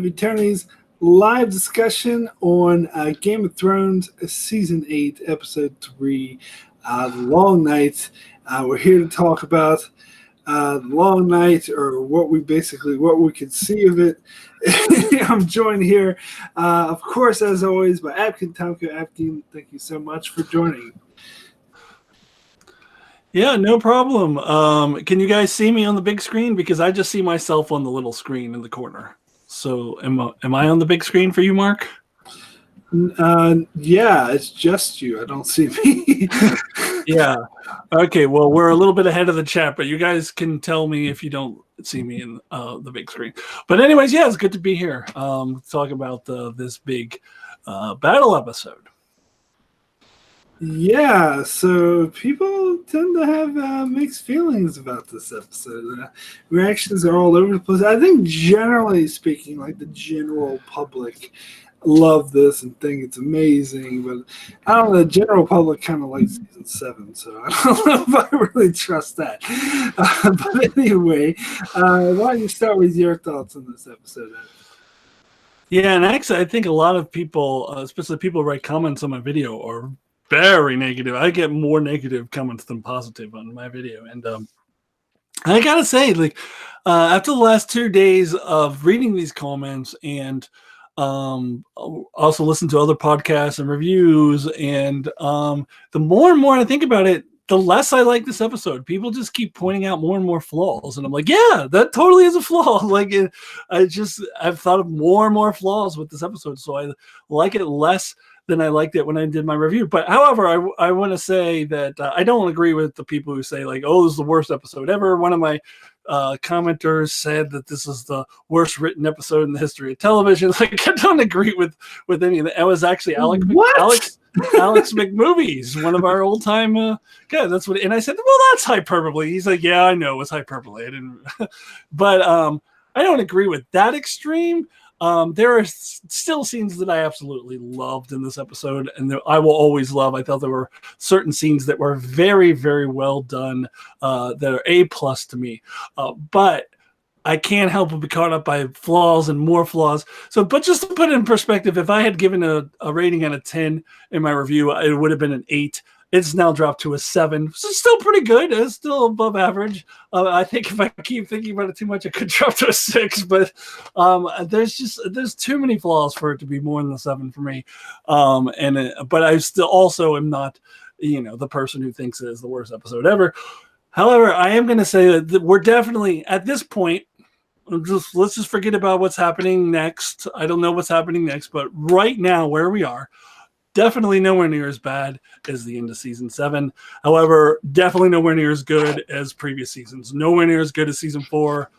Eternity's live discussion on Game of Thrones Season 8, Episode 3, The Long Night. We're here to talk about The Long Night, or what we can see of it. I'm joined here, of course, as always, by Akton Tamko. Akton, thank you so much for joining. Yeah, no problem. Can you guys see me on the big screen? Because I just see myself on the little screen in the corner. So am I on the big screen for you, Mark? Yeah, it's just you. I don't see me. Yeah. Okay, well, we're a little bit ahead of the chat, but you guys can tell me if you don't see me in the big screen. But anyways, yeah, it's good to be here. Talk about this big battle episode. Yeah, so people tend to have mixed feelings about this episode. Reactions are all over the place. I think generally speaking, like the general public love this and think it's amazing, but I don't know, the general public kind of likes season 7, so I don't know if I really trust that. But anyway, why don't you start with your thoughts on this episode? Yeah, and actually I think a lot of people, especially people who write comments on my video, are very negative. I get more negative comments than positive on my video. And I gotta say, like, after the last 2 days of reading these comments and also listen to other podcasts and reviews, and the more and more I think about it, the less I like this episode. People just keep pointing out more and more flaws, and I'm like, yeah, that totally is a flaw. Like, I've thought of more and more flaws with this episode, so I like it less than I liked it when I did my review. But however, I want to say that I don't agree with the people who say, like, oh, this is the worst episode ever. One of my commenters said that this is the worst written episode in the history of television. Like, I don't agree with any of that. It was actually Alex McMovies, one of our old time guys. That's what, and I said, well, that's hyperbole. He's like, yeah, I know it's hyperbole. I didn't, but I don't agree with that extreme. There are still scenes that I absolutely loved in this episode, and I will always love. I thought there were certain scenes that were very, very well done, that are A+ to me. But I can't help but be caught up by flaws and more flaws. So, but just to put it in perspective, if I had given a rating out of 10 in my review, it would have been an 8. It's now dropped to a 7. So it's still pretty good. It's still above average. I think if I keep thinking about it too much, it could drop to a 6. But there's too many flaws for it to be more than a 7 for me. But I still also am not, the person who thinks it is the worst episode ever. However, I am going to say that we're definitely at this point. Let's just forget about what's happening next. I don't know what's happening next, but right now where we are, definitely nowhere near as bad as the end of season 7. However, definitely nowhere near as good as previous seasons. Nowhere near as good as season 4,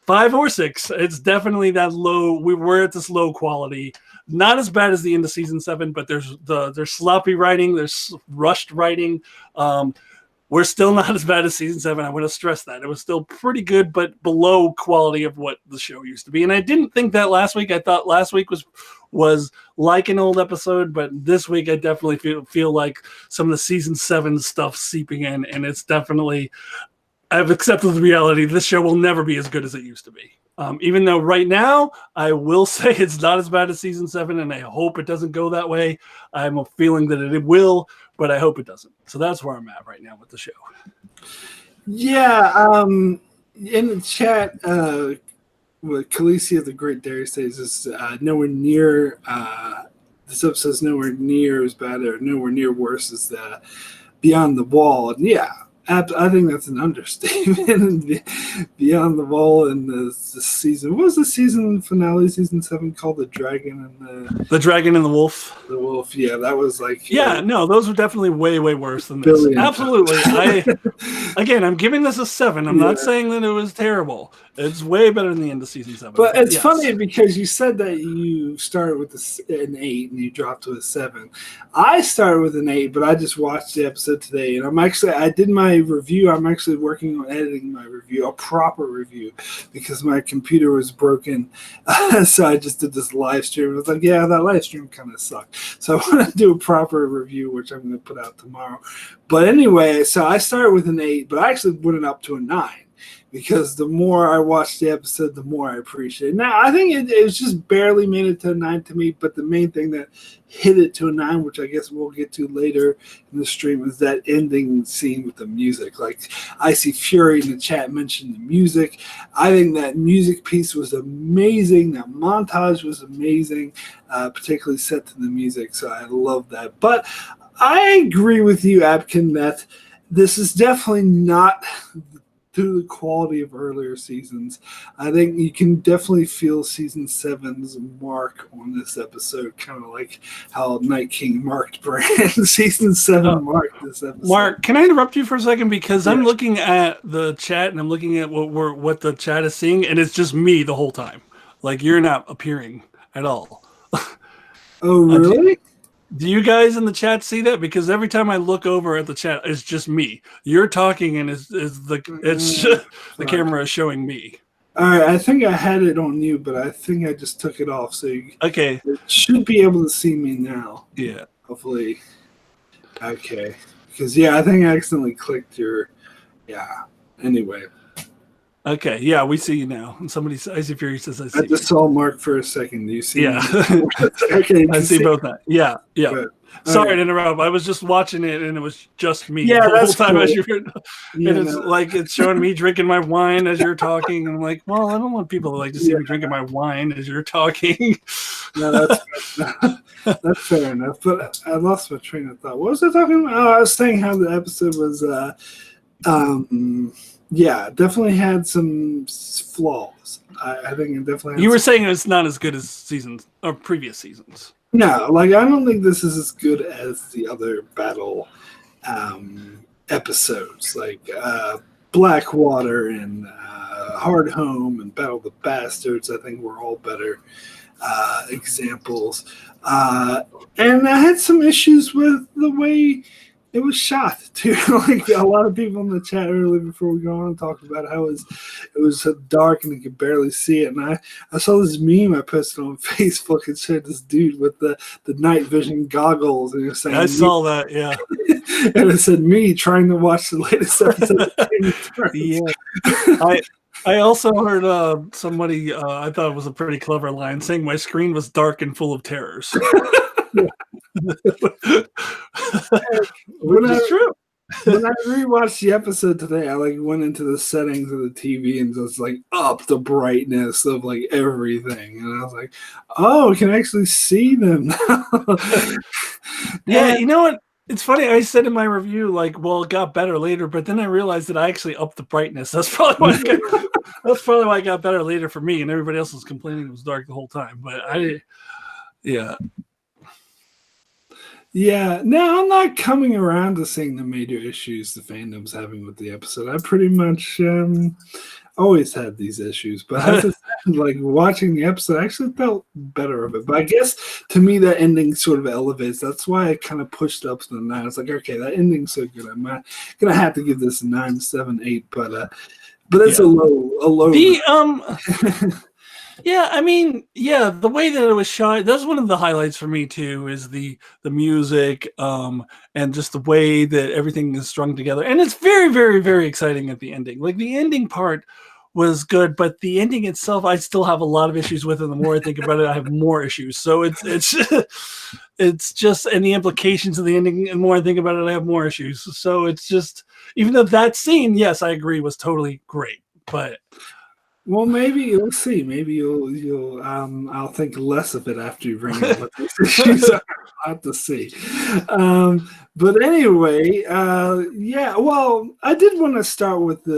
5, or 6. It's definitely that low. We're at this low quality. Not as bad as the end of season 7, but there's sloppy writing. There's rushed writing. We're still not as bad as season 7. I want to stress that. It was still pretty good, but below quality of what the show used to be. And I didn't think that last week. I thought last week was like an old episode, but this week I definitely feel like some of the season 7 stuff seeping in, and it's definitely, I've accepted the reality this show will never be as good as it used to be. Even though right now I will say it's not as bad as season 7, and I hope it doesn't go that way. I'm a feeling that it will, but I hope it doesn't. So that's where I'm at right now with the show. Yeah, in the chat, what Khaleesi of the Great Dairy says is nowhere near. This episode's nowhere near as bad or nowhere near worse as the Beyond the Wall. And yeah, I think that's an understatement. Beyond the Wall in the season. What was the season finale? Season 7 called The Dragon and the Dragon and the Wolf. The Wolf. Yeah, that was like. Yeah, no, those were definitely way, way worse than this. Absolutely. I'm giving this a 7. I'm not saying that it was terrible. It's way better than the end of season 7. But it's funny because you said that you started with an 8 and you dropped to a 7. I started with an 8, but I just watched the episode today, and I did my review. I'm actually working on editing my review, a proper review, because my computer was broken. So I just did this live stream. I was like, yeah, that live stream kind of sucked. So I want to do a proper review, which I'm going to put out tomorrow. But anyway, so I started with an 8, but I actually went it up to a 9. because the more I watch the episode, the more I appreciate it. Now, I think it just barely made it to a 9 to me, but the main thing that hit it to a 9, which I guess we'll get to later in the stream, is that ending scene with the music. Like, I see Fury in the chat mention the music. I think that music piece was amazing. That montage was amazing, particularly set to the music, so I love that. But I agree with you, Abkin, that this is definitely not to the quality of earlier seasons. I think you can definitely feel season 7's mark on this episode, kind of like how Night King marked Bran. Season 7 marked this episode. Mark, can I interrupt you for a second? Because I'm looking at the chat and I'm looking at what the chat is seeing, and it's just me the whole time. Like, you're not appearing at all. Oh, really? Do you guys in the chat see that? Because every time I look over at the chat, it's just me. You're talking, and the camera is showing me. All right, I think I had it on you, but I think I just took it off. So you should be able to see me now. Yeah. Hopefully. Okay. Because, I think I accidentally clicked your... Yeah. Anyway. Okay, yeah, we see you now. And somebody, Icy Fury says, I see. I just saw Mark for a second. Do you see? Yeah. Okay, I see both that. Yeah. Good. Sorry to interrupt. I was just watching it, and it was just me the whole time cool. as you were. Like it's showing me drinking my wine as you're talking. And I'm like, well, I don't want people to see me drinking my wine as you're talking. No, that's fair enough. But I lost my train of thought. What was I talking about? Oh, I was saying how the episode was. Definitely had some flaws. I think it definitely. You were saying it's not as good as seasons or previous seasons. No, I don't think this is as good as the other battle episodes, like Blackwater and Hard Home and Battle of the Bastards. I think were all better examples. And I had some issues with the way it was shot too. Like a lot of people in the chat earlier before we go on talked about how it was so dark and you could barely see it. And I saw this meme I posted on Facebook and showed this dude with the night vision goggles, and he was saying, I saw that, yeah. And it said me trying to watch the latest episode of Game of Thrones. Yeah. I also heard somebody, I thought it was a pretty clever line, saying my screen was dark and full of terrors. Which is true. When I rewatched the episode today, I went into the settings of the TV and just up the brightness of everything, and I was like, "Oh, I can actually see them now." Yeah, you know what? It's funny. I said in my review, it got better later, but then I realized that I actually upped the brightness. That's probably why it got better later for me, and everybody else was complaining it was dark the whole time. But Yeah, no, I'm not coming around to seeing the major issues the fandom's having with the episode. I pretty much always had these issues, but as I said, watching the episode, I actually felt better of it. But I guess to me, that ending sort of elevates. That's why I kind of pushed up to the 9. It's like, okay, that ending's so good. I'm gonna have to give this a 9, 7, 8, but it's a low. Yeah, I mean, the way that it was shot, that's one of the highlights for me too, is the music, and just the way that everything is strung together. And it's very, very, very exciting at the ending. The ending part was good, but the ending itself, I still have a lot of issues with it. The more I think about it, I have more issues. So it's just, and the implications of the ending, and the more I think about it, I have more issues. So it's just, even though that scene, yes, I agree, was totally great, but... Well, maybe you'll see. Maybe you'll I'll think less of it after you bring up what these issues are. I'll have to see. But anyway, well, I did want to start with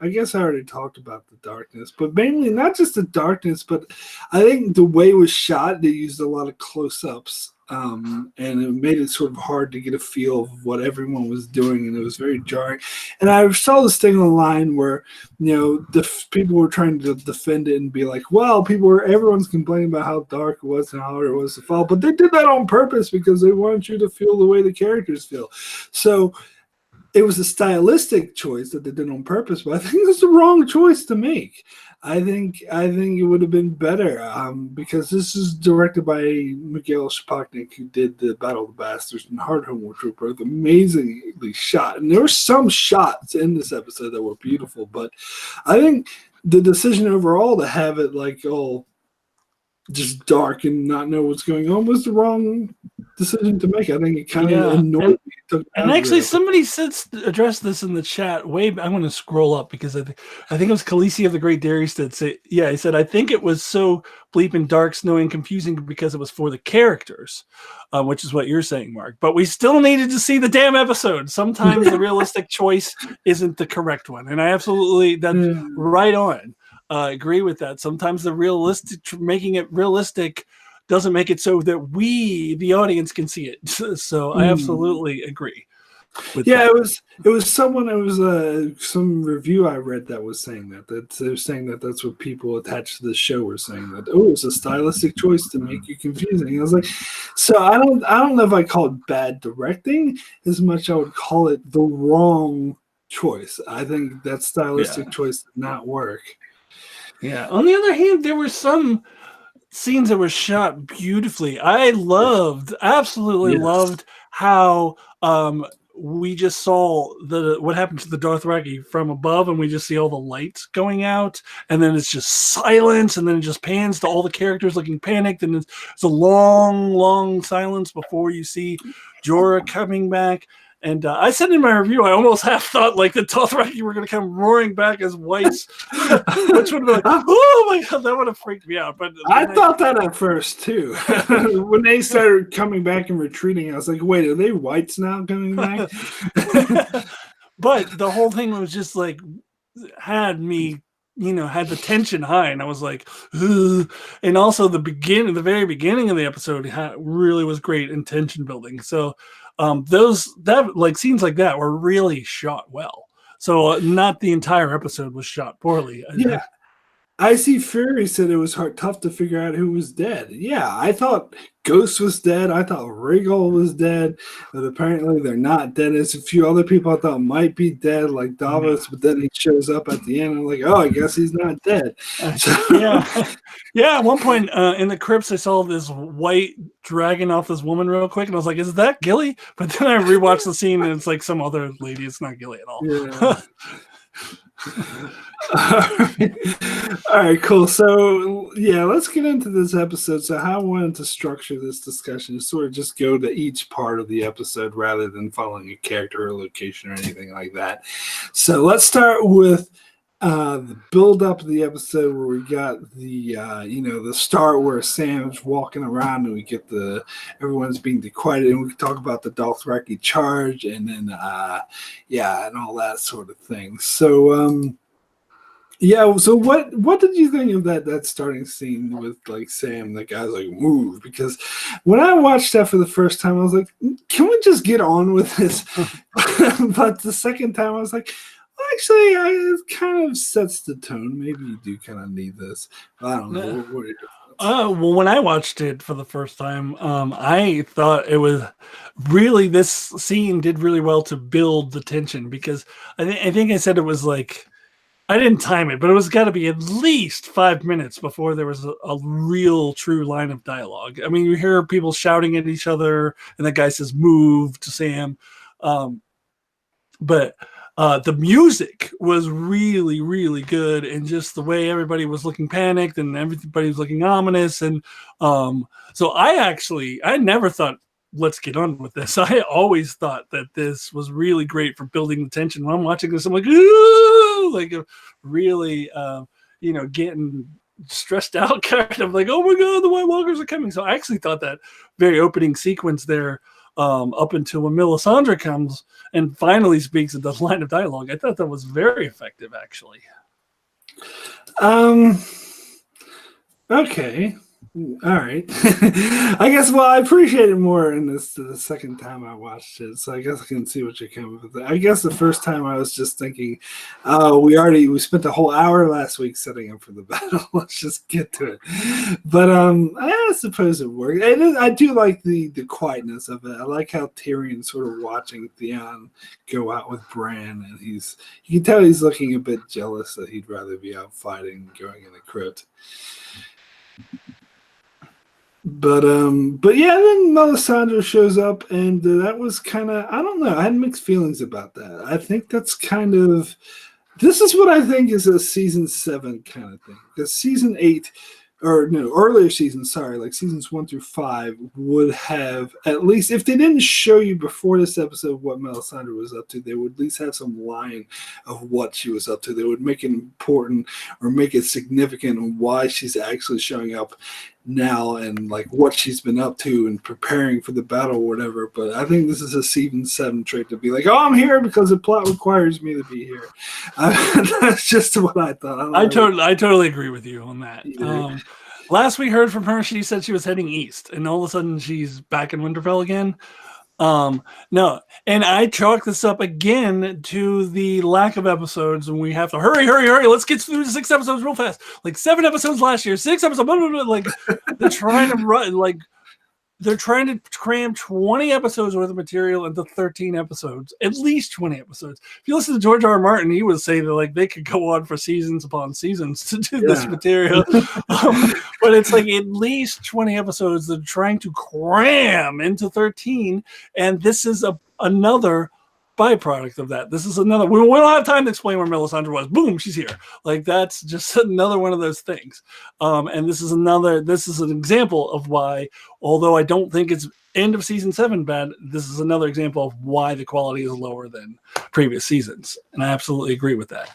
I guess I already talked about the darkness, but mainly not just the darkness, but I think the way it was shot, they used a lot of close-ups. And it made it sort of hard to get a feel of what everyone was doing, and it was very jarring. And I saw this thing online where, the people were trying to defend it and be like, well, everyone's complaining about how dark it was and how hard it was to follow, but they did that on purpose because they wanted you to feel the way the characters feel. So it was a stylistic choice that they did on purpose, but I think it was the wrong choice to make. I think it would have been better because this is directed by Miguel Sapochnik, who did the Battle of the Bastards and Hard Home, which were both amazingly shot. And there were some shots in this episode that were beautiful, but I think the decision overall to have it like all just dark and not know what's going on was the wrong decision to make. I think it kind of annoyed me. And actually, somebody addressed this in the chat. I'm going to scroll up because I think it was Khaleesi of the Great Darius that said, he said, I think it was so bleeping dark, snowy, and confusing because it was for the characters, which is what you're saying, Mark. But we still needed to see the damn episode. Sometimes the realistic choice isn't the correct one, and I absolutely that's right on. Agree with that. Sometimes making it realistic doesn't make it so that we, the audience, can see it. So I absolutely agree with that. It was some review I read that was saying that they're saying that that's what people attached to the show were saying, that it's a stylistic choice to make you confusing. I was like, so I don't know if I call it bad directing as much I would call it the wrong choice. I think that stylistic choice did not work. Yeah. On the other hand, there were some scenes that were shot beautifully. I absolutely loved how we just saw what happened to the Dothraki from above, and we just see all the lights going out, and then it's just silence, and then it just pans to all the characters looking panicked, and it's a long, long silence before you see Jorah coming back. And I said in my review, I almost half thought like the Dothraki were going to come roaring back as whites, which would have been like, oh my god, that would have freaked me out. But I thought that at first too. When they started coming back and retreating, I was like, wait, are they whites now coming back? But the whole thing was just like had me, had the tension high, and I was like, ugh. And also the very beginning of the episode really was great in tension building. So scenes like that were really shot well. So not the entire episode was shot poorly. Yeah. I see Fury said it was tough to figure out who was dead. Yeah, I thought Ghost was dead. I thought Rhaegal was dead, but apparently they're not dead. There's a few other people I thought might be dead, like Davos, but then he shows up at the end. I'm like, oh, I guess he's not dead. Yeah. At one point in the crypts, I saw this white dragging off this woman real quick, and I was like, is that Gilly? But then I rewatched the scene, and it's like some other lady. It's not Gilly at all. Yeah. All right, cool. So let's get into this episode. So how I wanted to structure this discussion is sort of just go to each part of the episode rather than following a character or location or anything like that. So let's start with the build up of the episode, where we got the start where Sam's walking around and we get everyone's being disquieted, and we can talk about the Dothraki charge, and then and all that sort of thing. So so what did you think of that starting scene with like Sam, the guy's like, move? Because when I watched that for the first time, I was like, can we just get on with this? But the second time I was like, actually, it kind of sets the tone. Maybe you do kind of need this. I don't know. What are your thoughts? Well, when I watched it for the first time, I thought it was really, this scene did really well to build the tension, because I think I said it was like, I didn't time it, but it was got to be at least 5 minutes before there was a real true line of dialogue. I mean, you hear people shouting at each other, and the guy says, move to Sam. But the music was really, really good, and just the way everybody was looking panicked and everybody was looking ominous. And so I never thought, let's get on with this. I always thought that this was really great for building the tension. When I'm watching this, I'm like, ooh, like really, getting stressed out kind of like, oh my God, the White Walkers are coming. So I actually thought that very opening sequence there, up until when Melisandre comes and finally speaks in the line of dialogue, I thought that was very effective, actually. Okay. All right. I guess, well, I appreciate it more in this the second time I watched it, so I guess I can see what you're coming with. I guess the first time I was just thinking, we spent a whole hour last week setting up for the battle. Let's just get to it. But I suppose it worked. I do like the quietness of it. I like how Tyrion sort of watching Theon go out with Bran, and you can tell he's looking a bit jealous that he'd rather be out fighting, going in the crypt. But yeah, then Melisandre shows up, and that was kind of, I don't know, I had mixed feelings about that. I think that's kind of, this is what I think is a season 7 kind of thing, because season 8, or no, earlier seasons, sorry, like seasons 1 through 5 would have, at least if they didn't show you before this episode what Melisandre was up to, they would at least have some line of what she was up to. They would make it important or make it significant on why she's actually showing up now and like what she's been up to and preparing for the battle or whatever. But I think this is a season 7 trait to be like, oh, I'm here because the plot requires me to be here. That's just what I thought. I totally agree with you on that. Last we heard from her, she said she was heading east, and all of a sudden she's back in Winterfell again. No, and I chalk this up again to the lack of episodes, and we have to hurry. Let's get through 6 episodes real fast. Like 7 episodes last year, 6 episodes. Blah, blah, blah, like they're trying to run, like they're trying to cram 20 episodes worth of material into 13 episodes, at least 20 episodes. If you listen to George R. R. Martin, he would say that like they could go on for seasons upon seasons to do this material. But it's like at least 20 episodes they're trying to cram into 13. And this is another byproduct of that. This is another, we don't have time to explain where Melisandre was. Boom, she's here. Like that's just another one of those things. And this is an example of why, although I don't think it's end of season 7 bad, this is another example of why the quality is lower than previous seasons. And I absolutely agree with that.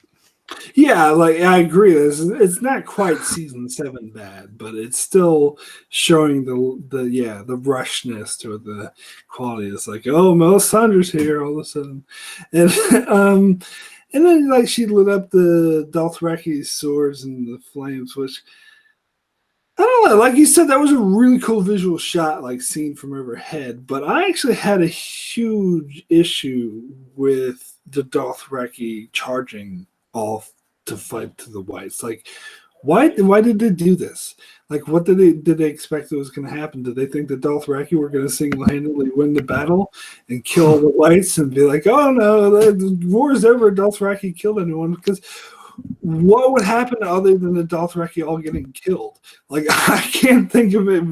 Yeah, like I agree. It's not quite season 7 bad, but it's still showing the rushness to the quality. It's like, oh, Melisandre's here all of a sudden, and and then like she lit up the Dothraki swords and the flames, which I don't know. Like you said, that was a really cool visual shot, like seen from overhead. But I actually had a huge issue with the Dothraki charging off to fight to the whites. Like, why did they do this? Like, what did they expect that was going to happen? Did they think the Dothraki were going to single-handedly win the battle and kill the whites and be like, oh no, the war's over, Dothraki killed anyone? Because what would happen other than the Dothraki all getting killed? Like, I can't think of it.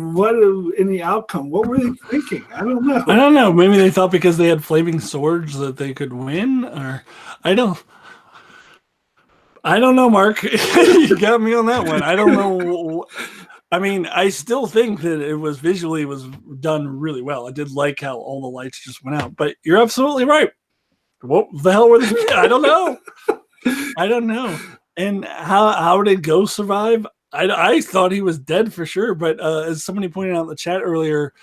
Any outcome? What were they thinking? I don't know. Maybe they thought because they had flaming swords that they could win, or I don't know, Mark. You got me on that one. I don't know. I mean, I still think that it was visually done really well. I did like how all the lights just went out, but you're absolutely right. What the hell were they? I don't know. And how did Ghost survive? I thought he was dead for sure, but as somebody pointed out in the chat earlier,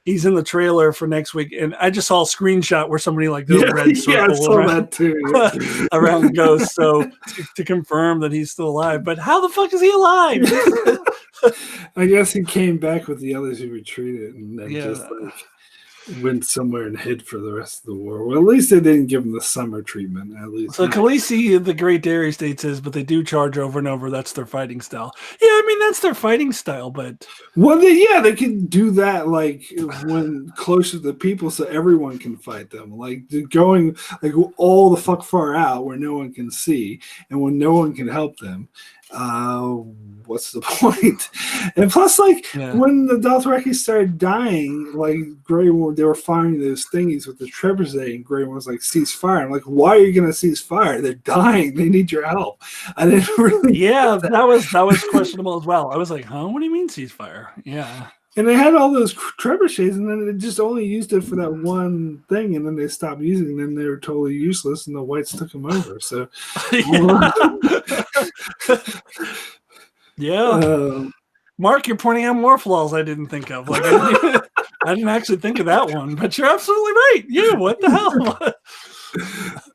he's in the trailer for next week, and I just saw a screenshot where somebody like did a red circle I saw that too. around Ghost, so to confirm that he's still alive. But how the fuck is he alive? I guess he came back with the others who retreated and then just like went somewhere and hid for the rest of the war. Well, at least they didn't give him the summer treatment. At least. So Khaleesi, the Great Dairy State says, but they do charge over and over. That's their fighting style. Yeah, I mean that's their fighting style, but they can do that like when closer to the people, so everyone can fight them. Like going like all the fuck far out where no one can see, and when no one can help them. What's the point? And plus, when the Dothraki started dying, like Grey Worm, they were firing those thingies with the trebuchet, and Grey Worm was like, "Cease fire." I'm like, "Why are you going to cease fire? They're dying. They need your help." I didn't really. Yeah, that was questionable as well. I was like, "Huh? What do you mean cease fire?" Yeah. And they had all those trebuchets, and then they just only used it for that one thing, and then they stopped using them. They were totally useless, and the whites took them over. So, yeah. Mark, you're pointing out more flaws I didn't think of. Like, I didn't actually think of that one, but you're absolutely right. Yeah, what the hell?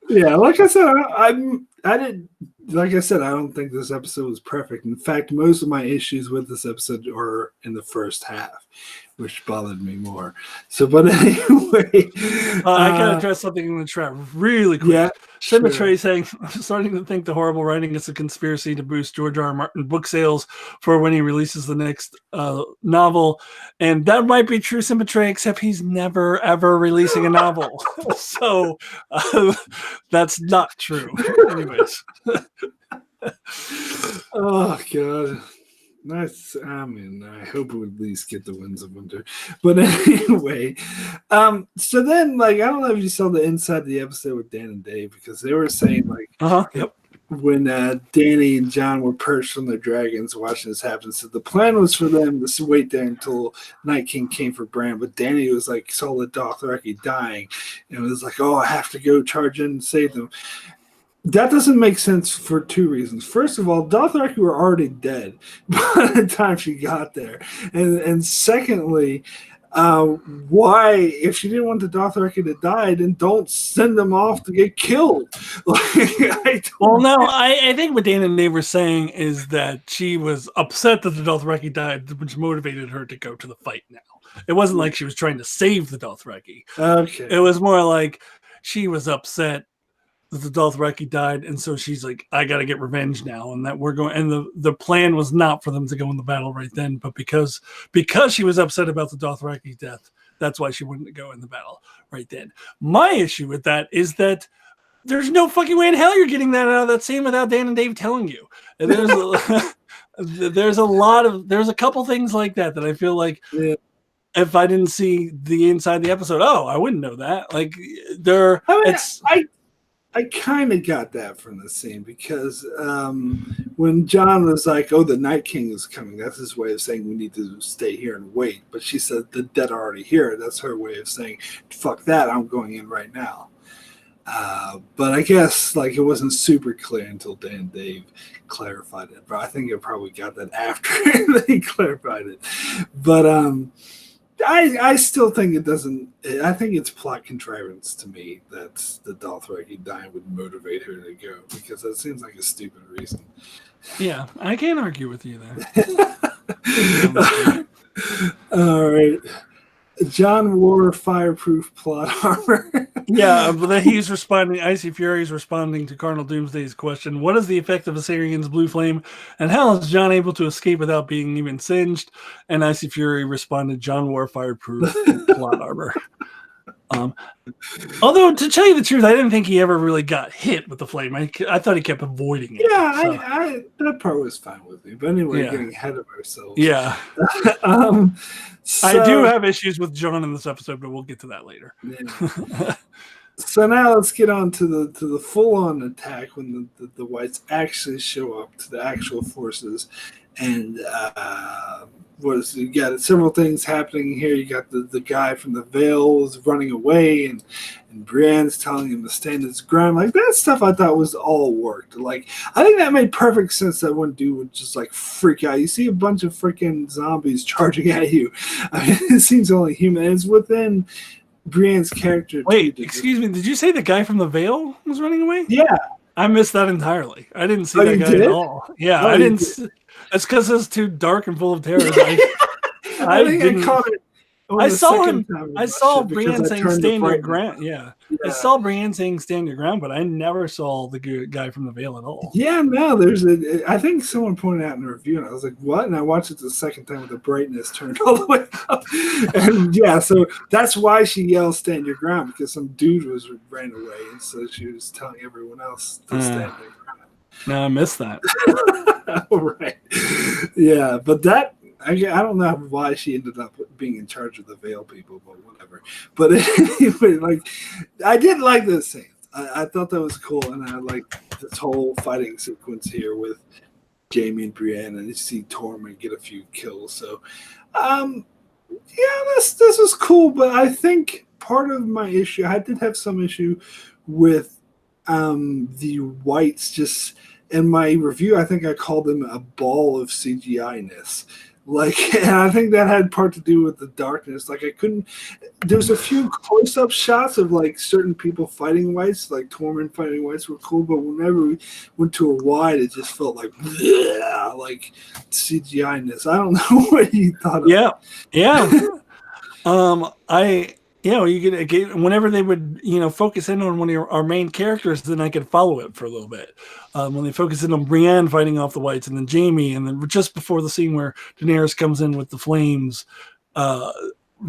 Yeah, like I said, I didn't, like I said, I don't think this episode was perfect. In fact, most of my issues with this episode are in the first half, which bothered me more. So, but anyway. I can address something in the chat really quick. Yeah. Symmetry saying, I'm starting to think the horrible writing is a conspiracy to boost George R. R. Martin book sales for when he releases the next novel. And that might be true, Symmetry, except he's never, ever releasing a novel. So that's not true. Anyways. Oh, God. Nice. I mean, I hope we at least get the Winds of Winter. But anyway, so then, like, I don't know if you saw the inside of the episode with Dan and Dave, because they were saying, like, Yep. when Dany and Jon were perched on their dragons watching this happen, so the plan was for them to wait there until Night King came for Bran, but Dany was like, saw the Dothraki dying, and was like, oh, I have to go charge in and save them. That doesn't make sense for two reasons. First of all, Dothraki were already dead by the time she got there. And secondly, why, if she didn't want the Dothraki to die, then don't send them off to get killed. I think what Dan and Dave were saying is that she was upset that the Dothraki died, which motivated her to go to the fight now. It wasn't like she was trying to save the Dothraki. Okay. It was more like she was upset that the Dothraki died, and so she's like, I gotta get revenge now, and that we're going, and the plan was not for them to go in the battle right then, but because she was upset about the Dothraki death, that's why she wouldn't go in the battle right then. My issue with that is that there's no fucking way in hell you're getting that out of that scene without Dan and Dave telling you. And there's a couple things like that I feel like if I didn't see the inside the episode, I wouldn't know that. Like I kind of got that from the scene, because when Jon was like, oh, the Night King is coming, that's his way of saying we need to stay here and wait. But she said the dead are already here. That's her way of saying, fuck that, I'm going in right now. But I guess like it wasn't super clear until Dan and Dave clarified it. But I think it probably got that after they clarified it. But I still think it doesn't. I think it's plot contrivance to me that the Dothraki dying would motivate her to go, because that seems like a stupid reason. Yeah, I can't argue with you there. All right. Jon wore fireproof plot armor. Yeah, but then he's responding. Icy Fury is responding to Cardinal Doomsday's question: what is the effect of Assyrian's blue flame, and how is Jon able to escape without being even singed? And Icy Fury responded: Jon wore fireproof plot armor. Although, to tell you the truth, I didn't think he ever really got hit with the flame. I thought he kept avoiding it. Yeah, so. That part was fine with me. But anyway, getting ahead of ourselves. Yeah. So, I do have issues with Jon in this episode, but we'll get to that later. Yeah. So now let's get on to the full-on attack when the Whites actually show up to the actual forces. And you got several things happening here. You got the guy from the Vale is running away, and Brienne's telling him to stand his ground. Like, that stuff I thought was all worked. Like, I think that made perfect sense that one dude would just like freak out. You see a bunch of freaking zombies charging at you. I mean, it seems only human. It's within Brienne's character. Wait, excuse me. Did you say the guy from the Vale was running away? Yeah. I missed that entirely. I didn't see that guy at all. Yeah, I didn't. It's because it's too dark and full of terror. I think I caught it. I saw him. I saw Brienne saying "Stand your ground." Yeah, I saw Brienne saying "Stand your ground," but I never saw the guy from the Vale at all. Yeah, no. I think someone pointed out in a review, and I was like, "What?" And I watched it the second time with the brightness turned all the way up. And yeah, so that's why she yelled "Stand your ground," because some dude ran away, and so she was telling everyone else to stand their ground. No, I missed that. Right. Yeah, but that. I don't know why she ended up being in charge of the Vale people, but whatever. But anyway, like, I did like this scene. I thought that was cool, and I like this whole fighting sequence here with Jaime and Brienne, and you see Tormund get a few kills. So, this was cool. But I think part of my issue, I did have some issue with the Whites. Just in my review, I think I called them a ball of CGI-ness. Like, and I think that had part to do with the darkness. Like, I couldn't. There's a few close-up shots of like certain people fighting whites, like Tormund fighting whites were cool, but whenever we went to a wide, it just felt like, bleh, like CGI-ness. I don't know what you thought of. Yeah, yeah. You get whenever they would, focus in on one of our main characters, then I could follow it for a little bit. When they focus in on Brienne fighting off the whites, and then Jaime, and then just before the scene where Daenerys comes in with the flames,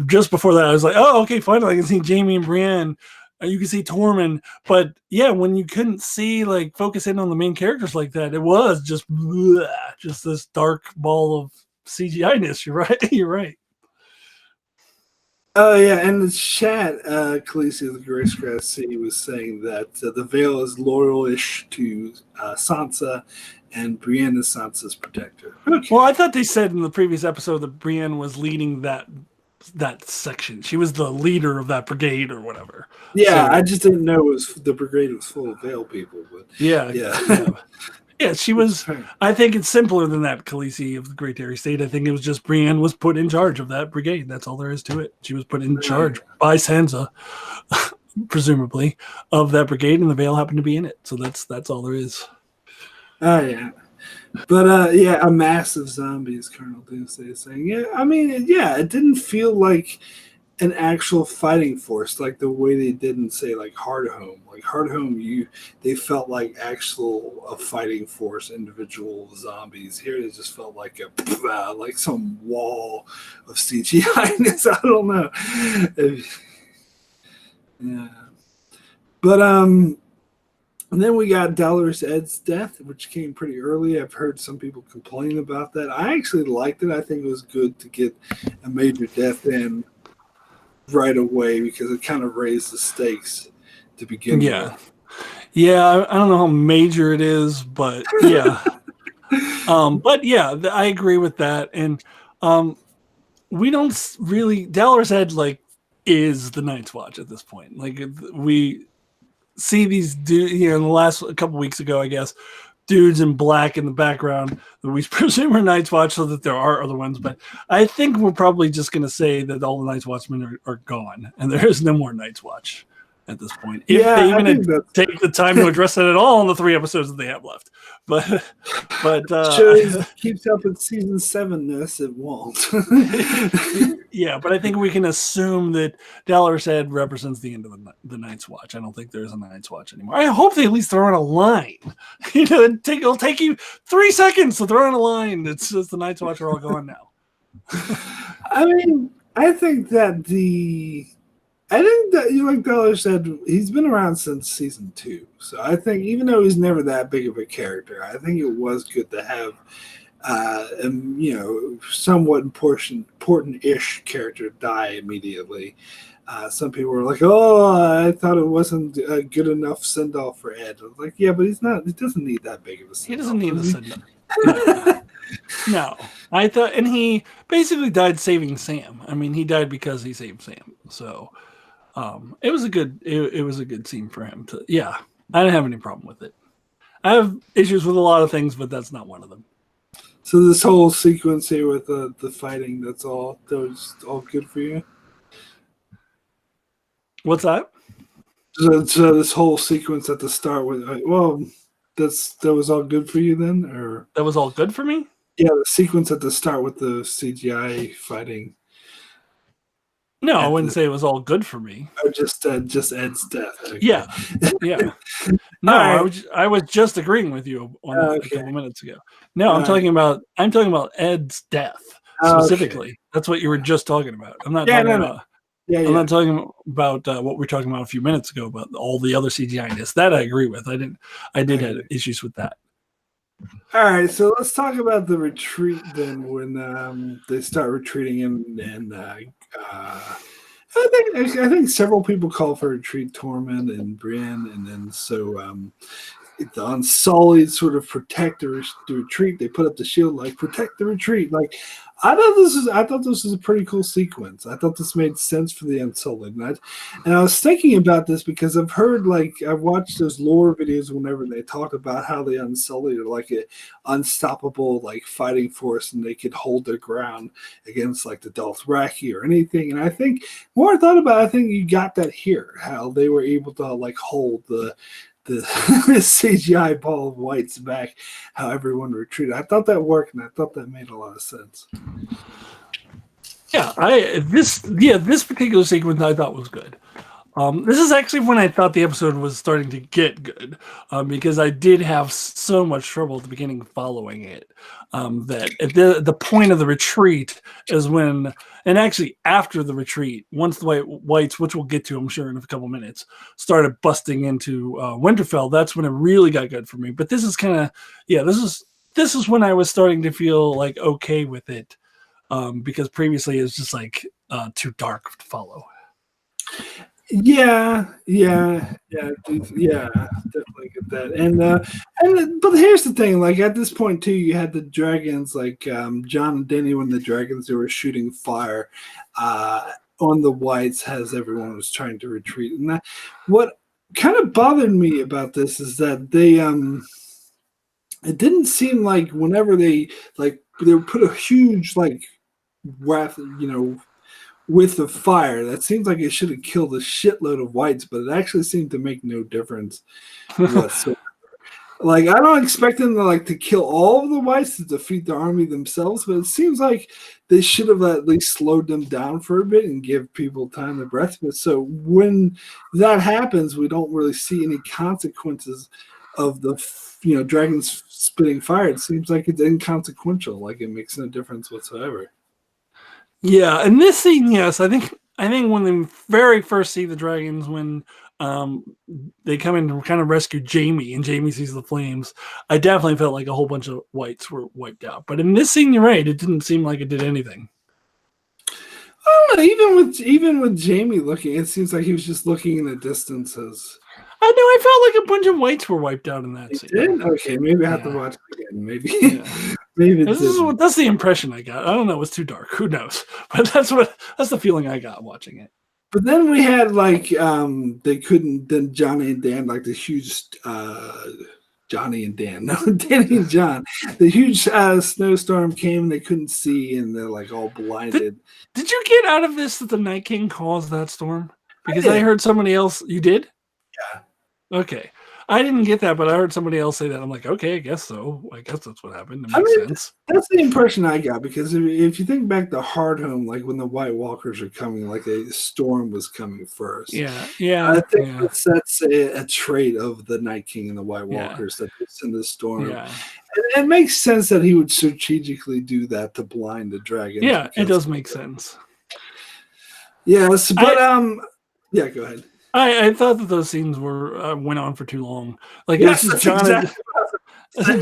just before that, I was like, oh, okay, finally, I can see Jaime and Brienne. You can see Tormund, but yeah, when you couldn't see, like, focus in on the main characters like that, it was just this dark ball of CGI-ness. You're right. You're right. Oh yeah, and the chat, Khaleesi of the Grace Grass Sea was saying that the Vale is loyal-ish to Sansa, and Brienne is Sansa's protector. Okay. Well, I thought they said in the previous episode that Brienne was leading that section. She was the leader of that brigade or whatever. Yeah, so, I just didn't know the brigade was full of Vale people. But yeah. Yeah, she was. I think it's simpler than that, Khaleesi of the Great Dairy State. I think it was just Brienne was put in charge of that brigade. That's all there is to it. She was put in charge by Sansa, presumably, of that brigade, and the Vale happened to be in it. So that's all there is. Oh yeah, but a massive zombie, as Colonel Doomsday is saying. Yeah, I mean, it didn't feel like an actual fighting force, like the way they did in, say, like Hardhome. Like Hardhome, they felt like a fighting force, individual zombies. Here, it just felt like like some wall of CGI-ness. I don't know. Yeah, but and then we got Dolorous Ed's death, which came pretty early. I've heard some people complain about that. I actually liked it. I think it was good to get a major death in right away because it kind of raised the stakes to begin with. Yeah, I don't know how major it is, but yeah. But yeah, I agree with that. And we don't really, Dolorous Ed is the Night's Watch at this point. Like, we see these dudes, in the last couple weeks ago, I guess, dudes in black in the background that we presume are Night's Watch, so that there are other ones. But I think we're probably just going to say that all the Night's Watchmen are gone, and there is no more Night's Watch at this point. If they even take the time to address it at all in the 3 episodes that they have left. But show keeps up in season 7-ness, it won't. Yeah, but I think we can assume that Dolorous Ed represents the end of the Night's Watch. I don't think there's a Night's Watch anymore. I hope they at least throw in a line. It'll take you 3 seconds to throw in a line. It's just the Night's Watch are all gone now. I mean, I think that like Dollar said, he's been around since season 2. So I think even though he's never that big of a character, I think it was good to have somewhat important-ish character die immediately. Some people were like, "Oh, I thought it wasn't a good enough send-off for Ed." I was like, "Yeah, but he's not. He doesn't need that big of a send-off." He doesn't need a send-off. No, I thought, and he basically died saving Sam. I mean, he died because he saved Sam. So it was a good scene for him. I didn't have any problem with it. I have issues with a lot of things, but that's not one of them. So this whole sequence here with the fighting, that was all good for you? What's that? So this whole sequence at the start with, that was all good for you then, or that was all good for me? Yeah, the sequence at the start with the CGI fighting. No, I wouldn't say it was all good for me. Oh, just Ed's death. Okay. Yeah. No, right. I was just agreeing with you on that a couple minutes ago. No, I'm talking about Ed's death specifically. Okay. That's what you were just talking about. I'm not talking about. I'm not talking about what we were talking about a few minutes ago about all the other CGI-ness. That I agree with. I did have issues with that. All right, so let's talk about the retreat then. When they start retreating, and I think several people call for retreat, Tormund and Brienne, and then so the Unsullied sort of protect the retreat. They put up the shield like protect the retreat. Like I thought this was a pretty cool sequence. I thought this made sense for the Unsullied. And I was thinking about this because I've watched those lore videos whenever they talk about how the Unsullied are like an unstoppable like fighting force and they could hold their ground against like the Dothraki or anything. And I think more I thought about it, I think you got that here, how they were able to like hold the CGI ball of whites back, how everyone retreated. I thought that worked, and I thought that made a lot of sense. Yeah, this particular sequence I thought was good. This is actually when I thought the episode was starting to get good, because I did have so much trouble at the beginning following it. That at the point of the retreat is when, and actually after the retreat, once the whites, which we'll get to, I'm sure in a couple minutes, started busting into Winterfell, that's when it really got good for me. But this is kind of, this is when I was starting to feel like okay with it, because previously it was just like too dark to follow. Yeah, definitely get that. And but here's the thing: like at this point too, you had the dragons, like Jon and Dany, when the dragons they were shooting fire on the whites as everyone was trying to retreat. And what kind of bothered me about this is that they it didn't seem like whenever they put a huge like wrath, with the fire, that seems like it should have killed a shitload of whites, but it actually seemed to make no difference whatsoever. Like, I don't expect them to kill all of the whites to defeat the army themselves, but it seems like they should have at least slowed them down for a bit and give people time to breath. But so when that happens, we don't really see any consequences of the dragons spitting fire. It seems like it's inconsequential, like it makes no difference whatsoever. Yeah, and this scene, yes, I think when they very first see the dragons, when they come in to kind of rescue Jaime, and Jaime sees the flames, I definitely felt like a whole bunch of whites were wiped out. But in this scene, you're right, it didn't seem like it did anything. I don't know, even with Jaime looking, it seems like he was just looking in the distances. I know, I felt like a bunch of whites were wiped out in that scene. Did? Okay, maybe I have to watch it again. Maybe. Maybe that's the impression I got. I don't know. It was too dark. Who knows? But that's the feeling I got watching it. But then we had they couldn't. Then Johnny and Dan, like the huge Johnny and Dan, no, Danny and John, the huge snowstorm came and they couldn't see and they're like all blinded. Did you get out of this that the Night King caused that storm? Because I heard somebody else. You did? Yeah. Okay. I didn't get that, but I heard somebody else say that. I'm like, okay, I guess so. I guess that's what happened. It makes sense. That's the impression I got, because if you think back to Hardhome, like when the White Walkers are coming, like a storm was coming first. Yeah. I think that's a trait of the Night King and the White Walkers, that it's in the storm. Yeah. It makes sense that he would strategically do that to blind the dragon. Yeah, it does make sense. Yes, but yeah, go ahead. I thought that those scenes went on for too long. Like it's just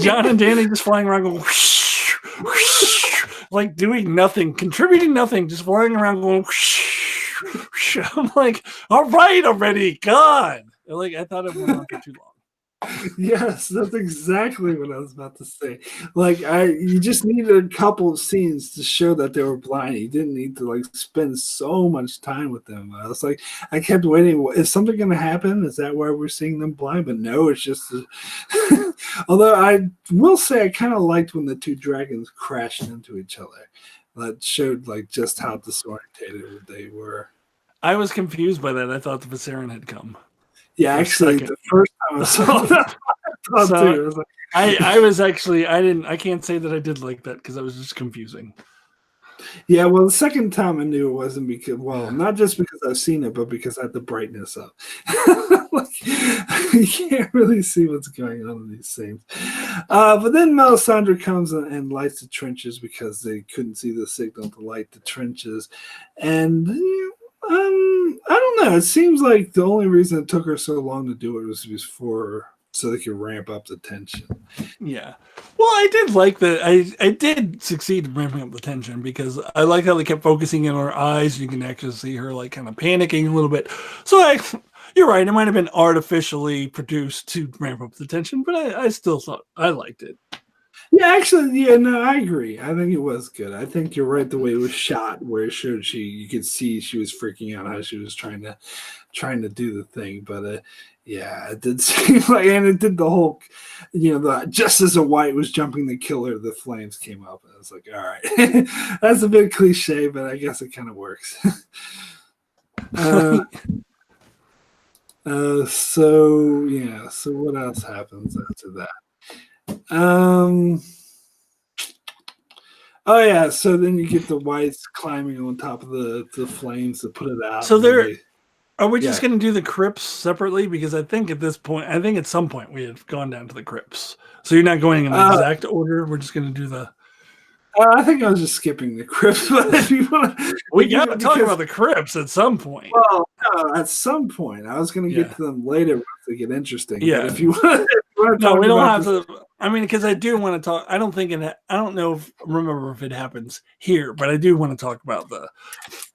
Jon and Danny just flying around going whoosh, whoosh, like doing nothing, contributing nothing, just flying around going whoosh, whoosh. I'm like, all right, already, God. Like I thought it went on for too long. Yes, that's exactly what I was about to say. Like, you just needed a couple of scenes to show that they were blind. You didn't need to spend so much time with them. I was like, I kept waiting. Is something going to happen? Is that why we're seeing them blind? But no, it's just. Although I will say, I kind of liked when the two dragons crashed into each other. That showed just how disorientated they were. I was confused by that. I thought the Viserion had come. Yeah, actually, the first time I saw that, I can't say that I did like that because I was just confusing. Yeah, well, the second time I knew it wasn't because, not just because I've seen it, but because I had the brightness up. You can't really see what's going on in these scenes. But then Melisandre comes and lights the trenches because they couldn't see the signal to light the trenches. And I don't know. It seems like the only reason it took her so long to do it was so they could ramp up the tension. Yeah. Well, I did like that. I did succeed in ramping up the tension because I like how they kept focusing in her eyes. You can actually see her kind of panicking a little bit. So You're right. It might have been artificially produced to ramp up the tension, but I still thought I liked it. Yeah, actually, yeah, no, I agree. I think it was good. I think you're right the way it was shot, where it showed you could see she was freaking out how she was trying to do the thing. But yeah, it did seem like, and it did the whole, just as a white was jumping the killer, the flames came up, and I was like, all right, that's a bit cliche, but I guess it kind of works. So what else happens after that? Oh yeah, so then you get the whites climbing on top of the flames to put it out. So are we just going to do the crypts separately? Because I think at some point we have gone down to the crypts. So you're not going in the exact order. We're just going to do the. I think I was just skipping the crypts. But if you want to, we got to talk about the crypts at some point. Well, no, at some point, I was going to get to them later once they get interesting. Yeah. But if you want to no, we don't have to. I mean, because I do want to talk. I don't know remember if it happens here, but I do want to talk about the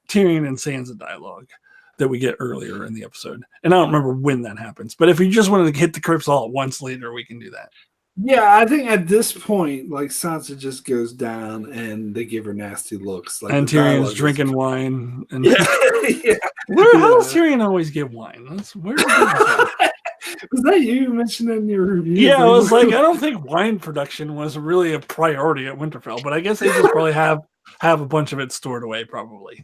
Tyrion and Sansa dialogue that we get earlier in the episode. And I don't remember when that happens. But if you just wanted to hit the crypts all at once later, we can do that. Yeah, I think at this point, like, Sansa just goes down and they give her nasty looks. Like, and Tyrion's drinking wine. And yeah. How does Tyrion always get wine? Where was that you mentioned in your review? Yeah, I was like, I don't think wine production was really a priority at Winterfell, but I guess they just probably have a bunch of it stored away, probably.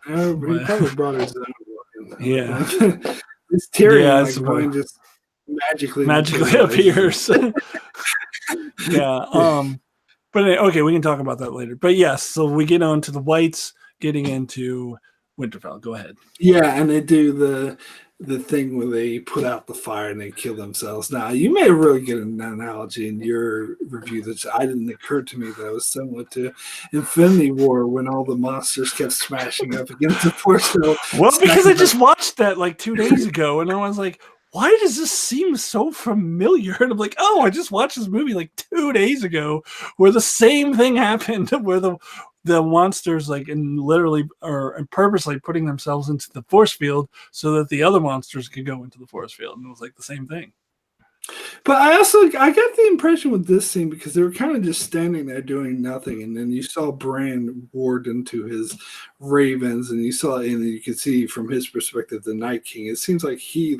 He probably brought his own wine. Yeah. It's Tyrion, wine just magically appears. Yeah. But okay, we can talk about that later. But yes, so we get on to the whites getting into Winterfell. Go ahead. Yeah, and they do the thing where they put out the fire and they kill themselves. Now, you made a really good analogy in your review that I didn't occur to me that was similar to Infinity War when all the monsters kept smashing up against the force field. Well, because I just watched that like 2 days ago, and I was like, why does this seem so familiar? And I'm like, oh, I just watched this movie like 2 days ago where the same thing happened, where the monsters literally are purposely putting themselves into the force field so that the other monsters could go into the force field. And it was like the same thing. But I got the impression with this scene, because they were kind of just standing there doing nothing, and then you saw Bran ward into his ravens, and you could see from his perspective the Night King. It seems like he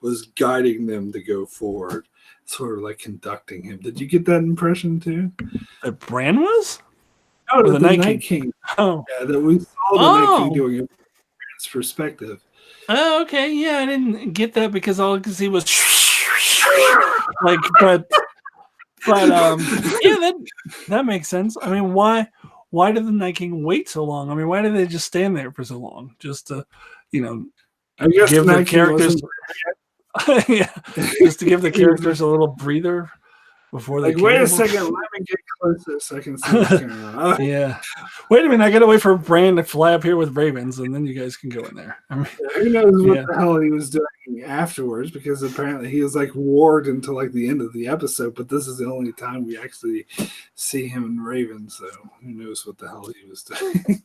was guiding them to go forward, sort of like conducting him. Did you get that impression too? That Bran was? Oh, the Night King. Oh, yeah, that we saw the Night King doing it from Bran's perspective. Oh, okay. Yeah, I didn't get that because all I could see was but yeah, that makes sense. I mean, why did the Night King wait so long? I mean, why did they just stand there for so long? Just to, I guess give the characters yeah, just to give the characters a little breather before they wait a second, let me get closer so I can see what's going on. Yeah. Wait a minute, I gotta wait for Bran to fly up here with ravens, and then you guys can go in there. I mean, who knows what the hell he was doing afterwards, because apparently he was ward until the end of the episode, but this is the only time we actually see him in ravens, so who knows what the hell he was doing.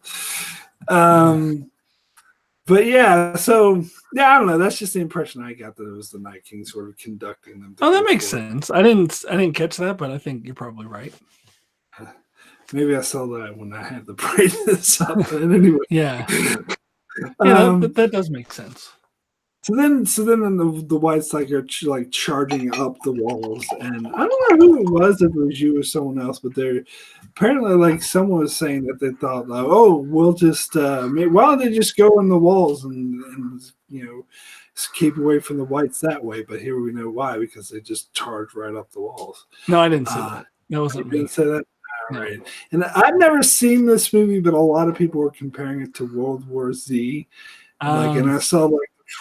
But yeah, so I don't know. That's just the impression I got, that it was the Night King sort of conducting them. Oh, that makes sense. I didn't catch that, but I think you're probably right. Maybe I saw that when I had the brightness up. But anyway, yeah, that does make sense. So then the whites are charging up the walls, and I don't know who it was, if it was you or someone else, but they're apparently someone was saying that they thought, we'll just why don't they just go in the walls and keep away from the whites that way? But here we know why, because they just charged right up the walls. No, I didn't say that. That wasn't me. Didn't say that. All right. And I've never seen this movie, but a lot of people were comparing it to World War Z. And I saw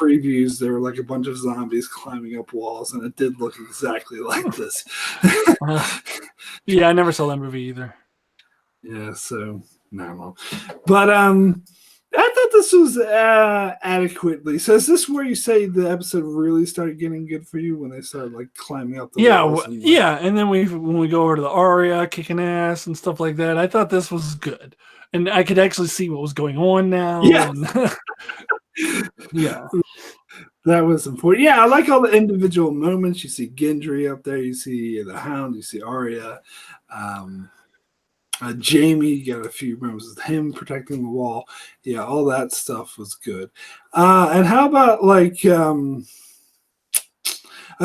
previews, there were a bunch of zombies climbing up walls, and it did look exactly like this. Yeah, I never saw that movie either. Yeah, so no. But I thought this was adequately. So is this where you say the episode really started getting good for you, when they started climbing up the walls? And then when we go over to the Arya kicking ass and stuff like that, I thought this was good, and I could actually see what was going on now. Yeah. Yeah. That was important. Yeah, I like all the individual moments. You see Gendry up there, you see the Hound, you see Arya. Um, Jamie got a few moments with him protecting the wall. Yeah, all that stuff was good. And how about like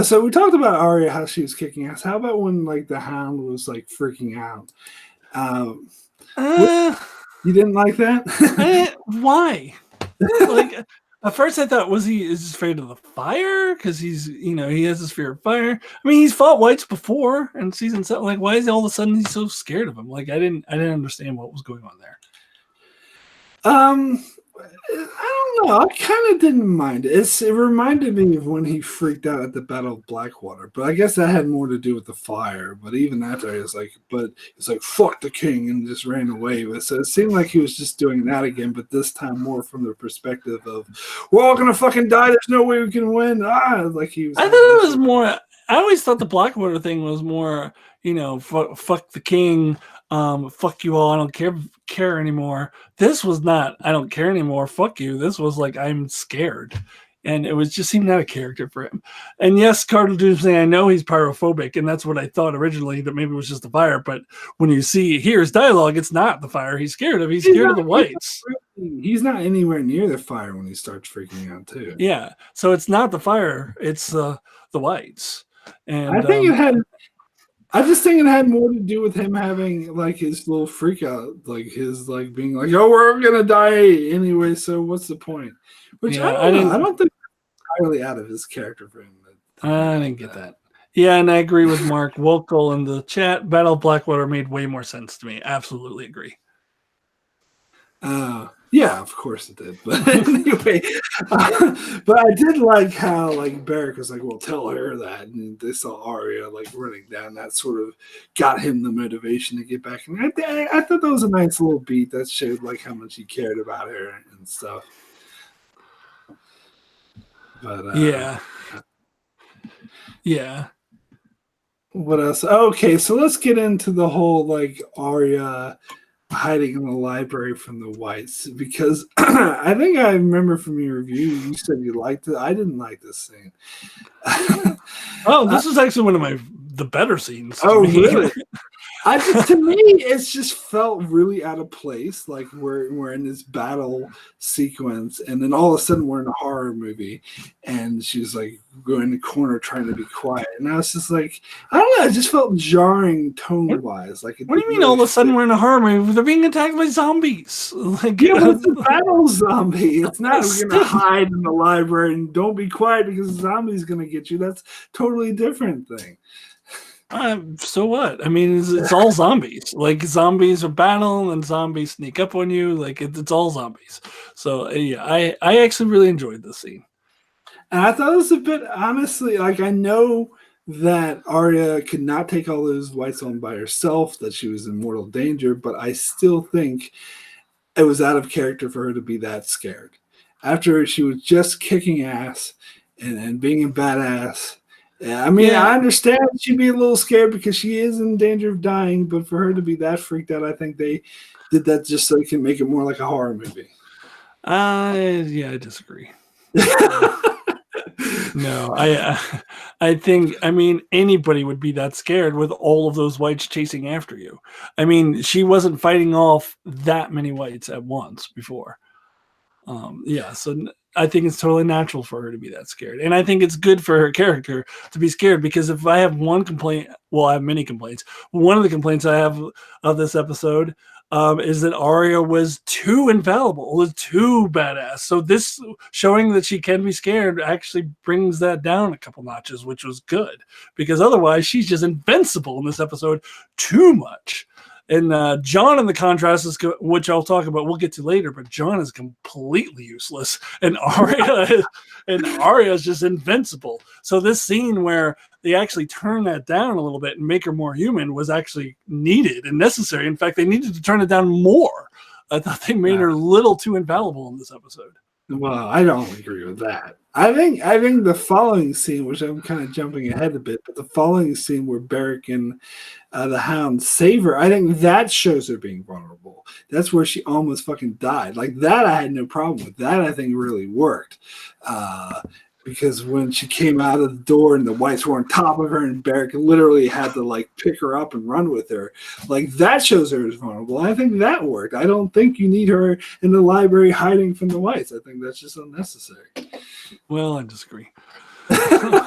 so we talked about Arya, how she was kicking ass. How about when like the Hound was like freaking out? Um, Uh, you didn't like that? why? Like at first I thought is he afraid of the fire because he has this fear of fire. I mean he's fought whites before in season 7. Like why is he all of a sudden he's so scared of him? Like I didn't understand what was going on there. I don't know. I kind of didn't mind it. It reminded me of when he freaked out at the Battle of Blackwater, but I guess that had more to do with the fire. But even after, it's like fuck the king and just ran away. But so it seemed like he was just doing that again, but this time more from the perspective of we're all gonna fucking die. There's no way we can win. Like he was. I thought it was more. I always thought the Blackwater thing was more, fuck the king, fuck you all, I don't care anymore. This was not, I don't care anymore, fuck you. This was like, I'm scared. And it was just seemed out of character for him. And yes, Cardinal Doomsday, I know he's pyrophobic, and that's what I thought originally, that maybe it was just the fire. But when you hear his dialogue, it's not the fire he's scared of. He's scared of the whites. He's not anywhere near the fire when he starts freaking out, too. Yeah. So it's not the fire, it's the whites. And I just think it had more to do with him having like his little freak out, like his like being like, "Oh, we're gonna die anyway, so what's the point?" Which yeah, I don't think it's entirely out of his character for him. I didn't get that. Yeah, and I agree with Mark Wolkel in the chat. Battle of Blackwater made way more sense to me. Absolutely agree. Yeah, of course it did. But anyway, but I did like how like Beric was like, "Well, tell her that," and they saw Arya like running down. That sort of got him the motivation to get back. And I thought that was a nice little beat that showed like how much he cared about her and stuff. But yeah. What else? Okay, so let's get into the whole like Arya hiding in the library from the whites, because I think I remember from your review you said you liked it. I didn't like this scene. This is actually one of the better scenes. Oh, really? To me, it's just felt really out of place. Like we're in this battle sequence, and then all of a sudden we're in a horror movie, and she's like going in the corner trying to be quiet. And I was just like, I don't know. It just felt jarring tone wise. Like, what do you mean? All of a sudden we're in a horror movie? They're being attacked by zombies. Like, yeah, but it's a battle zombie. It's not we're gonna hide in the library and don't be quiet because the zombie's gonna get you. That's totally different thing. So what? I mean, it's all zombies. Like zombies are battle, and zombies sneak up on you. Like it's all zombies. So yeah, I actually really enjoyed this scene. And I thought it was a bit, honestly, like I know that Arya could not take all those whites on by herself, that she was in mortal danger, but I still think it was out of character for her to be that scared. After she was just kicking ass and being a badass. Yeah, I mean, I understand she'd be a little scared because she is in danger of dying, but for her to be that freaked out, I think they did that just so they can make it more like a horror movie. Yeah, I disagree. No, I think, I mean, anybody would be that scared with all of those whites chasing after you. I mean, she wasn't fighting off that many whites at once before. So I think it's totally natural for her to be that scared. And I think it's good for her character to be scared, because if I have one complaint, well, I have many complaints. One of the complaints I have of this episode is that Arya was too infallible, was too badass. So this showing that she can be scared actually brings that down a couple notches, which was good, because otherwise she's just invincible in this episode too much. And Jon, in the contrast, is which I'll talk about. We'll get to later. But Jon is completely useless, and Arya is just invincible. So this scene where they actually turn that down a little bit and make her more human was actually needed and necessary. In fact, they needed to turn it down more. I thought they made her a little too infallible in this episode. Well, I don't agree with that. I think the following scene, which I'm kind of jumping ahead a bit, but the following scene where Beric and the Hound save her, I think that shows her being vulnerable. That's where she almost fucking died. Like that, I had no problem with. That I think really worked. Uh, because when she came out of the door and the whites were on top of her and Beric literally had to like pick her up and run with her, like that shows her as vulnerable. I think that worked. I don't think you need her in the library hiding from the whites. I think that's just unnecessary. Well, I disagree. But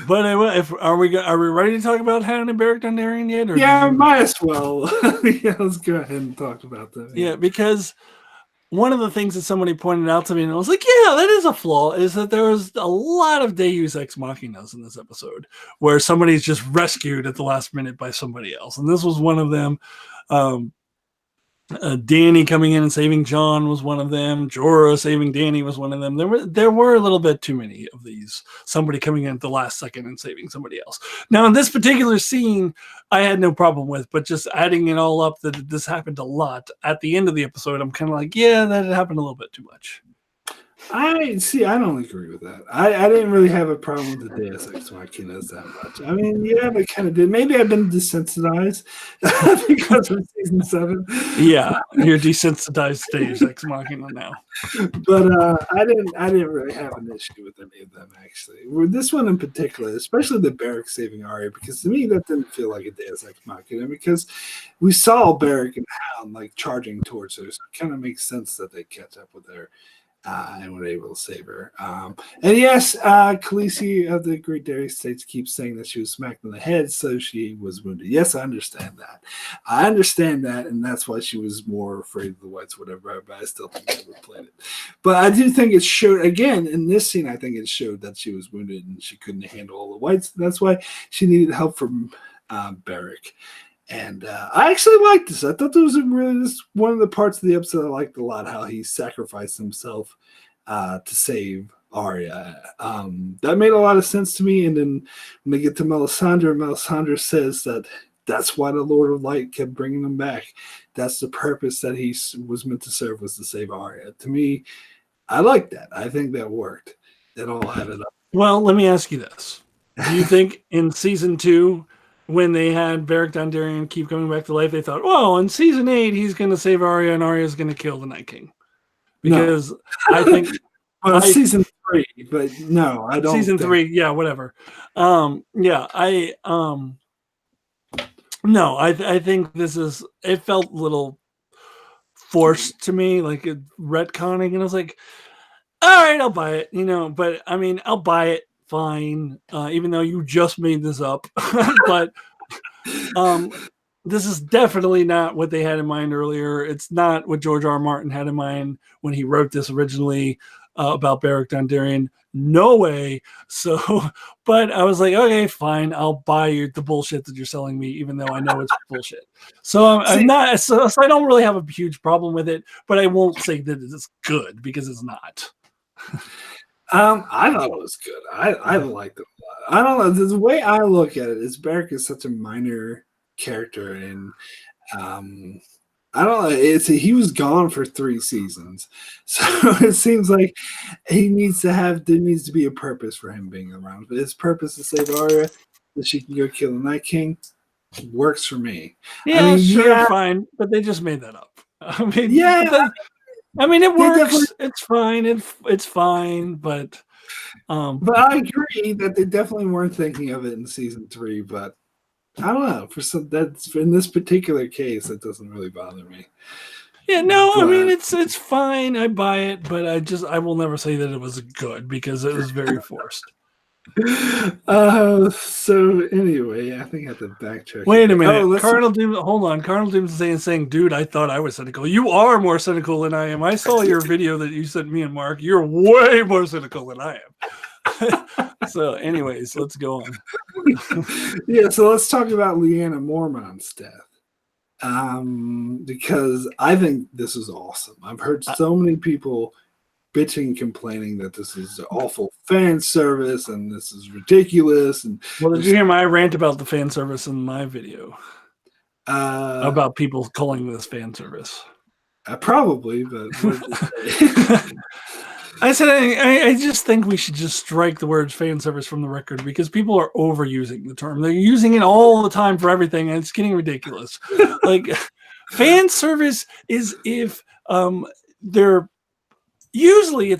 if are we ready to talk about Hound and Beric Dondarrion yet? Or yeah, might as well. Yeah, let's go ahead and talk about that. Yeah, because one of the things that somebody pointed out to me, and I was like, yeah, that is a flaw, is that there was a lot of Deus Ex Machinas in this episode, where somebody's just rescued at the last minute by somebody else, and this was one of them. Dany coming in and saving Jon was one of them. Jorah saving Dany was one of them. There were a little bit too many of these. Somebody coming in at the last second and saving somebody else. Now, in this particular scene, I had no problem with, but just adding it all up that this happened a lot at the end of the episode, I'm kind of like, yeah, that happened a little bit too much. I don't agree with that. I didn't really have a problem with the Deus Ex Machinas that much. I mean, yeah, they kind of did. Maybe I've been desensitized because of season 7. Yeah, you're desensitized to Deus Ex Machina now. But I didn't really have an issue with any of them actually. With this one in particular, especially the Beric saving Arya, because to me that didn't feel like a Deus Ex Machina because we saw Beric and Hound like charging towards her, so it kind of makes sense that they catch up with her. And were able to save her. And yes, Khaleesi of the Great Darius States keeps saying that she was smacked in the head, so she was wounded. Yes, I understand that. And that's why she was more afraid of the whites, whatever, but I still think they overplayed it. But I do think it showed, again, in this scene, I think it showed that she was wounded and she couldn't handle all the whites. That's why she needed help from Beric. And I actually liked this. I thought this was one of the parts of the episode I liked a lot, how he sacrificed himself to save Arya. That made a lot of sense to me. And then when they get to Melisandre says that's why the Lord of Light kept bringing him back. That's the purpose that he was meant to serve, was to save Arya. To me, I like that. I think that worked. It all added up. Well, let me ask you this. Do you think in season 2, when they had Beric Dondarrion keep coming back to life, they thought, well, in season 8, he's going to save Arya and Arya is going to kill the Night King? Because no. I think... season 3, but no, I don't. Season 3, yeah, whatever. Yeah, no, I think this is... It felt a little forced to me, like a retconning, and I was like, all right, I'll buy it, but I mean, I'll buy it. Fine, even though you just made this up. But this is definitely not what they had in mind earlier. It's not what George R. R. Martin had in mind when he wrote this originally about Beric Dondarrion. No way. So, but I was like, okay, fine, I'll buy you the bullshit that you're selling me, even though I know it's bullshit. So I'm not. So I don't really have a huge problem with it, but I won't say that it's good because it's not. I thought it was good. I liked it a lot. I don't know. The way I look at it is Beric is such a minor character, and I don't know. He was gone for 3 seasons, so it seems like there needs to be a purpose for him being around. But his purpose to save Arya, that she can go kill the Night King, works for me. Yeah, I mean, sure, fine, but they just made that up. I mean, yeah. I mean, it works. It's fine. It's fine, but I agree that they definitely weren't thinking of it in season 3. But I don't know. That's in this particular case, it doesn't really bother me. Yeah, no, I mean it's fine. I buy it, but I will never say that it was good because it was very forced. So anyway, I think I have to backtrack. Wait a minute. Cardinal Doom, hold on. Cardinal Doom is saying, dude, I thought I was cynical. You are more cynical than I am. I saw your video that you sent me and Mark. You're way more cynical than I am. So anyways, let's go on. Yeah, so let's talk about Lyanna Mormont's death. Because I think this is awesome. I've heard so many people bitching, complaining that this is awful fan service and this is ridiculous. And well, did you hear my rant about the fan service in my video? About people calling this fan service. Probably, but we're just I said I just think we should just strike the words fan service from the record because people are overusing the term. They're using it all the time for everything, and it's getting ridiculous. Like fan service is if they're usually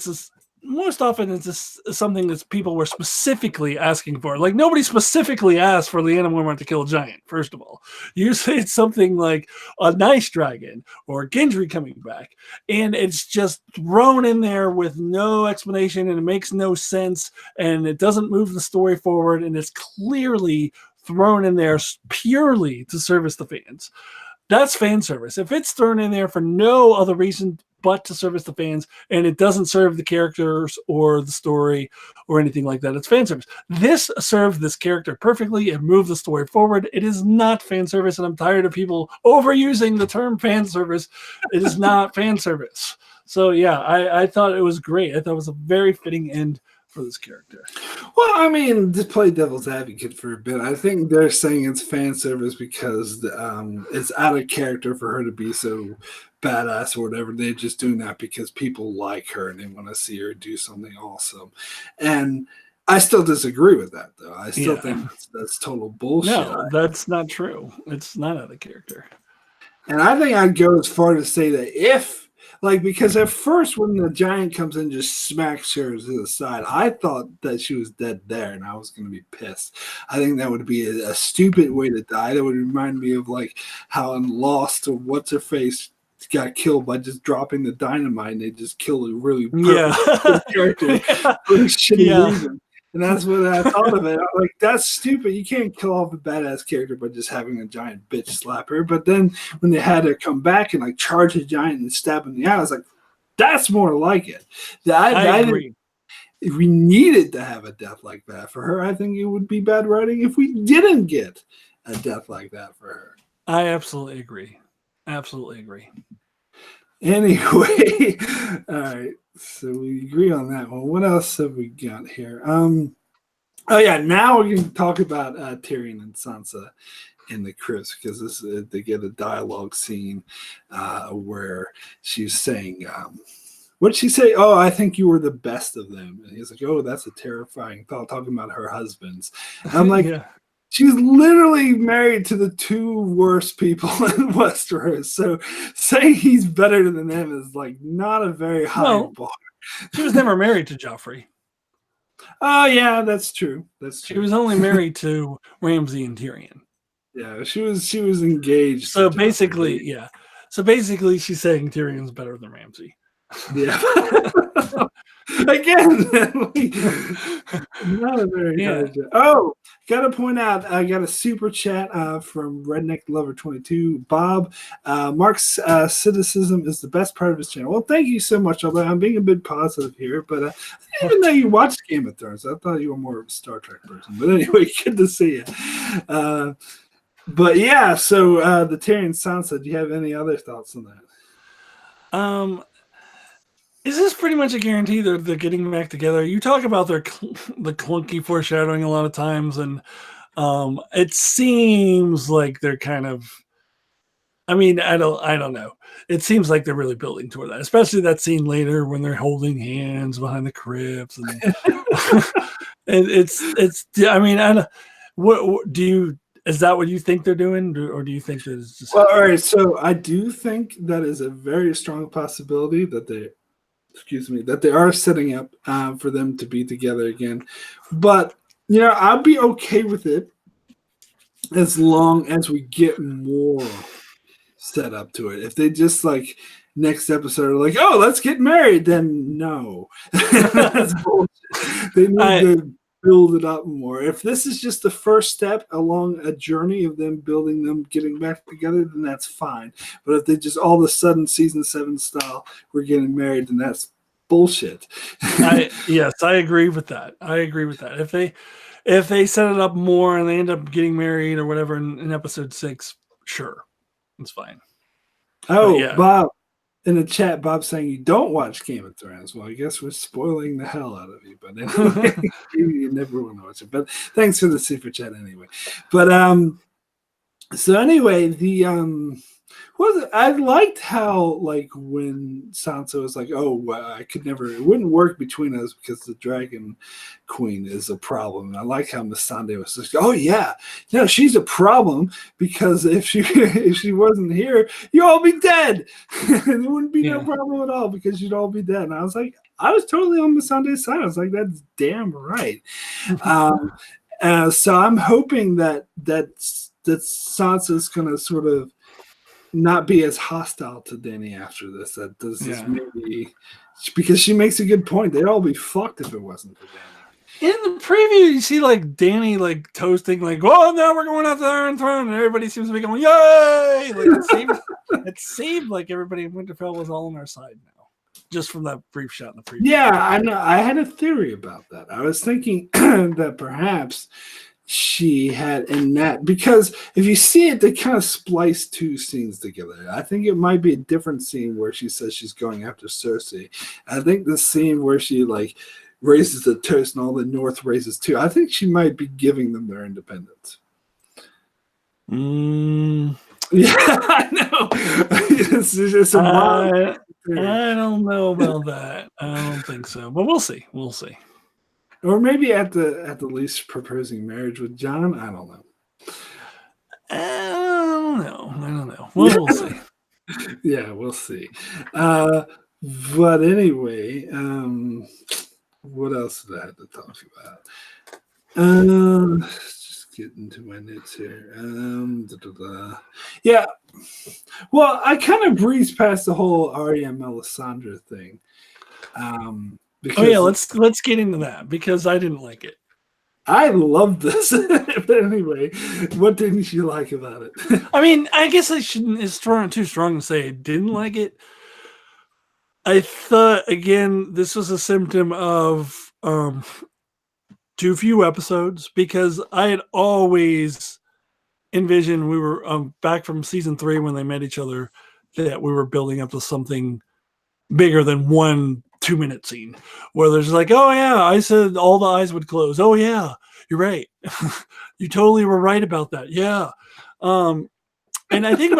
most often it's something that people were specifically asking for. Like nobody specifically asked for Lyanna Mormont to kill a giant. First of all, usually it's something like a nice dragon or Gendry coming back, and it's just thrown in there with no explanation, and it makes no sense, and it doesn't move the story forward, and it's clearly thrown in there purely to service the fans. That's fan service. If it's thrown in there for no other reason but to service the fans, and it doesn't serve the characters or the story or anything like that, it's fan service. This served this character perfectly and moved the story forward. It is not fan service, and I'm tired of people overusing the term fan service. It is not fan service. So yeah, I thought it was great. I thought it was a very fitting end for this character. Well, I mean, to play devil's advocate for a bit, I think they're saying it's fan service because it's out of character for her to be so badass or whatever. They're just doing that because people like her and they want to see her do something awesome. And I still disagree with that, though. I still think that's total bullshit. No, that's not true. It's not out of character. And I think I'd go as far to say that because at first when the giant comes in and just smacks her to the side, I thought that she was dead there and I was going to be pissed. I think that would be a stupid way to die. That would remind me of like how in Lost or What's-Her-Face got killed by just dropping the dynamite and they just killed a really character for a shitty reason. And that's what I thought of it. I'm like, that's stupid. You can't kill off a badass character by just having a giant bitch slap her. But then when they had her come back and like charge a giant and stab him in the eye, I was like, that's more like it. I agree. If we needed to have a death like that for her, I think it would be bad writing if we didn't get a death like that for her. I absolutely agree. Absolutely agree. Anyway, all right. So we agree on that one. What else have we got here? Now we're going to talk about Tyrion and Sansa in the crypts because they get a dialogue scene where she's saying, what did she say? Oh, I think you were the best of them. And he's like, oh, that's a terrifying thought, talking about her husbands. And I'm like, she's literally married to the two worst people in Westeros. So saying he's better than them is like not a very high bar. She was never married to Joffrey. Oh, yeah, that's true. That's true. She was only married to Ramsay and Tyrion. Yeah, she was engaged. So basically, she's saying Tyrion's better than Ramsay. Yeah. Again, not a very hard job. Oh, gotta point out, I got a super chat from Redneck Lover 22. Bob, Mark's cynicism is the best part of his channel. Well, thank you so much. Although I'm being a bit positive here, but I didn't even know you watched Game of Thrones. I thought you were more of a Star Trek person. But anyway, good to see you. But yeah, so the Tyrion Sansa. Do you have any other thoughts on that? Is this pretty much a guarantee that they're getting back together? You talk about the clunky foreshadowing a lot of times, and it seems like they're kind of. I mean, I don't know. It seems like they're really building toward that, especially that scene later when they're holding hands behind the crypts, and it's. I mean, I don't. What do you? Is that what you think they're doing, or do you think that it's just? Well, all right. So I do think that is a very strong possibility that they are setting up for them to be together again. But, I'll be okay with it as long as we get more set up to it. If they just like next episode are like, oh, let's get married, then no. That's bullshit. They need to build it up more. If this is just the first step along a journey of them building them getting back together, then that's fine. But if they just all of a sudden season 7 style we're getting married, then that's bullshit. Yes, I agree with that. If they set it up more and they end up getting married or whatever in episode 6, sure, it's fine. Oh, Bob in the chat, Bob's saying you don't watch Game of Thrones. Well, I guess we're spoiling the hell out of you, but anyway, you never want to watch it. But thanks for the super chat anyway. But so anyway, I liked how, like, when Sansa was like, "Oh, well, I could never. It wouldn't work between us because the Dragon Queen is a problem." And I like how Melisandre was like, "Oh yeah, no, she's a problem because if she if she wasn't here, you'd all be dead. And there wouldn't be no problem at all because you'd all be dead." And I was like, I was totally on Melisandre's side. I was like, "That's damn right." So I'm hoping that Sansa's gonna sort of not be as hostile to Dany after this. That this is maybe because she makes a good point. They'd all be fucked if it wasn't for Dany. In the preview, you see like Dany like toasting, like, "Oh, now we're going after the Iron Throne," and everybody seems to be going, "Yay!" Like it seemed like everybody in Winterfell was all on our side now, just from that brief shot in the preview. Yeah, I know. I had a theory about that. I was thinking that perhaps she had in that, because if you see it, they kind of splice two scenes together. I think it might be a different scene where she says she's going after Cersei. I think the scene where she like raises the toast and all the North raises too, I think she might be giving them their independence. Yeah, I know. It's a I don't know about that. I don't think so, but we'll see. We'll see. Or maybe at the least proposing marriage with Jon. I don't know. I don't know. Well, we'll see. Yeah, we'll see. But anyway, what else did I have to talk about? Just get into my notes here. Yeah. Well, I kind of breezed past the whole Arya and Melisandre thing. Let's get into that because I didn't like it. I love this. But anyway, what didn't you like about it? I mean, I guess I shouldn't. It's too strong to say I didn't like it. I thought, again, this was a symptom of too few episodes, because I had always envisioned we were back from season 3 when they met each other, that we were building up to something bigger than 1 2-minute scene where there's like, "Oh yeah, I said all the eyes would close. Oh yeah, you're right. You totally were right about that. Yeah." And I think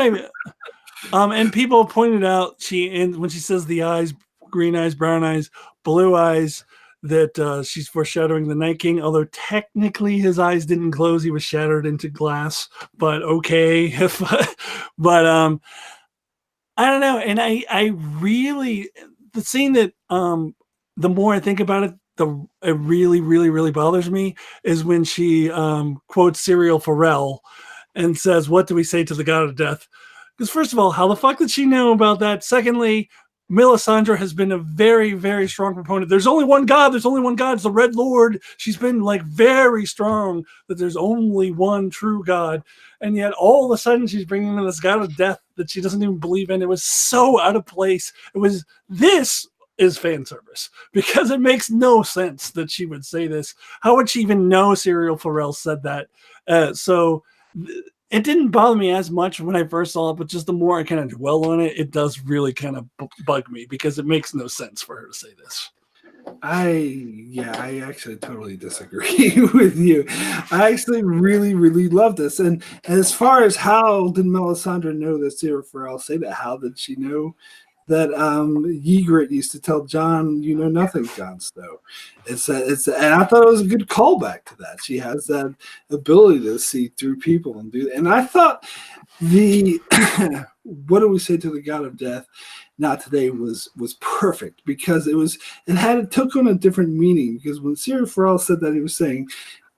and people pointed out when she says the eyes, green eyes, brown eyes, blue eyes, that she's foreshadowing the Night King, although technically his eyes didn't close, he was shattered into glass, but okay. But I don't know. And I really, the scene that the more I think about it, it really, really, really bothers me is when she quotes Serial Pharrell and says, "What do we say to the god of death?" Because first of all, how the fuck did she know about that? Secondly, Melisandre has been a very, very strong proponent. There's only one God. There's only one God. It's the Red Lord. She's been like very strong that there's only one true God. And yet all of a sudden she's bringing in this god of death that she doesn't even believe in. It was so out of place. This is fan service, because it makes no sense that she would say this. How would she even know Serial Pharrell said that? It didn't bother me as much when I first saw it, but just the more I kind of dwell on it, it does really kind of bug me, because it makes no sense for her to say this. I actually totally disagree with you. I actually really, really love this. And as far as how did Melisandre know that Serial Pharrell say that? How did she know that Ygritte used to tell Jon, "You know nothing, Jon Snow"? And I thought it was a good callback to that. She has that ability to see through people and do that. And I thought the "What do we say to the god of death? Not today" was perfect, because it took on a different meaning. Because when Serial Pharrell said that, he was saying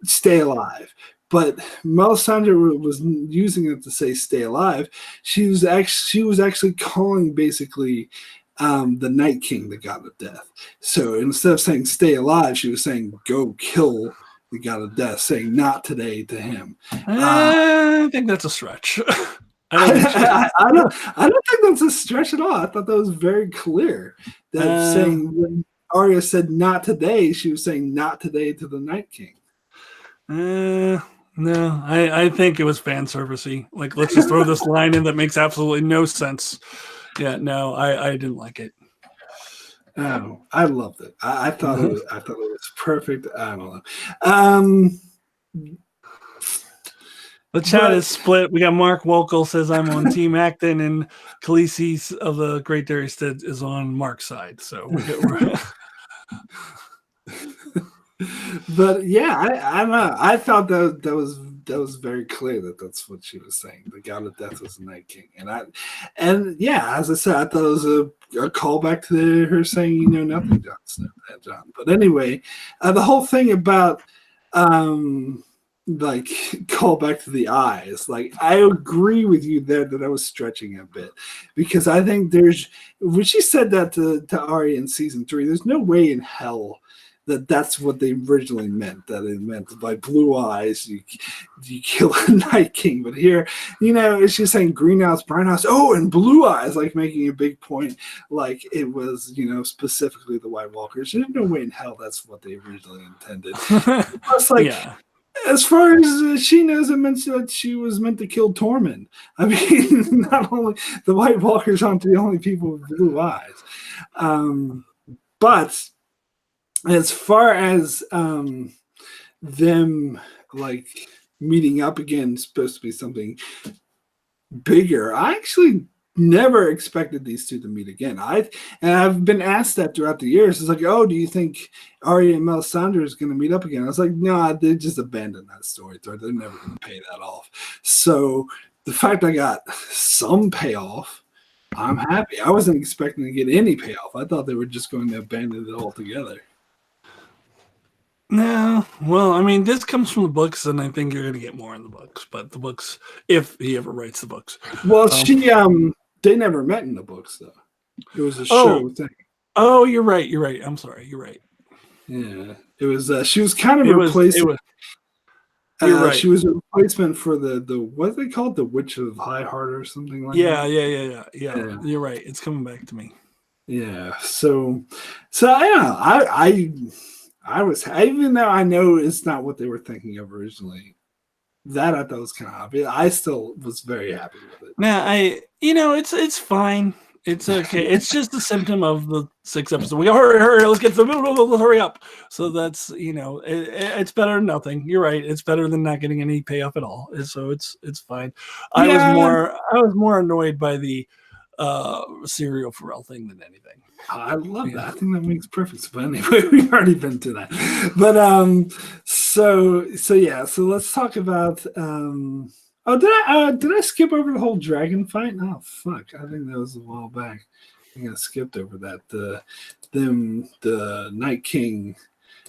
"stay alive." But Melisandre was using it to say "stay alive." She was actually calling basically the Night King the god of death. So instead of saying "stay alive," she was saying "go kill the god of death," saying "not today" to him. I think that's a stretch. I don't think that's a stretch at all. I thought that was very clear. That saying, when Arya said "not today," she was saying "not today" to the Night King. No, I think it was fan servicey. Like, let's just throw this line in that makes absolutely no sense. Yeah, no, I didn't like it. Oh, I loved it. I thought it was perfect. I don't know. The chat is split. We got Mark Wokel says I'm on Team Acton, and Khaleesi of the Great Darius is on Mark's side. So we're But yeah, I thought that was very clear that that's what she was saying. The God of Death was the Night King, and yeah, as I said, I thought it was a callback to her saying, "You know nothing, Jon Snow." John. But anyway, the whole thing about like call back to the eyes. Like I agree with you there that I was stretching a bit because I think when she said that to Arya in season 3, there's no way in hell that's what they originally meant. That it meant by blue eyes you kill a Night King. But here, she's saying green eyes, brown eyes, and blue eyes, like making a big point, like it was specifically the White Walkers. There's no way in hell that's what they originally intended. Plus, yeah. As far as she knows, it meant that she was meant to kill Tormund. I mean, not only the White Walkers aren't the only people with blue eyes, but as far as them like meeting up again, supposed to be something bigger. I actually never expected these two to meet again. I've been asked that throughout the years. It's like, do you think Arya and Melisandre is going to meet up again? I was like, no, they just abandoned that story. They're never going to pay that off. So the fact I got some payoff, I'm happy. I wasn't expecting to get any payoff. I thought they were just going to abandon it altogether. No, well, I mean, this comes from the books, and I think you're going to get more in the books. But the books, if he ever writes the books, well, they never met in the books though. It was a show thing. Oh, you're right. I'm sorry. You're right. Yeah, it was. She was kind of replacing. You're right. She was a replacement for the what they called the Witch of High Heart or something like that. Yeah. You're right. It's coming back to me. Yeah. So I was, even though I know it's not what they were thinking of originally, that I thought was kind of obvious. I still was very happy with it. Now, it's fine. It's okay. It's just a symptom of the 6 episodes. We hurry, let's get hurry up. So that's, it's better than nothing. You're right. It's better than not getting any payoff at all. So it's fine. I was more annoyed by the serial Pharrell thing than anything. I love that. I think that makes perfect sense. But anyway, we've already been to that. But so let's talk about did I skip over the whole dragon fight? Oh fuck. I think that was a while back. I think I skipped over that. The Night King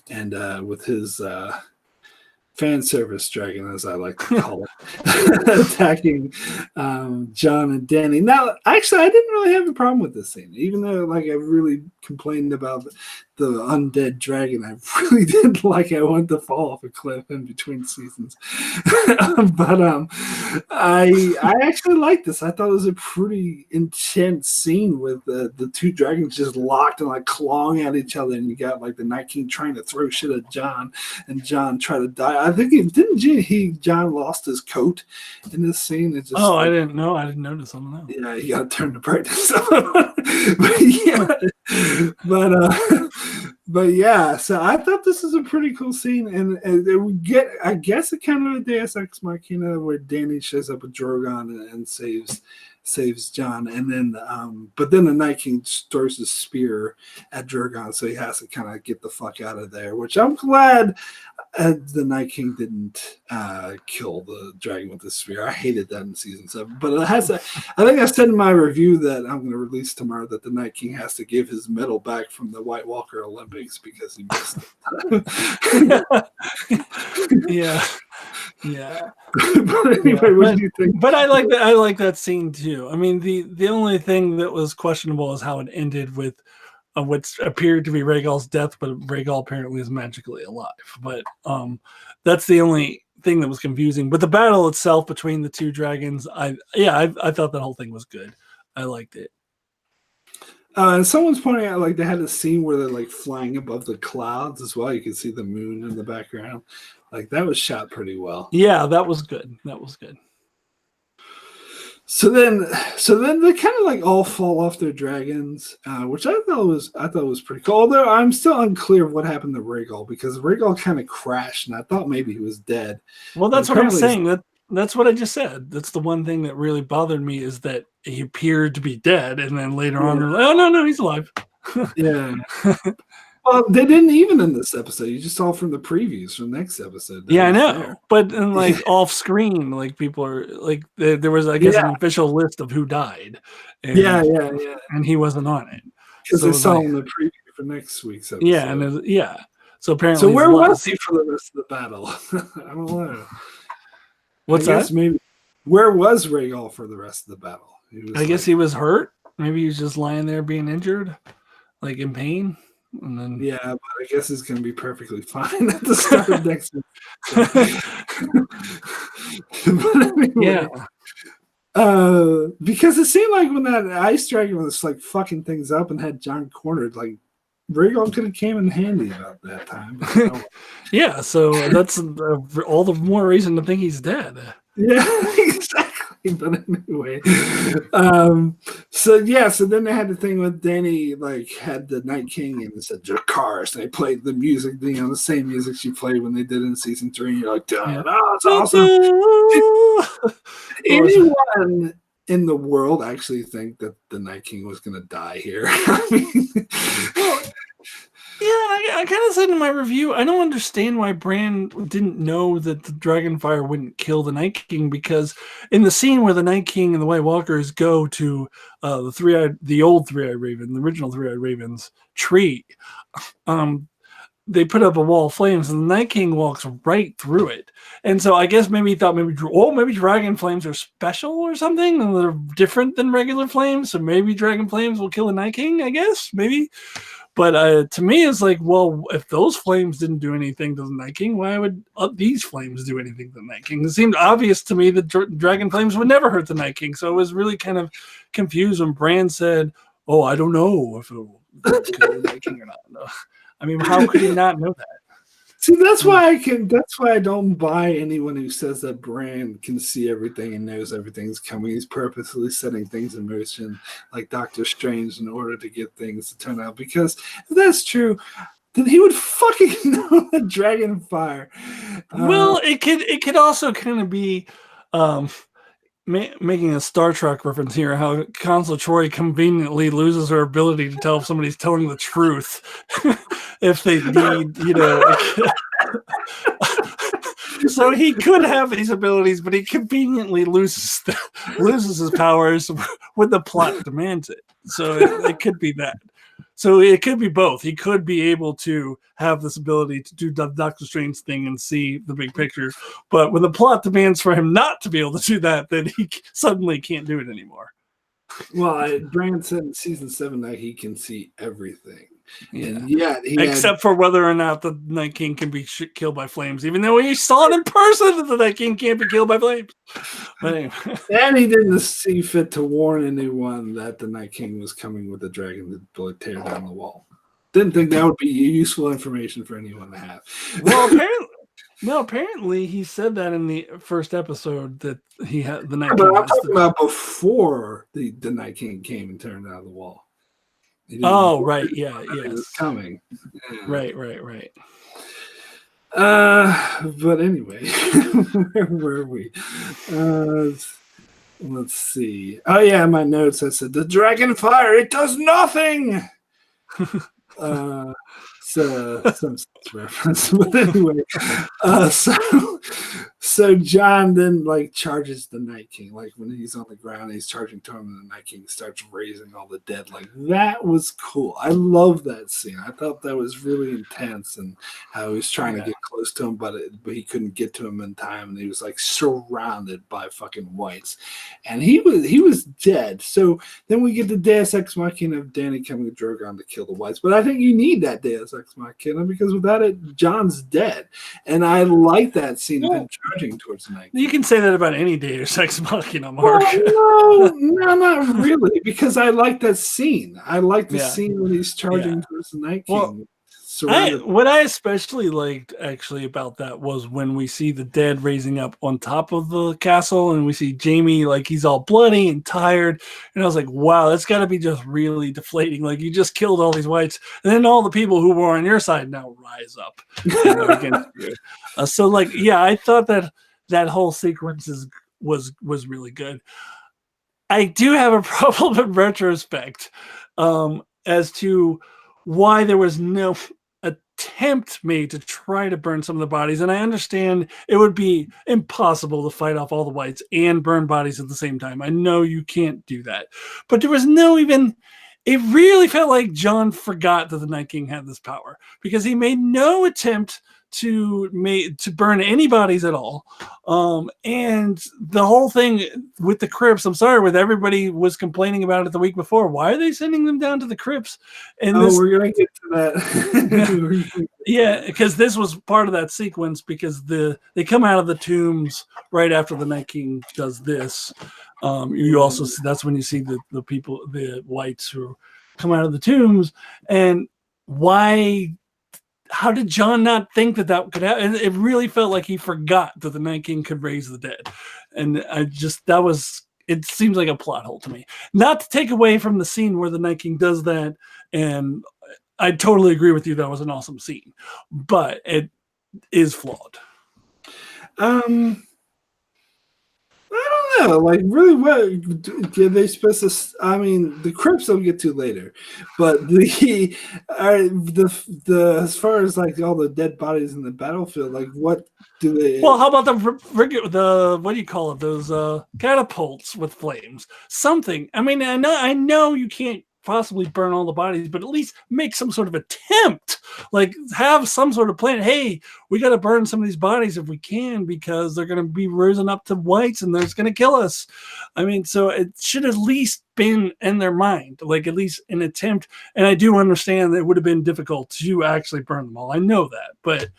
and with his fan service dragon, as I like to call it, attacking Jon and Dany. Now, actually, I didn't really have a problem with this scene, even though, I really complained about the undead dragon. I really did I wanted to fall off a cliff in between seasons. But I actually liked this. I thought it was a pretty intense scene with the two dragons just locked and clawing at each other, and you got the Night King trying to throw shit at Jon, and Jon tried to die. I think Jon lost his coat in this scene. It just, I didn't know. I didn't notice something else. Yeah, you got to turn the brightness up. But yeah, so I thought this is a pretty cool scene, and we get, I guess, a kind of a Deus Ex Machina where Dany shows up with Drogon and saves Jon, and then but then the Night King throws his spear at Drogon, so he has to kind of get the fuck out of there, which I'm glad the Night King didn't kill the dragon with the spear. I hated that in season 7, but I think I said in my review that I'm going to release tomorrow that the Night King has to give his medal back from the White Walker Olympics because he missed it. Yeah. But anyway, what do you think? But I like that scene too. I mean, the only thing that was questionable is how it ended with what appeared to be Rhaegal's death, but Rhaegal apparently is magically alive. But that's the only thing that was confusing. But the battle itself between the two dragons, I thought that whole thing was good. I liked it. And someone's pointing out they had a scene where they're flying above the clouds as well. You can see the moon in the background. That was shot pretty well. Yeah, that was good. So then they kind of all fall off their dragons, which I thought was pretty cool. Although I'm still unclear of what happened to Rhaegal, because Rhaegal kind of crashed, and I thought maybe he was dead. Well, that's what I'm saying. That's what I just said. That's the one thing that really bothered me is that he appeared to be dead, and then later on, they're like, oh no, he's alive. Yeah. Well, they didn't even in this episode. You just saw from the previews from next episode. Yeah, I know. But then, like off screen, like people are like there was, I guess, an official list of who died. And, and he wasn't on it because they saw in the preview for next week's episode. Yeah, and so apparently, so where was he for the rest of the battle? I don't know. What's that? Maybe where was Rhaegal for the rest of the battle? I guess he was hurt. Maybe he was just lying there being injured, like in pain. And then but I guess he's going to be perfectly fine at the start of next week. But anyway, because it seemed like when that ice dragon was like fucking things up and had Jon cornered, like Rhaegal could have came in handy about that time. Yeah, so that's all the more reason to think he's dead. Yeah, exactly. But anyway, so then they had the thing with Dany, like had the Night King and it said Dracarys, and they played the music, the same music she played when they did in season 3. And you're like, it's awesome. Anyone in the world actually think that the Night King was going to die here? I mean, I kind of said in my review, I don't understand why Bran didn't know that the Dragonfire wouldn't kill the Night King, because in the scene where the Night King and the White Walkers go to the old Three-Eyed Raven, the original Three-Eyed Raven's tree, they put up a wall of flames, and the Night King walks right through it. And so I guess maybe he thought maybe dragon flames are special or something, and they're different than regular flames, so maybe dragon flames will kill the Night King, I guess, maybe. But to me, it's like, well, if those flames didn't do anything to the Night King, why would these flames do anything to the Night King? It seemed obvious to me that dragon flames would never hurt the Night King. So I was really kind of confused when Bran said, oh, I don't know if it will kill the Night King or not. No. I mean, how could he not know that? See, that's why I don't buy anyone who says that Bran can see everything and knows everything's coming. He's purposely setting things in motion like Doctor Strange in order to get things to turn out. Because if that's true, then he would fucking know the Dragonfire. Well, it could also kind of be making a Star Trek reference here, how Consul Troy conveniently loses her ability to tell if somebody's telling the truth if they need, so he could have these abilities, but he conveniently loses his powers when the plot demands it. So it could be that. So it could be both. He could be able to have this ability to do the Doctor Strange thing and see the big picture. But when the plot demands for him not to be able to do that, then he suddenly can't do it anymore. Well, Bran said in season 7 that he can see everything. Except for whether or not the Night King can be killed by flames, even though he saw it in person that the Night King can't be killed by flames. But anyway. And he didn't see fit to warn anyone that the Night King was coming with a dragon to tear down the wall. Didn't think that would be useful information for anyone to have. Well, apparently he said that in the first episode that he had the Night King. But I'm talking about before the Night King came and turned down the wall. Oh, right. Yeah. It was coming. Yeah. Right. But anyway, where were we? Let's see. Oh, yeah, my notes, I said, the Dragonfire, it does nothing! Some reference. But anyway, so Jon then charges the Night King, when he's on the ground, he's charging to him, and the Night King starts raising all the dead. That was cool. I love that scene. I thought that was really intense, and how he was trying to get close to him, but he couldn't get to him in time, and he was surrounded by fucking whites, and he was dead. So then we get the Deus Ex Machina of Dany coming to Drogon to kill the whites, but I think you need that Deus Ex Machina, because without it, Jon's dead. And I like that scene of him charging towards the Night King. You can say that about any Deus Ex Machina, Mark. No, not really, because I like that scene. I like the scene when he's charging towards the Night King. What I especially liked actually about that was when we see the dead raising up on top of the castle, and we see Jaime he's all bloody and tired, and I was like, wow, that's got to be just really deflating. You just killed all these whites, and then all the people who were on your side now rise up against you. I thought that that whole sequence was really good. I do have a problem in retrospect as to why there was no attempt made to try to burn some of the bodies. And I understand it would be impossible to fight off all the whites and burn bodies at the same time. I know you can't do that. But there was no even... It really felt like Jon forgot that the Night King had this power because he made no attempt to burn any bodies at all. And the whole thing with the crypts, I'm sorry, with everybody was complaining about it the week before. Why are they sending them down to the crypts? And we're going to get to that. Yeah, because this was part of that sequence because they come out of the tombs right after the Night King does this. You also see, that's when you see the people, the whites who come out of the tombs. And how did Jon not think that could happen? It really felt like he forgot that the Night King could raise the dead. And it seems like a plot hole to me. Not to take away from the scene where the Night King does that. And I totally agree with you. That was an awesome scene, but it is flawed. I don't know, like really, what did they supposed to? I mean, the crypts I'll get to later, but the as far as like all the dead bodies in the battlefield, like what do they? Well, how about the what do you call it? Those catapults with flames, something. I mean, I know you can't possibly burn all the bodies, but at least make some sort of attempt. Like have some sort of plan. Hey, we got to burn some of these bodies if we can because they're going to be rising up to whites and they're going to kill us. I mean, so it should at least been in their mind, like at least an attempt. And I do understand that it would have been difficult to actually burn them all. I know that, but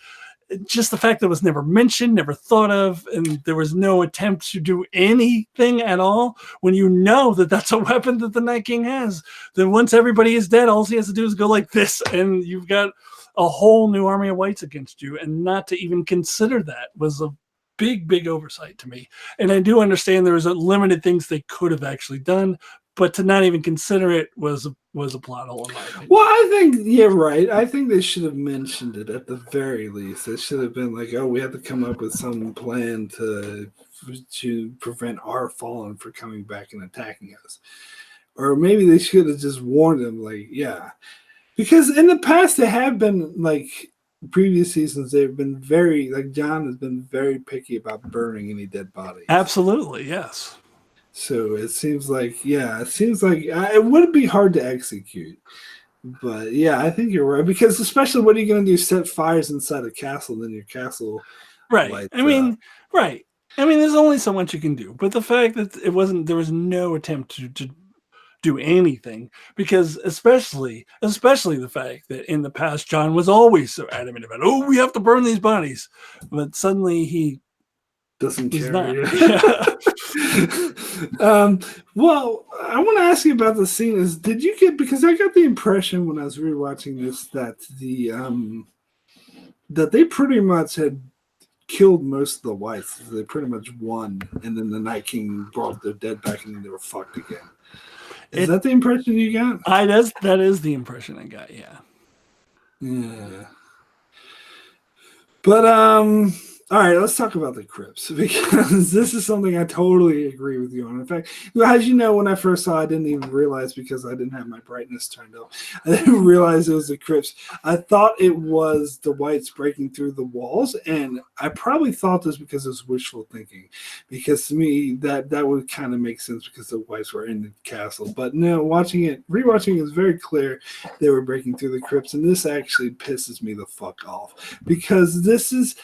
just the fact that it was never mentioned, never thought of, and there was no attempt to do anything at all, when you know that that's a weapon that the Night King has, then once everybody is dead, all he has to do is go like this, and you've got a whole new army of whites against you, and not to even consider that was a big oversight to me. And I do understand there was limited things they could have actually done, but to not even consider it was a plot hole in my opinion. Well, I think you're right. I think they should have mentioned it at the very least. It should have been like, oh, we have to come up with some plan to prevent our fallen from coming back and attacking us. Or maybe they should have just warned them, like, yeah. Because in the past, they have been, like, previous seasons, they've been very, like, Jon has been very picky about burning any dead bodies. Absolutely, yes. So it seems like it would be hard to execute. But yeah, I think you're right. Because especially what are you going to do? Set fires inside a castle, then your castle. Right. I mean, right. I mean, there's only so much you can do. But the fact that there was no attempt to do anything, because especially the fact that in the past, Jon was always so adamant about, oh, we have to burn these bodies. But suddenly he doesn't care. Well, I want to ask you about the scene. Did you get, because I got the impression when I was rewatching this that that they pretty much had killed most of the whites. They pretty much won, and then the Night King brought their dead back, and then they were fucked again. Is that the impression you got? That is the impression I got. Yeah. Yeah. But all right, let's talk about the crypts, because this is something I totally agree with you on. In fact, as you know, when I first saw it, I didn't even realize, because I didn't have my brightness turned up, I didn't realize it was the crypts. I thought it was the whites breaking through the walls, and I probably thought this because it was wishful thinking, because to me, that would kind of make sense because the whites were in the castle. But no, rewatching it was very clear they were breaking through the crypts, and this actually pisses me the fuck off, because this is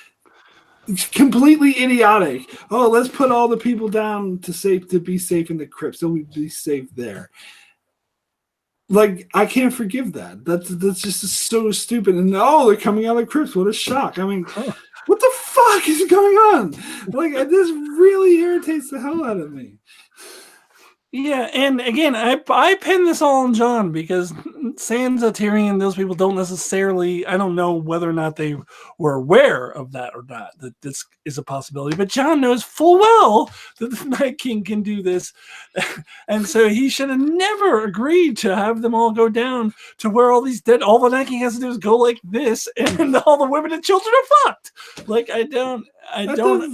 completely idiotic. Oh, let's put all the people down to be safe in the crypts, so we'd be safe there. Like, I can't forgive that. That's just so stupid. And they're coming out of the crypts. What a shock. I mean, what the fuck is going on? Like, this really irritates the hell out of me. Yeah, and again, I pin this all on Jon because Sansa, Tyrion, those people don't necessarily. I don't know whether or not they were aware of that or not. That this is a possibility, but Jon knows full well that the Night King can do this, and so he should have never agreed to have them all go down to where all these dead. All the Night King has to do is go like this, and all the women and children are fucked. Like I don't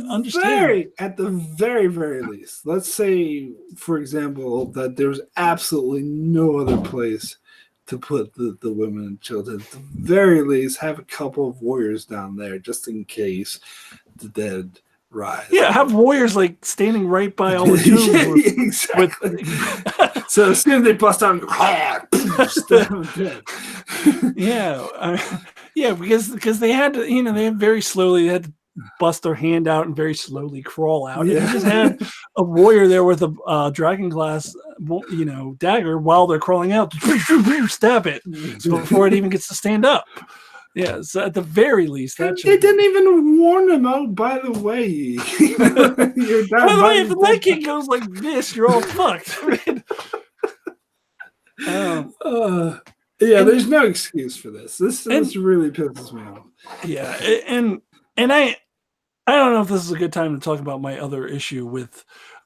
understand. At the very, very least, let's say, for example, that there's absolutely no other place to put the women and children. At the very least, have a couple of warriors down there just in case the dead rise. Yeah, have warriors like standing right by all the tombs. Exactly. So as soon as they bust out, yeah, because they had to, they had very slowly they had to bust their hand out and very slowly crawl out. Yeah. And they just had a warrior there with a dragon glass, dagger while they're crawling out. Stab it before it even gets to stand up. Yeah, so at the very least, that they didn't even warn them out. By the way, by the way, if the Night King goes like this, you're all fucked. There's no excuse for this. This really pisses me off. Yeah, and I don't know if this is a good time to talk about my other issue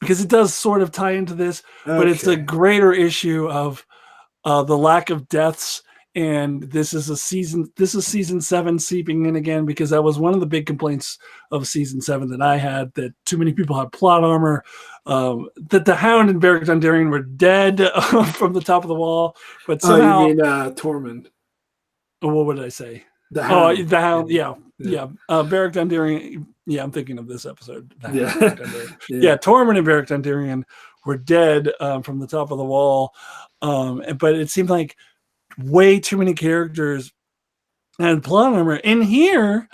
because it does sort of tie into this, but it's a greater issue of the lack of deaths. And this is season 7 seeping in again, because that was one of the big complaints of season 7 that I had, that too many people had plot armor, that the Hound and Beric Dondarrion were dead from the top of the wall. But somehow, you mean Tormund? What would I say? The Hound. The Hound. Yeah. Beric Dondarrion. Yeah, I'm thinking of this episode. Tormund and Beric Dondarrion were dead from the top of the wall, but it seemed like way too many characters and plot armor in here.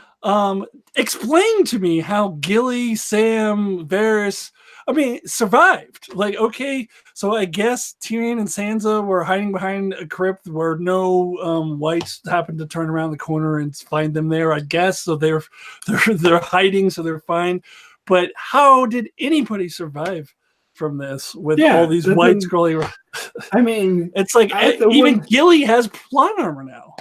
Explain to me how Gilly, Sam, Varys, survived. Like, okay, so I guess Tyrion and Sansa were hiding behind a crypt where no whites happened to turn around the corner and find them there, I guess. So they're hiding, so they're fine. But how did anybody survive from this with all these whites crawling around? It's like even Gilly has plot armor now.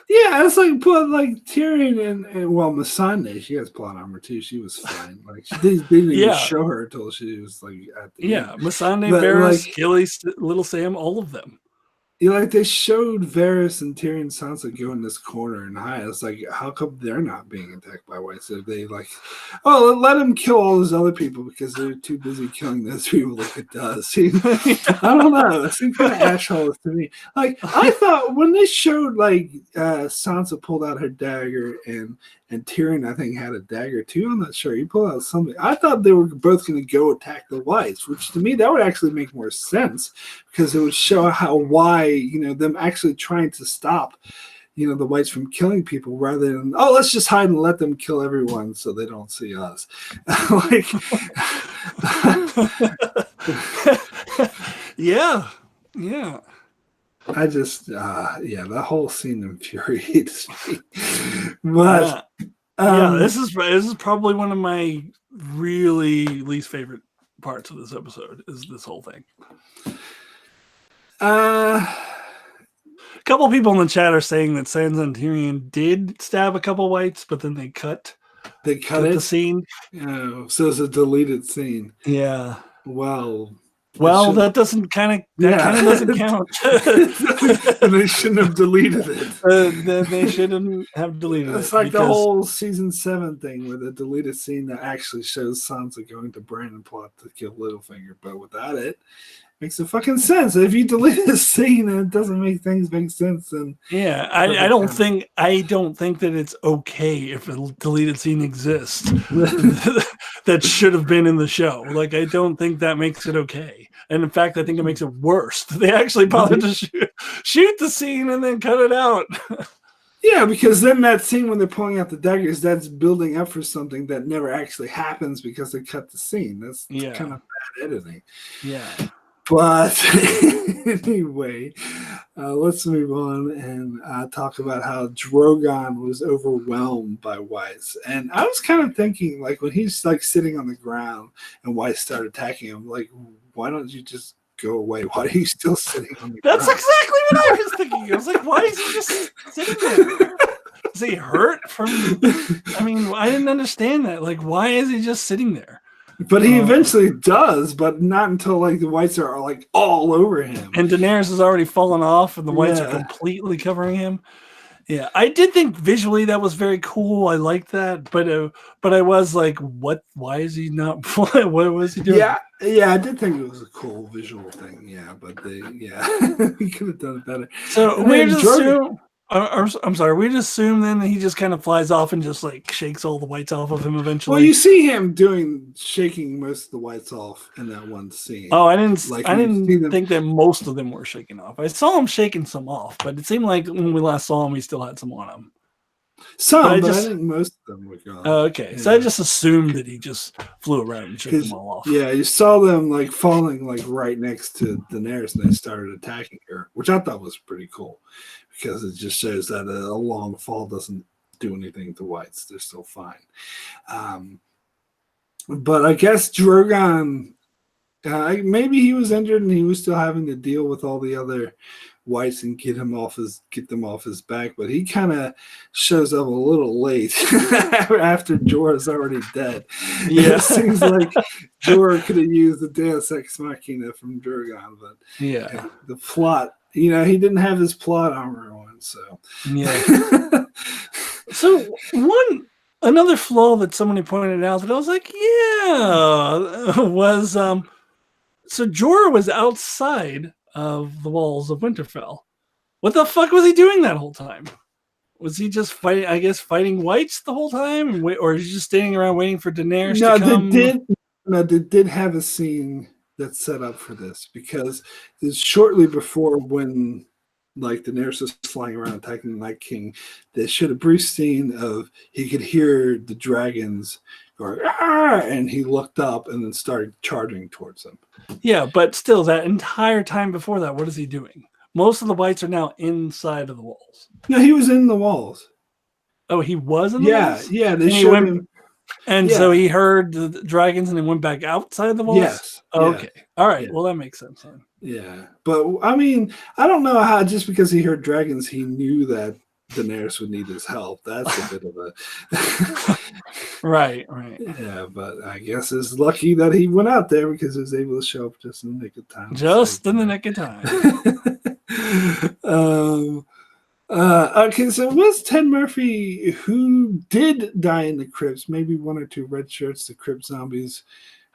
Yeah, it's like, but like Tyrion and Melisandre, she has plot armor too. She was fine. Like they didn't even show her until she was like at the end. Melisandre, Varys, Gilly, Little Sam, all of them. They showed Varys and Tyrion and Sansa go in this corner and hide. It's like, how come they're not being attacked by whites? So they let them kill all those other people because they're too busy killing those people like it does. I don't know. It seemed kind of asshole to me. Like, I thought when they showed Sansa pulled out her dagger and Tyrion, I think, had a dagger too. I'm not sure. He pulled out something. I thought they were both going to go attack the whites, which to me, that would actually make more sense because it would show why them actually trying to stop, the whites from killing people rather than, let's just hide and let them kill everyone so they don't see us. Yeah. I just, that whole scene infuriates me. But this is probably one of my really least favorite parts of this episode. Is this whole thing? A couple people in the chat are saying that Sansa and Tyrion did stab a couple whites, but then they cut the scene. Oh, so it's a deleted scene. Yeah. Well, that doesn't kind of doesn't count. They shouldn't have deleted it. They shouldn't have deleted it. It's like the whole season 7 thing with a deleted scene that actually shows Sansa going to Brandon plot to kill Littlefinger, but without it, makes a fucking sense. If you delete a scene and it doesn't make things make sense, then I don't think that it's okay if a deleted scene exists that should have been in the show. Like, I don't think that makes it okay. And in fact, I think it makes it worse. They actually bothered to shoot the scene and then cut it out. Yeah, because then that scene when they're pulling out the daggers, that's building up for something that never actually happens because they cut the scene. That's kind of bad editing. Yeah. But anyway, let's move on and talk about how Drogon was overwhelmed by whites. And I was kind of thinking, like, when he's like sitting on the ground and whites start attacking him, like, why don't you just go away. Why are you still sitting on the That's ground? exactly what I was thinking. I was like, why is he just sitting there? Is he hurt from? I mean, I didn't understand that. Like, why is he just sitting there? But he eventually does, but not until like the whites are like all over him. And Daenerys has already fallen off, and the whites are completely covering him. Yeah, I did think visually that was very cool. I liked that, but I was like, what? Why is he not? What was he doing? Yeah, I did think it was a cool visual thing. Yeah, but he could have done it better. So we just assume. I'm sorry. We just assume then that he just kind of flies off and just like shakes all the whites off of him eventually. Well, you see him shaking most of the whites off in that one scene. Oh, I didn't think that most of them were shaking off. I saw him shaking some off, but it seemed like when we last saw him, he still had some on him. But I think most of them were gone. Okay, so I just assumed that he just flew around and shook them all off. Yeah, you saw them like falling like right next to Daenerys, and they started attacking her, which I thought was pretty cool because it just shows that a long fall doesn't do anything to whites; they're still fine. But I guess Drogon, maybe he was injured and he was still having to deal with all the other whites and get them off his back, but he kind of shows up a little late after Jorah's already dead. Yeah, it seems like Jorah could have used the Deus Ex Machina from Drogon, but the plot, he didn't have his plot armor on, so So another flaw that somebody pointed out that I was like, was so Jorah was outside of the walls of Winterfell. What the fuck was he doing that whole time? Was he just fighting whites the whole time, or is he just standing around waiting for Daenerys to come? They did have a scene that's set up for this because it's shortly before when like Daenerys was flying around attacking the Night King. They showed a brief scene of he could hear the dragons going, and he looked up and then started charging towards them. Yeah, but still, that entire time before that, what is he doing? Most of the whites are now inside of the walls. No, he was in the walls. Oh, he was in the walls? Yeah, they showed him. And so he heard the dragons and then went back outside the walls? Yes. Okay. All right. Well, that makes sense then. Yeah. But, I mean, I don't know how just because he heard dragons, he knew that Daenerys would need his help. That's a bit of a... Right. Yeah, but I guess it's lucky that he went out there because he was able to show up just in the nick of time. Just in the nick of time. Okay, so it was Ted Murphy who did die in the crypts. Maybe one or two red shirts. The crypt zombies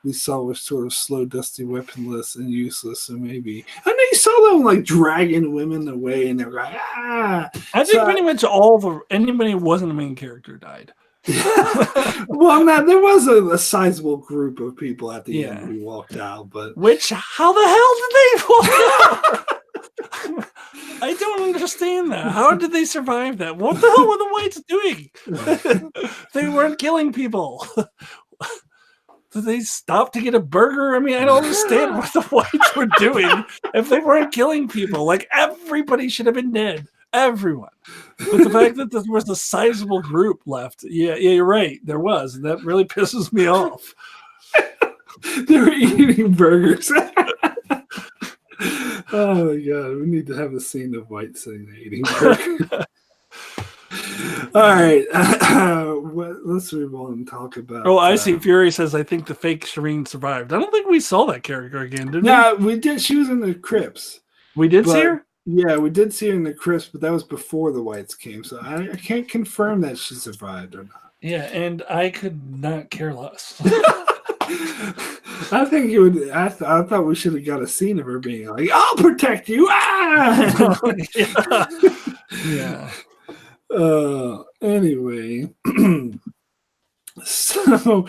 we saw were sort of slow, dusty, weaponless, and useless. So maybe I know you saw them like dragging women away, and they're like, ah. I think pretty much anybody who wasn't a main character died. Well, now there was a sizable group of people at the end who walked out, but how the hell did they walk out? I don't understand that. How did they survive that? What the hell were the whites doing? They weren't killing people. Did they stop to get a burger? I mean, I don't understand what the whites were doing if they weren't killing people. Like, everybody should have been dead. Everyone. But the fact that there was a sizable group left, you're right. There was. And that really pisses me off. They were eating burgers. Oh my god, we need to have a scene of white sitting there eating burgers. All right, let's move on and talk about. Oh, I see. Fury says, "I think the fake Shireen survived." I don't think we saw that character again, did we? No, we did. She was in the crypts. We did see her. Yeah, we did see her in the crypts, but that was before the whites came, so I can't confirm that she survived or not. Yeah, and I could not care less. I think it would. I thought we should have got a scene of her being like, "I'll protect you." Ah! Yeah. Anyway, so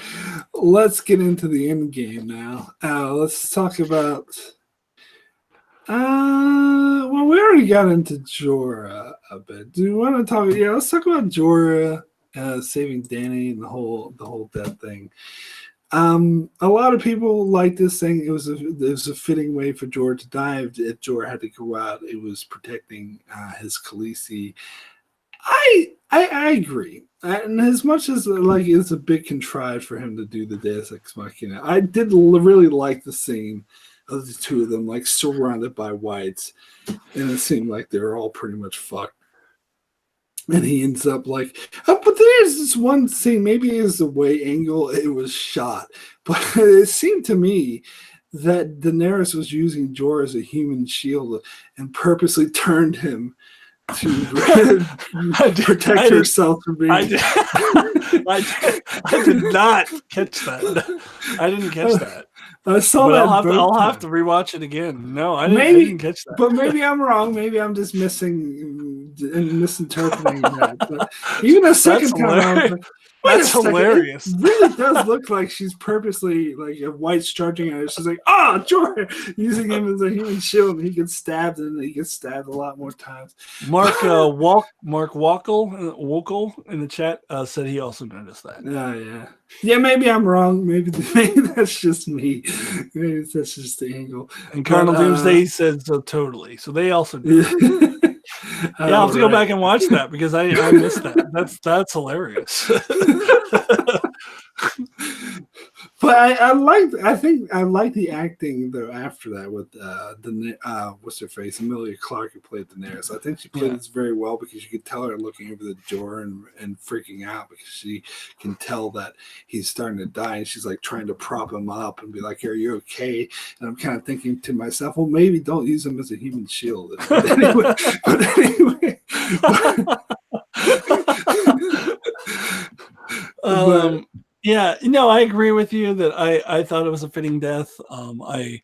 let's get into the end game now. Let's talk about. Well, we already got into Jorah a bit. Do you want to talk? Yeah, let's talk about Jorah saving Dany and the whole death thing. A lot of people like this saying it was a fitting way for Jorah to die. If Jorah had to go out, it was protecting his Khaleesi. I agree, and as much as like it's a bit contrived for him to do the Deus Ex Machina, I did really like the scene of the two of them, like surrounded by whites, and it seemed like they were all pretty much fucked. And he ends up like, but there's this one scene, maybe it is the way angle it was shot, but it seemed to me that Daenerys was using Jorah as a human shield and purposely turned him to protect herself from being. I did not catch that. I didn't catch that. I saw but that. I'll have to rewatch it again. No, I didn't catch that. But maybe I'm wrong. Maybe I'm just missing and misinterpreting that. But even a second time, I was like, that's hilarious. It really does look like she's purposely like a white's charging at her. She's like, Jorah, using him as a human shield, and he gets stabbed, and he gets stabbed a lot more times. Mark Wokal in the chat said he also noticed that. Yeah. Maybe I'm wrong. Maybe that's just me. Maybe that's just the angle. And Colonel Doomsday said so totally. So they also do. I'll have to go back and watch that because I missed that. That's hilarious. But I like the acting though after that with what's her face, Emilia Clarke, who played Daenerys. I think she played this very well because you could tell her looking over the door and freaking out because she can tell that he's starting to die and she's like trying to prop him up and be like, "Are you okay?" And I'm kind of thinking to myself, well, maybe don't use him as a human shield. But anyway. Yeah, no, I agree with you that I thought it was a fitting death. I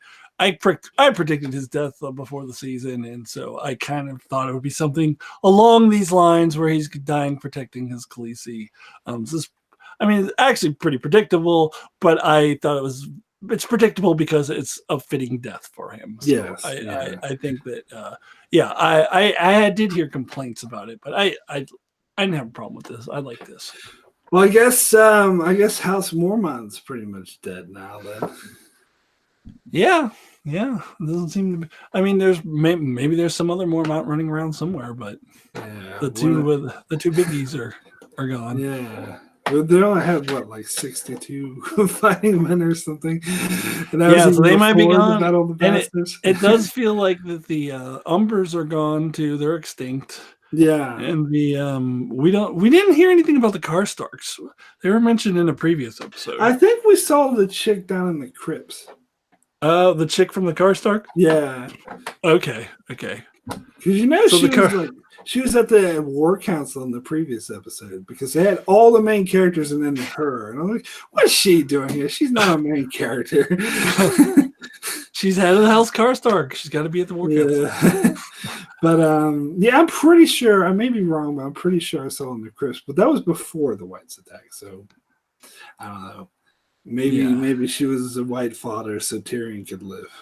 predicted his death before the season, and so I kind of thought it would be something along these lines where he's dying protecting his Khaleesi. It's actually pretty predictable, but I thought it's predictable because it's a fitting death for him. So yes, I think that I did hear complaints about it, but I didn't have a problem with this. I like this. Well, I guess House Mormont's pretty much dead now. Then, yeah, it doesn't seem to be. I mean, there's maybe there's some other Mormont running around somewhere, but the two biggies are gone. Yeah, they only had 62 fighting men or something. And so they might be gone. And it does feel like that the Umbers are gone too. They're extinct. Yeah, and the we didn't hear anything about the Karstarks. They were mentioned in a previous episode. I think we saw the chick down in the crypts. The chick from the Karstark? Yeah. Okay. Because she was at the War Council in the previous episode because they had all the main characters and then her. And I'm like, what's she doing here? She's not a main character. She's head of the House Karstark. She's got to be at the War Council. But I'm pretty sure. I may be wrong, but I'm pretty sure I saw in the crypts. But that was before the Whites attack, so I don't know. Maybe she was a white fodder so Tyrion could live.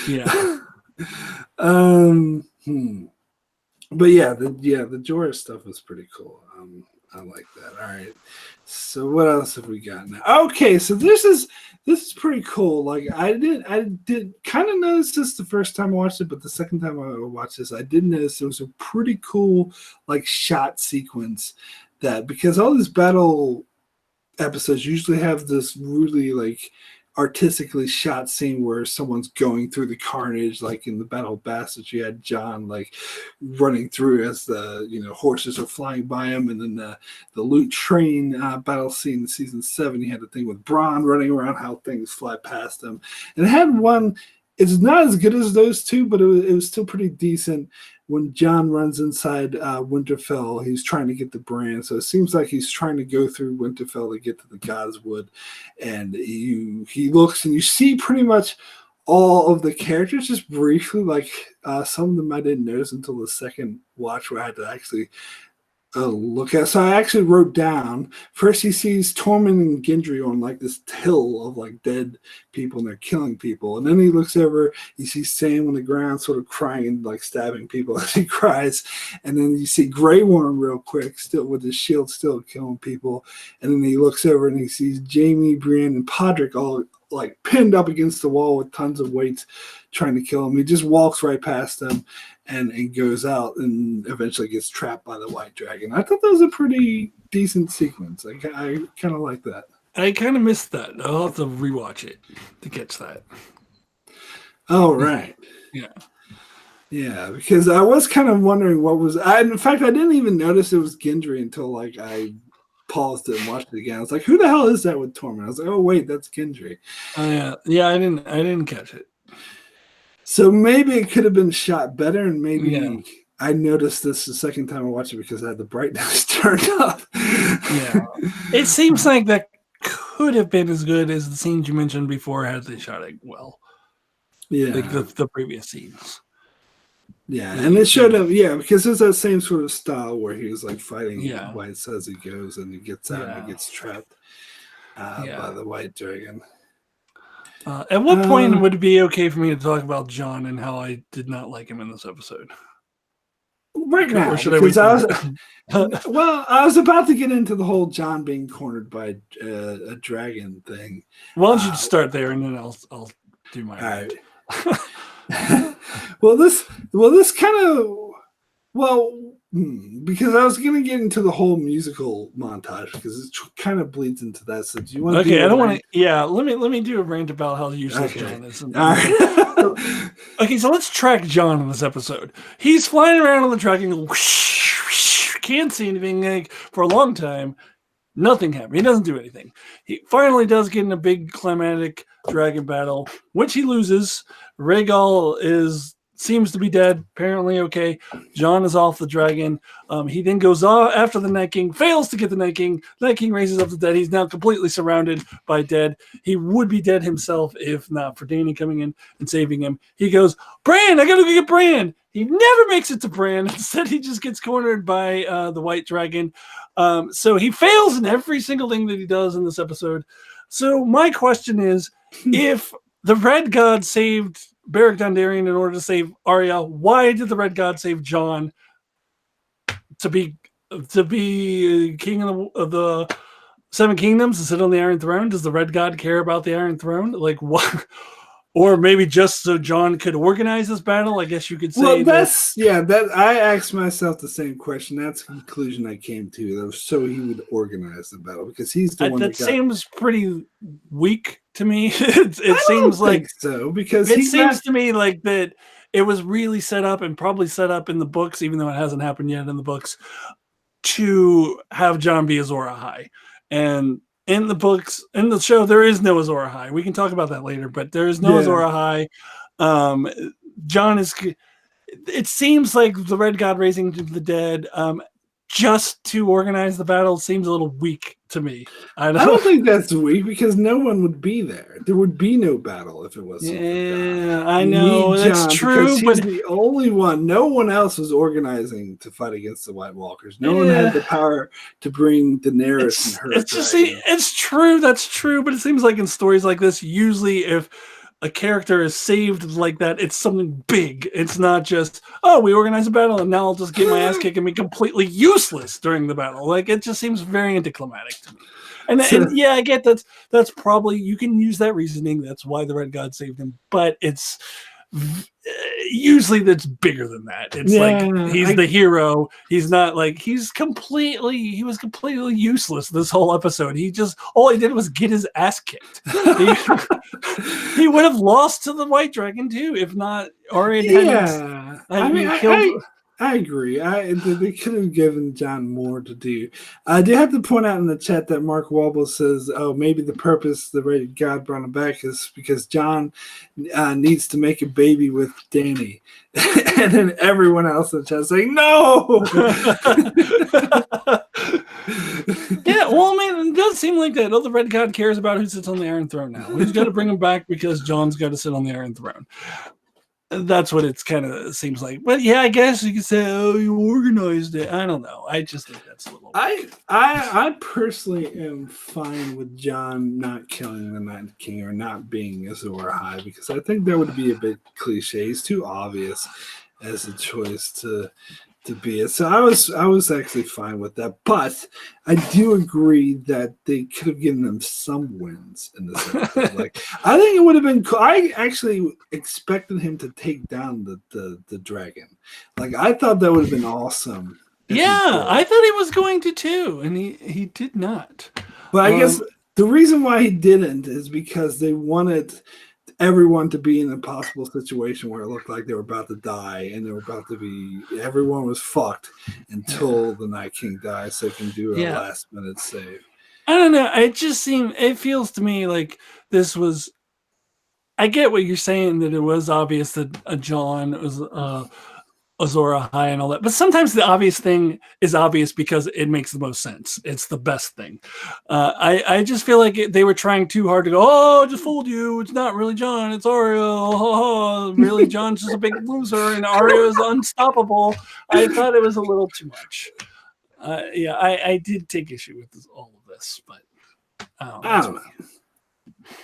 Yeah. But the Jorah stuff was pretty cool. I like that. All right. So what else have we got now? Okay, so this is pretty cool. Like I did kind of notice this the first time I watched it, but the second time I watched this, I did notice there was a pretty cool shot sequence that because all these battle episodes usually have this really artistically shot scene where someone's going through the carnage, like in the Battle of Bastards, you had Jon running through as the horses are flying by him, and then the loot train battle scene in season 7, you had the thing with Bronn running around, how things fly past him, and it had one. It's not as good as those two, but it was still pretty decent. When Jon runs inside Winterfell, he's trying to get the brand. So it seems like he's trying to go through Winterfell to get to the Godswood. And he looks and you see pretty much all of the characters just briefly. Some of them I didn't notice until the second watch where I had to actually look at. So I actually wrote down, first he sees Tormund and Gendry on this hill of dead people and they're killing people. And then he looks over, you see Sam on the ground sort of crying and stabbing people as he cries. And then you see Grey Worm real quick, still with his shield still killing people. And then he looks over and he sees Jaime, Brienne, and Podrick all pinned up against the wall with tons of weights trying to kill him. He just walks right past them and goes out and eventually gets trapped by the White Dragon. I thought that was a pretty decent sequence. I kind of like that. I kind of missed that. I'll have to rewatch it to catch that. Oh, right. Yeah. Yeah, because I was kind of wondering what was. In fact, I didn't even notice it was Gendry until like I paused it and watched it again. I was like, "Who the hell is that with Tormund?" I was like, "Oh wait, that's Gendry." Oh yeah. I didn't catch it. So maybe it could have been shot better, and Yeah. maybe I noticed this the second time I watched it because I had the brightness turned up. Yeah. It seems like that could have been as good as the scenes you mentioned before had they shot it well. Yeah. Like the previous scenes. Yeah, and it showed up, because it's that same sort of style where he was like fighting White as he goes and he gets out and he gets trapped by the White Dragon. At what point would it be okay for me to talk about Jon and how I did not like him in this episode? Right now, or should I wait? I was about to get into the whole Jon being cornered by a dragon thing. Why don't you start there and then I'll do my. All right. This kind of because I was going to get into the whole musical montage because it kind of bleeds into that. So do you want to? Okay, I don't want to. Yeah, let me do a rant about how useless Jon is. All right. Okay, so let's track Jon in this episode. He's flying around on the track and can't see anything like for a long time. Nothing happened. He doesn't do anything. He finally does get in a big climatic dragon battle, which he loses. Rhaegal seems to be dead. Apparently, okay. Jon is off the dragon. He then goes off after the Night King, fails to get the Night King. Night King raises up the dead. He's now completely surrounded by dead. He would be dead himself if not for Dany coming in and saving him. He goes, Bran, I gotta go get Bran. He never makes it to Bran. Instead, he just gets cornered by the White Dragon. So he fails in every single thing that he does in this episode. So my question is, if the Red God saved Beric Dondarrion in order to save Arya, why did the Red God save Jon to be king of the Seven Kingdoms and sit on the Iron Throne? Does the Red God care about the Iron Throne? Like what? Or maybe just so Jon could organize this battle, I guess you could say. Well, that I asked myself the same question. That's the conclusion I came to. That was so he would organize the battle because he's the one that seems pretty weak to me. It seems like so because it seems to me like that it was really set up and probably set up in the books, even though it hasn't happened yet in the books, to have Jon be Azor Ahai. And in the books, in the show, there is no Azor Ahai. We can talk about that later, but there is no Azor Ahai. Jon is. It seems like the Red God raising the dead, just to organize the battle, seems a little weak to me. I don't think that's weak because no one would be there. There would be no battle if it wasn't. Yeah, I know that's true, but he's the only one. No one else was organizing to fight against the White Walkers. No one had the power to bring Daenerys and her. It's true. That's true, but it seems like in stories like this, usually if a character is saved like that, it's something big. It's not just, oh, we organize a battle and now I'll just get my ass kicked and be completely useless during the battle. Like, it just seems very anticlimactic to me. And yeah, I get that's probably, you can use that reasoning. That's why the Red God saved him. But it's usually that's bigger than that. It's he's the hero. He's not like, he was completely useless this whole episode. All he did was get his ass kicked. He would have lost to the White Dragon too, if not Arya hadn't killed. I agree. They could have given Jon more to do. I do have to point out in the chat that Mark Wobble says, "Oh, maybe the purpose the Red God brought him back is because Jon needs to make a baby with Dany," and then everyone else in the chat saying, "No." Yeah, well, I mean, it does seem like that. Oh, the Red God cares about who sits on the Iron Throne now. He's got to bring him back because Jon's got to sit on the Iron Throne. That's what it's kind of seems like. But yeah, I guess you could say, oh, you organized it. I don't know. I just think that's a little. I personally am fine with Jon not killing the Night King or not being Azor Ahai because I think that would be a bit cliche. It's too obvious as a choice to be it. So I was actually fine with that. But I do agree that they could have given them some wins in this episode. Like, I think it would have been cool. I actually expected him to take down the dragon. Like, I thought that would have been awesome. Yeah, I thought he was going to too, and he did not. But I guess the reason why he didn't is because they wanted everyone to be in a possible situation where it looked like they were about to die and they were about to be. Everyone was fucked until the Night King dies, so they can do a last minute save. I don't know. It feels to me like this was. I get what you're saying, that it was obvious that Jon was Azor Ahai and all that, but sometimes the obvious thing is obvious because it makes the most sense. It's the best thing. I just feel like they were trying too hard to go, oh, I just fooled you. It's not really Jon. It's Arya. Oh, really, Jon's just a big loser and Arya is unstoppable. I thought it was a little too much. I did take issue with all of this, but I don't know.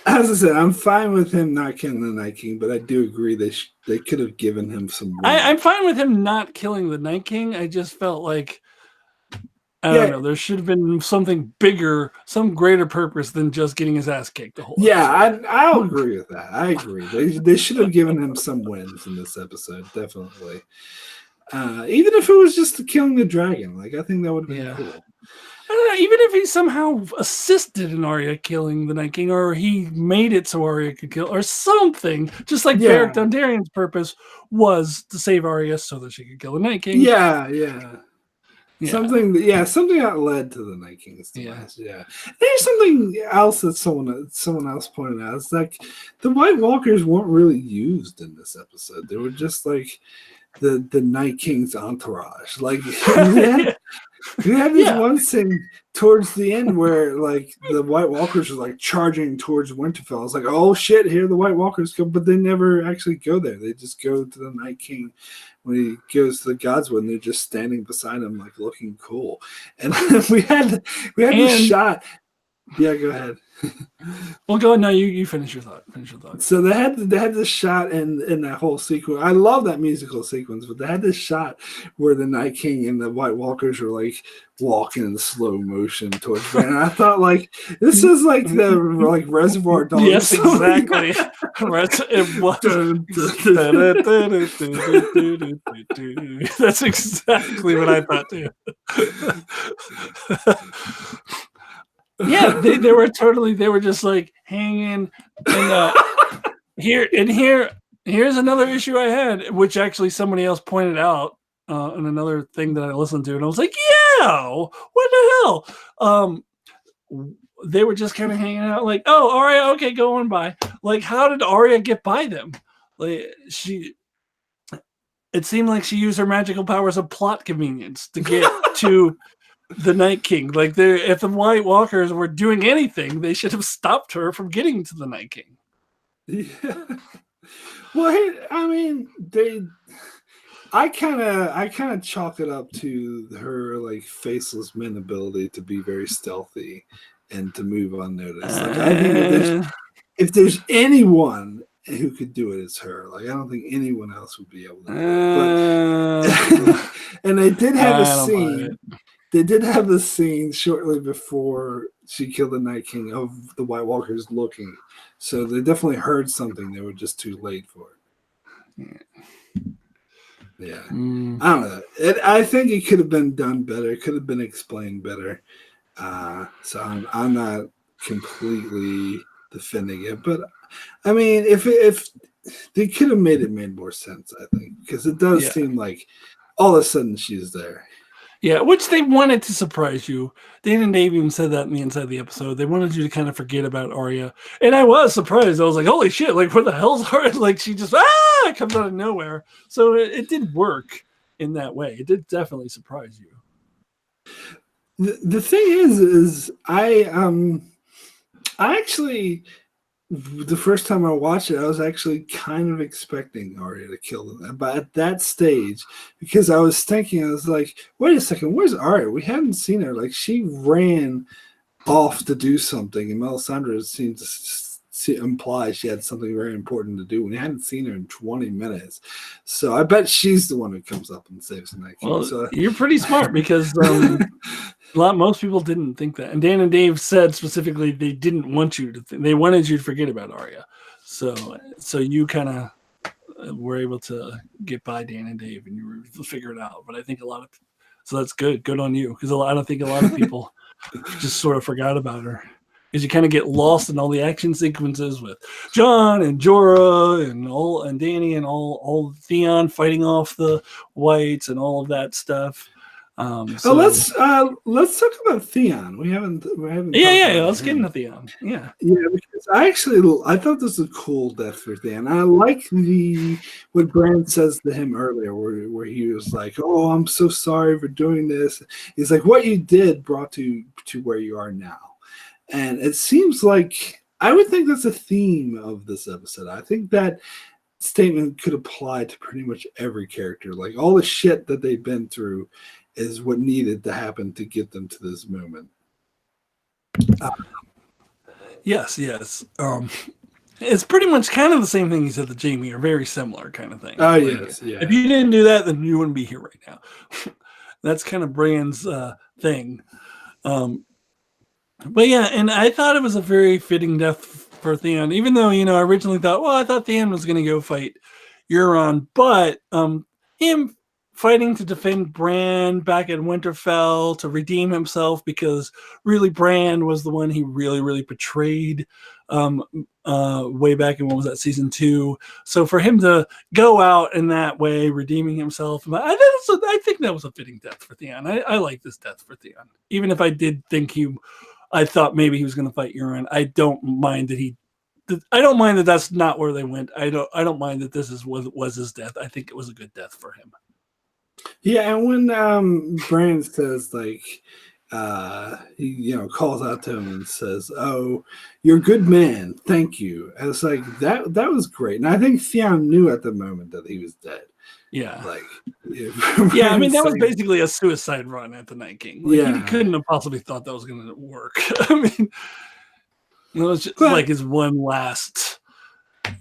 As I said, I'm fine with him not killing the Night King, but I do agree they could have given him some. I'm fine with him not killing the Night King. I just felt like I don't know. There should have been something bigger, some greater purpose than just getting his ass kicked the whole. Episode. I'll agree with that. I agree. They should have given him some wins in this episode, definitely. Even if it was just killing the dragon, like I think that would have been cool. I don't know, even if he somehow assisted in Arya killing the Night King, or he made it so Arya could kill, or something, just like Beric Dondarrion's purpose was to save Arya so that she could kill the Night King. Yeah. Something that led to the Night King's demise. Yeah. There's something else that someone else pointed out. It's like the White Walkers weren't really used in this episode. They were just like the Night King's entourage. Like we had this one scene towards the end where like the White Walkers are like charging towards Winterfell. I was like, oh shit, here the White Walkers come, but they never actually go there. They just go to the Night King when he goes to the Godswood, and they're just standing beside him like looking cool. And we had this shot. Yeah, go ahead. Well, go ahead. No, you finish your thought. So they had this shot in that whole sequence. I love that musical sequence, but they had this shot where the Night King and the White Walkers were like walking in slow motion towards Bran. And I thought like this is like the like Reservoir Dogs. Yes, exactly. It was. That's exactly what I thought too. Yeah, they were just like hanging. And here's another issue I had, which actually somebody else pointed out in another thing that I listened to, and I was like, yeah, what the hell? They were just kind of hanging out, like, oh, Arya, okay, go on by. Like, how did Arya get by them? Like, it seemed like she used her magical powers of plot convenience to get to the Night King. Like, if the White Walkers were doing anything, they should have stopped her from getting to the Night King. Yeah. Well, I mean, I kind of chalk it up to her like faceless men ability to be very stealthy and to move unnoticed. Like, I think if there's anyone who could do it, it's her. Like, I don't think anyone else would be able to do it. But, and they did have a scene. They did have the scene shortly before she killed the Night King of the White Walkers looking. So they definitely heard something. They were just too late for it. Yeah. I don't know. I think it could have been done better. It could have been explained better. So I'm not completely defending it. But, I mean, if they could have made more sense, I think. Because it does seem like all of a sudden she's there. Yeah, which they wanted to surprise you. Dan and Dave even said that in the inside of the episode. They wanted you to kind of forget about Arya. And I was surprised. I was like, holy shit, like, where the hell's Arya? Like, she just, comes out of nowhere. So it did work in that way. It did definitely surprise you. The thing is I actually, the first time I watched it, I was actually kind of expecting Arya to kill them. But at that stage, because I was thinking, I was like, wait a second, where's Arya? We haven't seen her. Like, she ran off to do something, and Melisandre seemed to imply she had something very important to do. We hadn't seen her in 20 minutes. So I bet she's the one who comes up and saves the Night King. Well, so you're pretty smart, because most people didn't think that. And Dan and Dave said specifically they didn't want you to think. They wanted you to forget about Arya. So you kind of were able to get by Dan and Dave, and you were able to figure it out. But I think so that's good. Good on you, because I don't think a lot of people just sort of forgot about her. because you kind of get lost in all the action sequences with Jon and Jorah and Dany and all Theon fighting off the whites and all of that stuff. Let's talk about Theon. We haven't. Yeah. Let's get into Theon. Yeah, because I thought this was a cool death for Theon. I like what Bran says to him earlier, where he was like, "Oh, I'm so sorry for doing this." He's like, "What you did brought you to where you are now," and it seems like I would think that's a theme of this episode. I think that statement could apply to pretty much every character. Like all the shit that they've been through is what needed to happen to get them to this moment. Yes. It's pretty much kind of the same thing he said to Jamie, or very similar kind of thing. Oh, yes. Yeah. If you didn't do that, then you wouldn't be here right now. That's kind of Bran's thing. But yeah, and I thought it was a very fitting death for Theon, even though, I originally thought, I thought Theon was going to go fight Euron, but him fighting to defend Bran back at Winterfell to redeem himself, because really Bran was the one he really, really betrayed way back in, what was that, season 2. So for him to go out in that way, redeeming himself, I think that was a fitting death for Theon. I like this death for Theon, even if I did think I thought maybe he was going to fight Euron. I don't mind that that's not where they went. I don't mind that this was his death. I think it was a good death for him. Yeah, and when Bran says, like, he calls out to him and says, "Oh, you're a good man, thank you." And it's like that was great, and I think Theon knew at the moment that he was dead. Yeah, like yeah. I mean, that was basically a suicide run at the Night King. Like, yeah, he couldn't have possibly thought that was going to work. I mean, it's just like his one last.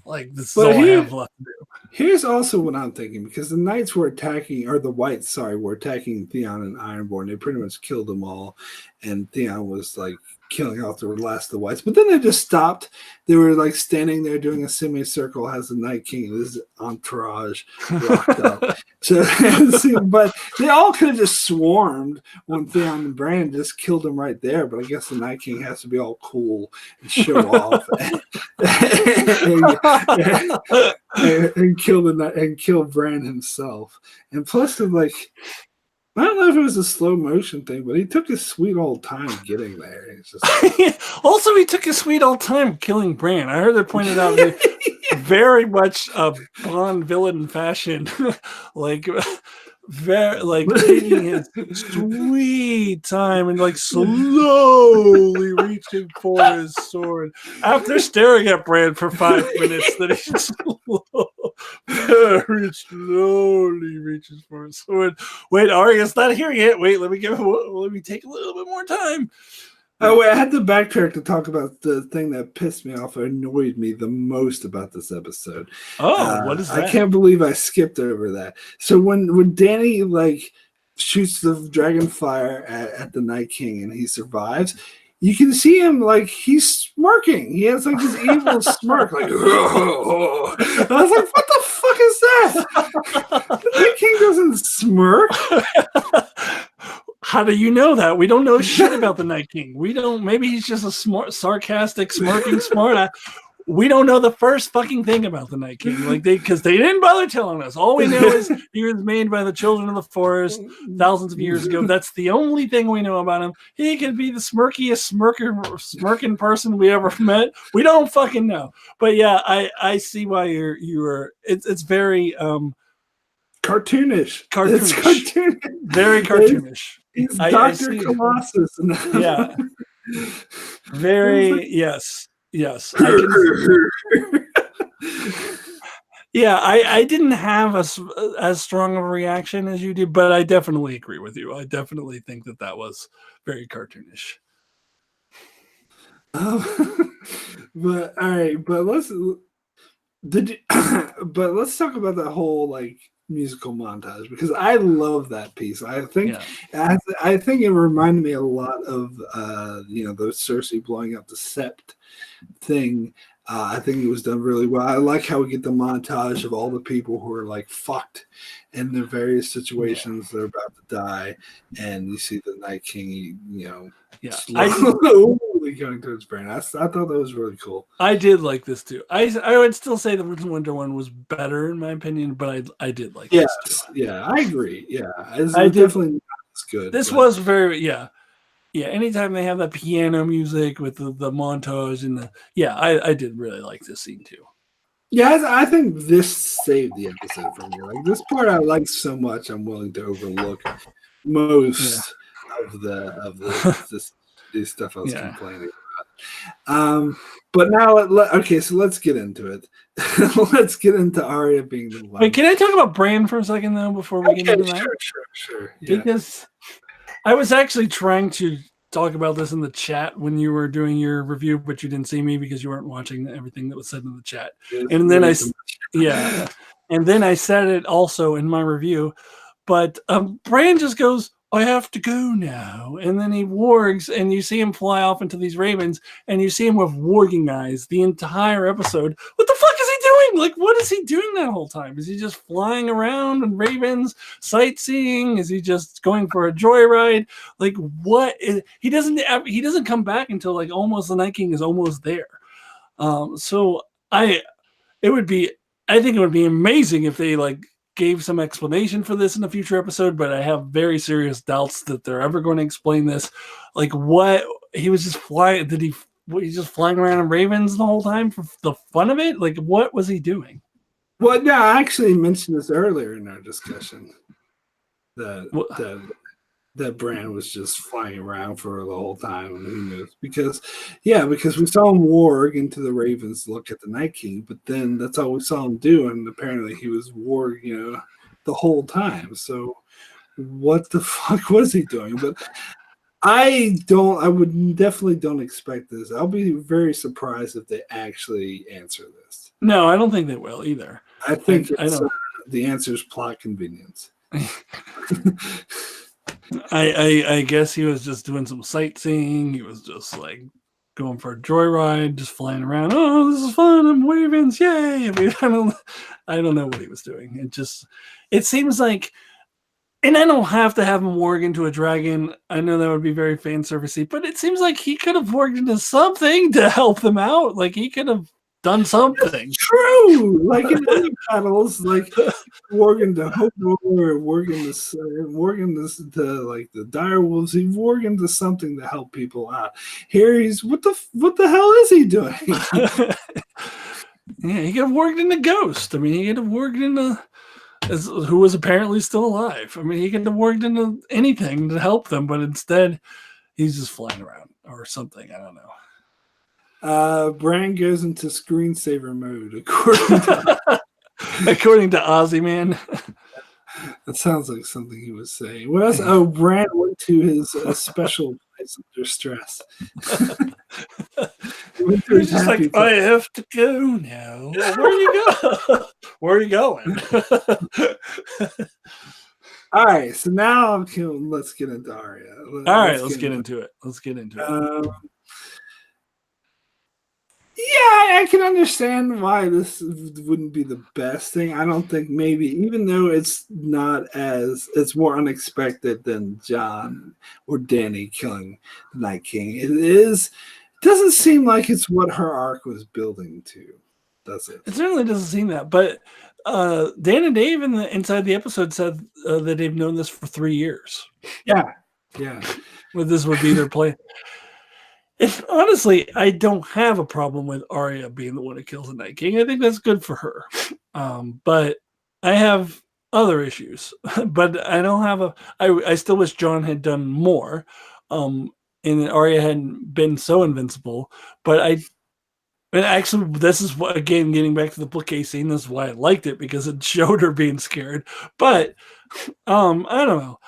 Like, this is all I have left to do. Here's also what I'm thinking, because the Knights were attacking, or the Whites, were attacking Theon and Ironborn. They pretty much killed them all, and Theon was like killing off the last of the Whites. But then they just stopped. They were like standing there doing a semicircle as the Night King and his entourage rocked up. So, but they all could have just swarmed when Theon and Bran just killed him right there. But I guess the Night King has to be all cool and show off and kill Bran himself. And plus, I don't know if it was a slow motion thing, but he took his sweet old time getting there. It's just also, he took his sweet old time killing Bran. I heard it pointed out very much a Bond villain fashion, taking his sweet time and slowly reaching for his sword after staring at Bran for 5 minutes. Then he very slowly reaches for his sword. Wait, Arya's not here yet. Wait, let me take a little bit more time. Oh, wait, I had to backtrack to talk about the thing that pissed me off or annoyed me the most about this episode. Oh, what is that? I can't believe I skipped over that. So when Dany shoots the dragon fire at the Night King and he survives, you can see him he's smirking. He has this evil smirk, I was like, what the fuck is that? The Night King doesn't smirk. How do you know that? We don't know shit about the Night King. We don't. Maybe he's just a smart, sarcastic, smirking smart. We don't know the first fucking thing about the Night King, because they didn't bother telling us. All we know is he was made by the children of the forest thousands of years ago. That's the only thing we know about him. He could be the smirkiest smirking person we ever met. We don't fucking know. But yeah, I see why you were. It's very cartoonish. It's cartoonish. Very cartoonish. He's Dr. Colossus. Yeah. Very, yes. I didn't have as strong of a reaction as you did, but I definitely agree with you. I definitely think that was very cartoonish. But all right, but let's talk about that whole musical montage, because I love that piece. I think it reminded me a lot of the Cersei blowing up the Sept thing. I think it was done really well. I like how we get the montage of all the people who are fucked in the various situations they're about to die, and you see the Night King, totally going towards Bran. I thought that was really cool. I did like this too. I would still say the Winter one was better in my opinion, but I did like this too. Yeah, I agree. Yeah, it's I did, definitely not as good. This was very yeah. Anytime they have that piano music with the montage and I did really like this scene too. Yeah, I think this saved the episode for me. Like this part, I like so much. I'm willing to overlook most of this stuff I was complaining about. But now, okay, so let's get into it. Let's get into Arya being the one. Wait, can I talk about Bran for a second though before we get into that? Sure. Yeah. Because I was actually trying to talk about this in the chat when you were doing your review, but you didn't see me because you weren't watching everything that was said in the chat. And then and then I said it also in my review. But Bran just goes, I have to go now. And then he wargs, and you see him fly off into these ravens, and you see him with warging eyes the entire episode. What the fuck is he doing? Like, what is he doing that whole time? Is he just flying around in ravens, sightseeing? Is he just going for a joyride? Like, what? He doesn't come back until like almost the Night King is almost there. So I think it would be amazing if they like gave some explanation for this in a future episode, but I have very serious doubts that they're ever going to explain this. Like, what he was just flying? He's just flying around in ravens the whole time for the fun of it? Like, what was he doing? Well, no, I actually mentioned this earlier in our discussion that Bran was just flying around for the whole time, and who knows? Because we saw him warg into the ravens to look at the Night King, but then that's all we saw him do, and apparently he was warg, the whole time. So what the fuck was he doing? But I would definitely don't expect this. I'll be very surprised if they actually answer this. No, I don't think they will either. I think the answer is plot convenience. I guess he was just doing some sightseeing. He was just like going for a joyride, just flying around. Oh, this is fun! I'm ravens, yay! I mean, I don't know what he was doing. It seems like, and I don't have to have him warg into a dragon. I know that would be very fan servicey, but it seems like he could have warged into something to help them out. Like he could have done something. That's true. Like in other battles, like warging to Hodor or warging to like the direwolves, he warged into something to help people out. Here he's what the hell is he doing? Yeah, he could have warged into Ghost. I mean, he could have warged into who was apparently still alive. I mean, he could have warged into anything to help them, but instead he's just flying around or something. I don't know. Bran goes into screensaver mode, according to Ozzy, man. That sounds like something he was saying. What else? Oh, Bran went to his special place under stress. He's just like, I have to go now. Well, where are you going? Where are you going? All right, so now let's get into Arya. Let's get into it. Yeah, I can understand why this wouldn't be the best thing. I don't think maybe, even though it's more unexpected than Jon or Dany killing the Night King. It doesn't seem like it's what her arc was building to, does it? It certainly doesn't seem that, but Dan and Dave inside the episode said that they've known this for 3 years. Yeah. Well, this would be their play. Honestly, I don't have a problem with Arya being the one who kills the Night King. I think that's good for her. But I have other issues. But I don't have I still wish Jon had done more. And Arya hadn't been so invincible. But actually, this is what, again, getting back to the bookcase scene, this is why I liked it, because it showed her being scared. But I don't know.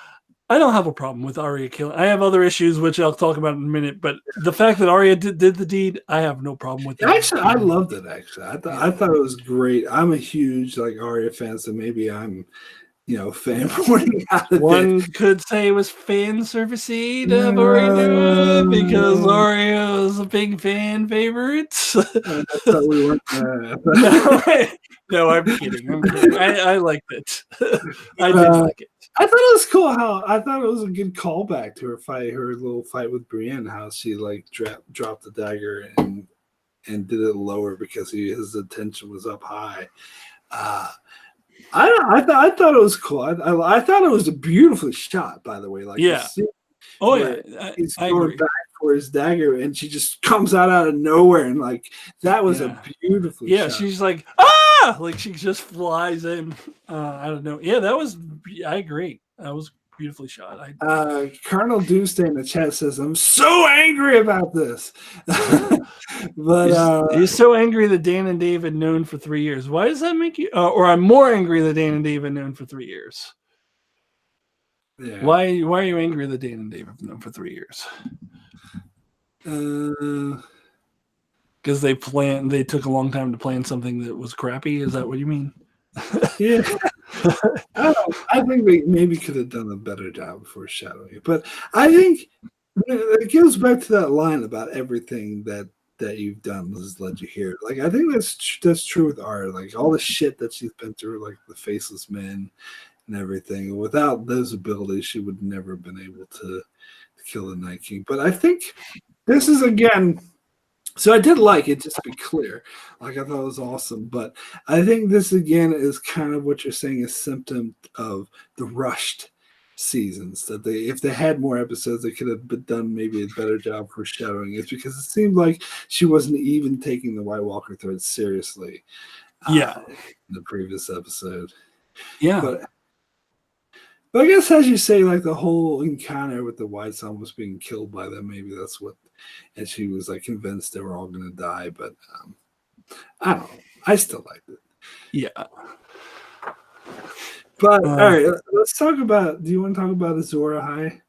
I don't have a problem with Arya killing. I have other issues, which I'll talk about in a minute. But the fact that Arya did the deed, I have no problem with that. Actually, I loved it. Actually, I thought it was great. I'm a huge Arya fan, so maybe I'm fan porting out of One it. could say it was fan servicey to have Arya do it because Arya is a big fan favorite. I thought we weren't. No, I'm kidding. I liked it. I did like it. I thought it was cool I thought it was a good callback to her little fight with Brienne, how she like dropped the dagger and did it lower because his attention was up high. I thought it was cool. I thought it was a beautifully shot, by the way. Like, yeah. Oh yeah, he's I going agree. back for his dagger, and she just comes out of nowhere, and like that was a beautiful. Yeah, shot. she's like, ah, like she just flies in. I don't know. Yeah, that was. I agree. That was beautifully shot. Colonel Doomsday in the chat says, "I'm so angry about this." But he's so angry that Dan and Dave had known for 3 years. Why does that make you? Or I'm more angry that Dan and Dave had known for 3 years. Yeah. Why are you angry that Dan and Dave have known for 3 years? Because they took a long time to plan something that was crappy. Is that what you mean? Yeah. I think they maybe could have done a better job of foreshadowing it. But I think it goes back to that line about everything that you've done has led you here. Like, I think that's true with Arya. Like, all the shit that she's been through, like the Faceless Men and everything. Without those abilities, she would never have been able to kill the Night King. But I think this is, again... So I did like it, just to be clear. Like, I thought it was awesome. But I think this, again, is kind of what you're saying is symptom of the rushed seasons. That if they had more episodes, they could have done maybe a better job foreshadowing it, because it seemed like she wasn't even taking the White Walker thread seriously. In the previous episode. Yeah. But I guess, as you say, like the whole encounter with the Whites almost being killed by them, maybe that's what, and she was like convinced they were all going to die. But I don't know. I still liked it. Yeah. But all right, let's talk about. Do you want to talk about Azor Ahai?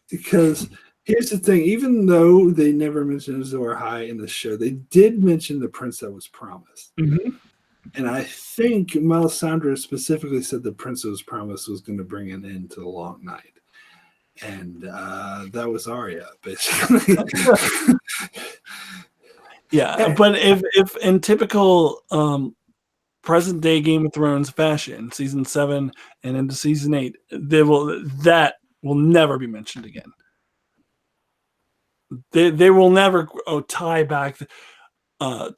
Because here's the thing: even though they never mentioned Azor Ahai in the show, they did mention the prince that was promised. Mm-hmm. And I think Melisandre specifically said the prince that was promised was going to bring an end to the long night. And that was Arya, basically. Yeah, but if in typical present day Game of Thrones fashion, season 7 and into season 8, that will never be mentioned again. They will never tie back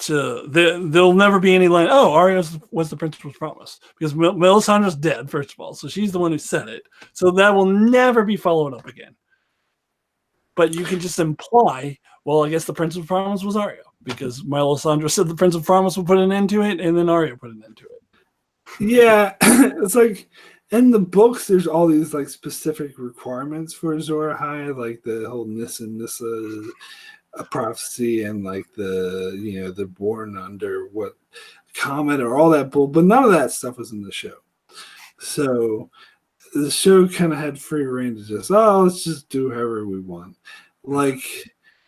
there'll never be any line. Oh, Arya was the prince was promised, because Melisandre's dead, first of all, so she's the one who said it. So that will never be followed up again. But you can just imply, well, I guess the prince of promise was Arya, because Melisandre said the prince of promise would put an end to it, and then Arya put an end to it. Yeah, it's like in the books, there's all these like specific requirements for Azor Ahai, like the whole Nissa a prophecy, and like they're born under what comet or all that bull, but none of that stuff was in the show. So the show kind of had free reign to just, let's just do however we want. Like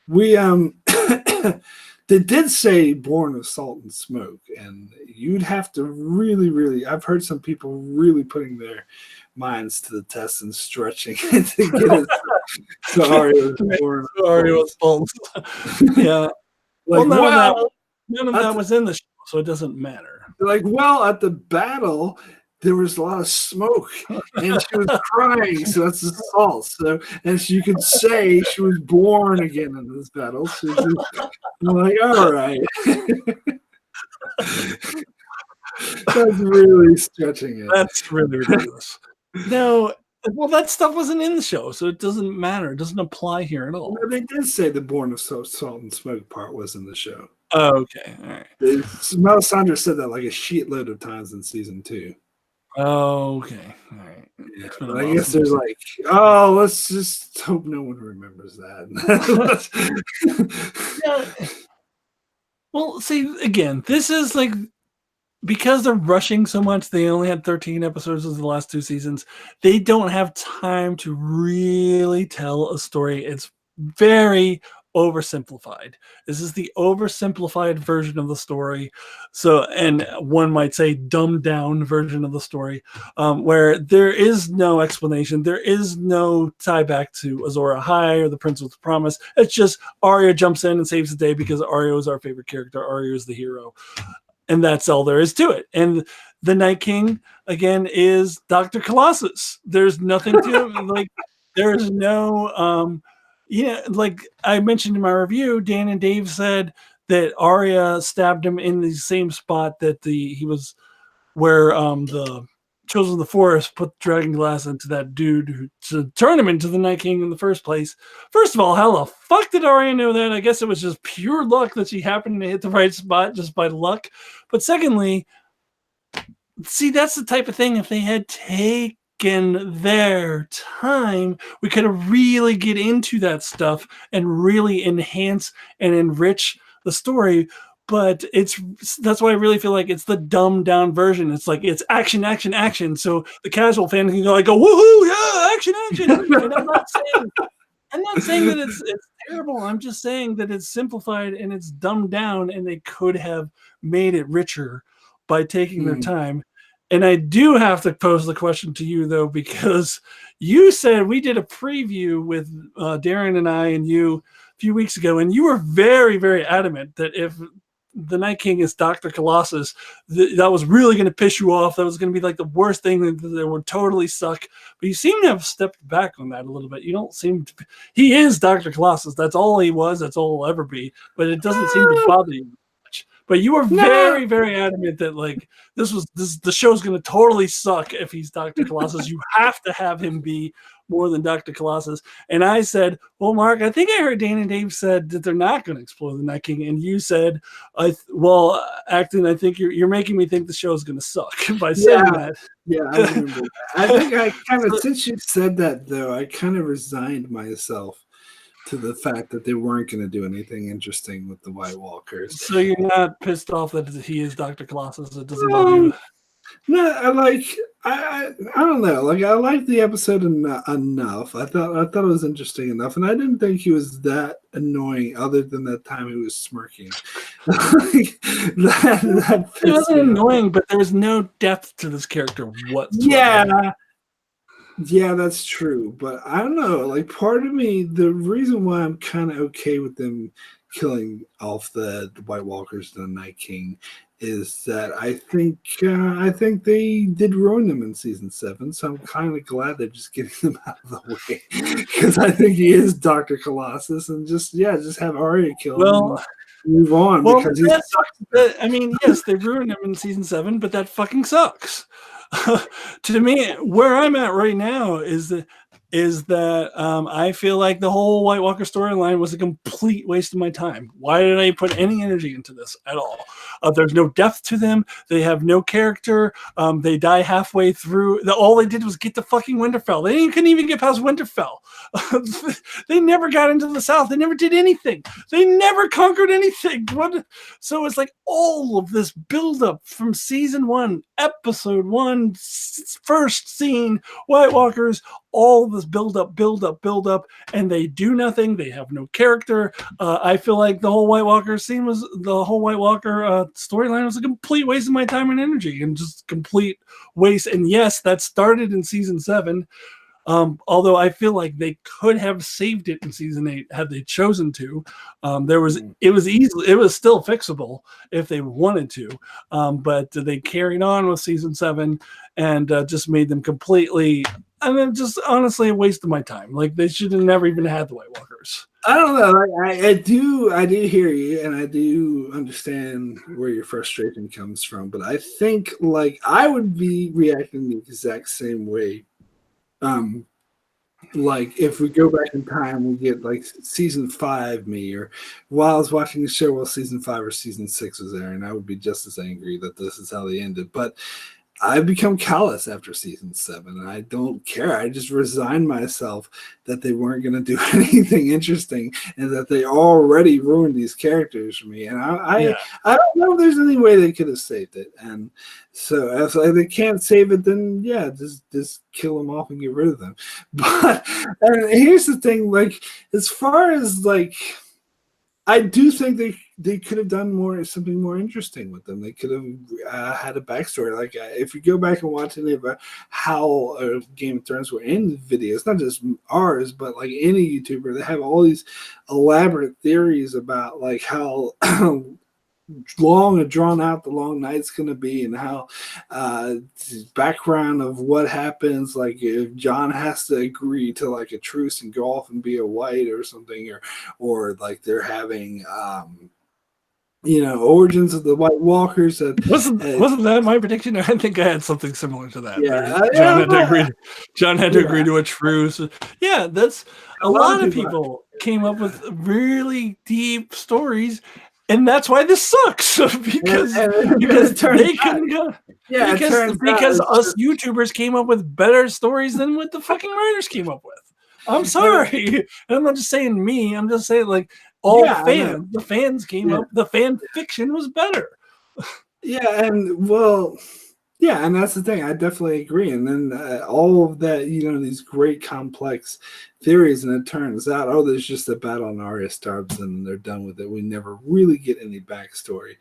we they did say born of salt and smoke, and you'd have to really, I've heard some people really putting their minds to the test and stretching to get it. So Arya was false. Yeah. Like, none of that was in the show, so it doesn't matter. Like, at the battle, there was a lot of smoke, and she was crying, so that's the salt. So, and you could say she was born again in this battle. So I'm like, all right. That's really stretching it. That's really ridiculous. No, well, that stuff wasn't in the show, so it doesn't matter. It doesn't apply here at all. No, they did say the born of salt and smoke part was in the show. Oh, okay. All right. Melisandre said that like a shitload of times in season 2. Oh, okay. All right. Yeah, but I guess there's like, let's just hope no one remembers that. Yeah. Well, see, again, this is like, because they're rushing so much, they only had 13 episodes of the last 2 seasons. They don't have time to really tell a story. It's very oversimplified. This is the oversimplified version of the story. So, and one might say dumbed down version of the story, where there is no explanation. There is no tie back to Azor Ahai or the Prince with the Promise. It's just Arya jumps in and saves the day because Arya is our favorite character. Arya is the hero. And that's all there is to it. And the Night King, again, is Dr. Colossus. There's nothing to him. Like, there's no... like I mentioned in my review, Dan and Dave said that Arya stabbed him in the same spot that he was where the Chosen of the Forest put dragon glass into that dude to turn him into the Night King in the first place. First of all, how the fuck did Arya know that? I guess it was just pure luck that she happened to hit the right spot just by luck. But secondly, see, that's the type of thing, if they had taken their time, we could have really get into that stuff and really enhance and enrich the story. But that's why I really feel like it's the dumbed down version. It's like it's action, action, action. So the casual fan can go like, woohoo, yeah, action, action. And I'm not saying that it's terrible. I'm just saying that it's simplified and it's dumbed down, and they could have made it richer by taking their time. And I do have to pose the question to you, though, because you said we did a preview with Darren and I and you a few weeks ago, and you were very, very adamant that if the Night King is Dr. Colossus, that was really going to piss you off. That was going to be like the worst thing that would totally suck. But you seem to have stepped back on that a little bit. You don't seem to... He is Dr. Colossus. That's all he was. That's all he'll ever be. But it doesn't seem to bother you. But you were very, very adamant that like the show's going to totally suck if he's Dr. Colossus. You have to have him be more than Dr. Colossus. And I said, well, Mark, I think I heard Dan and Dave said that they're not going to explore the Night King. And you said, Acton, I think you're making me think the show's going to suck by saying that. Yeah, I remember that. I think I kind of, since you said that, though, I kind of resigned myself to the fact that they weren't going to do anything interesting with the White Walkers. So you're not pissed off that he is Dr. Colossus? It doesn't bother you? No, I don't know. Like, I liked the episode enough. I thought it was interesting enough, and I didn't think he was that annoying. Other than that time he was smirking. that it wasn't annoying, but there was no depth to this character whatsoever. Yeah, that's true. But I don't know. Like, part of me, the reason why I'm kind of okay with them killing off the White Walkers and the Night King is that I think they did ruin them in season 7. So I'm kind of glad they're just getting them out of the way, because I think he is Dr. Colossus, and just have Arya kill him. Move on, because yes, they ruined him in season 7, but that fucking sucks. To me, where I'm at right now is that I feel like the whole White Walker storyline was a complete waste of my time. Why did I put any energy into this at all? There's no depth to them. They have no character. They die halfway through. All they did was get to fucking Winterfell. They couldn't even get past Winterfell. They never got into the South. They never did anything. They never conquered anything. So it's like all of this buildup from season 1, episode 1, first scene, White Walkers, all this build up, and they do nothing. They have no character. I feel like the whole White Walker storyline was a complete waste of my time and energy, and just complete waste. And yes, that started in season 7. Although I feel like they could have saved it in season 8 had they chosen to. It was still fixable if they wanted to, but they carried on with season 7 and just made them completely. I mean, just honestly a waste of my time. Like, they should have never even had the White Walkers. I don't know. I do hear you, and I do understand where your frustration comes from. But I think, like, I would be reacting the exact same way. Like, if we go back in time, we get like season 5, or while I was watching the show while season 5 or season 6 was there, and I would be just as angry that this is how they ended. But I've become callous after season 7, and I don't care. I just resigned myself that they weren't going to do anything interesting, and that they already ruined these characters for me. And I don't know if there's any way they could have saved it. And so if they can't save it, then yeah, just kill them off and get rid of them. But and here's the thing, like, as far as like I do think they could have done something more interesting with them. They could have had a backstory. Like if you go back and watch any of how Game of Thrones were in videos, not just ours, but like any YouTuber, they have all these elaborate theories about like how long and drawn out the long night's going to be, and how background of what happens, like if John has to agree to like a truce and go off and be a white or something, or like they're having origins of the White Walkers. Wasn't that my prediction? I think I had something similar to that. Yeah, John had to agree. John had to agree to a truce. Yeah, that's a lot of people came up with really deep stories. And that's why this sucks, because they couldn't go. Yeah, because us YouTubers came up with better stories than what the fucking writers came up with. I'm sorry. And I'm not just saying me. I'm just saying like all the fans came up. The fan fiction was better. Yeah, and that's the thing. I definitely agree. And then all of that, these great complex theories, and it turns out, there's just a battle on Arya starves and they're done with it. We never really get any backstory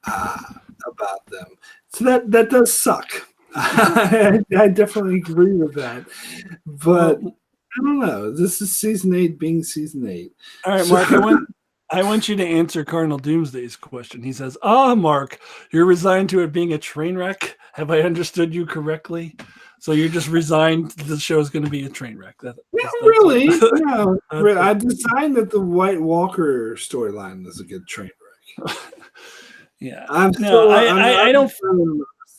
about them. So that does suck. I definitely agree with that. But I don't know. This is season 8 being season 8. All right, Mark, I want you to answer Cardinal Doomsday's question. He says, Mark, you're resigned to it being a train wreck. Have I understood you correctly? So you're just resigned the show is going to be a train wreck. Really? No. I designed that the White Walker storyline is a good train wreck. Yeah.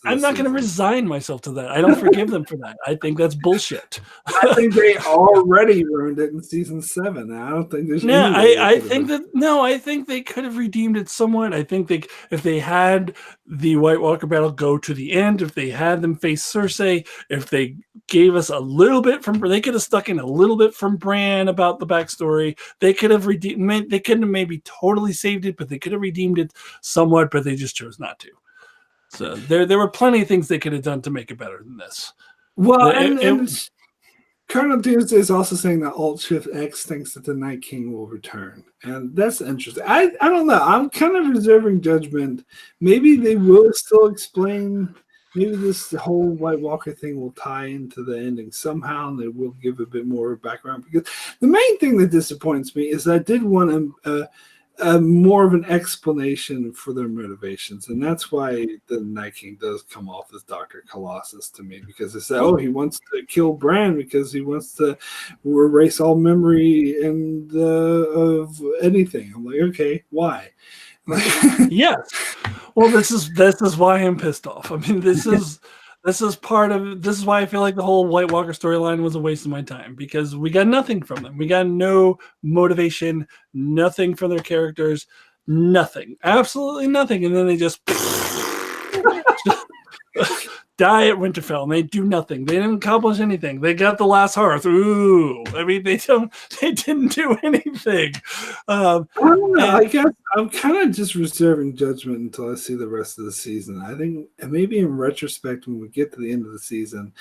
I'm not going to resign myself to that. I don't forgive them for that. I think that's bullshit. I think they already ruined it in season 7. I don't think there's I think they could have redeemed it somewhat. I think if they had the White Walker battle go to the end, if they had them face Cersei, if they gave us a little bit they could have stuck in a little bit from Bran about the backstory. They could have redeemed. They couldn't have maybe totally saved it, but they could have redeemed it somewhat. But they just chose not to. So there were plenty of things they could have done to make it better than this. Well, and Colonel Doomsday is also saying that Alt Shift X thinks that the Night King will return, and that's interesting. I don't know. I'm kind of reserving judgment. Maybe they will still explain. Maybe this whole White Walker thing will tie into the ending somehow, and they will give a bit more background. Because the main thing that disappoints me is I did want more of an explanation for their motivations, and that's why the Night King does come off as Dr. Colossus to me, because they say, he wants to kill Bran because he wants to erase all memory of anything. I'm like, okay, why? Yes. Well, this is why I'm pissed off. I mean, this is why I feel like the whole White Walker storyline was a waste of my time, because we got nothing from them. We got no motivation, nothing from their characters, nothing, absolutely nothing. And then they just die at Winterfell, and they do nothing. They didn't accomplish anything. They got the last hearth. Ooh, I mean, they didn't do anything. I don't know. I guess I'm kind of just reserving judgment until I see the rest of the season. I think maybe in retrospect, when we get to the end of the season,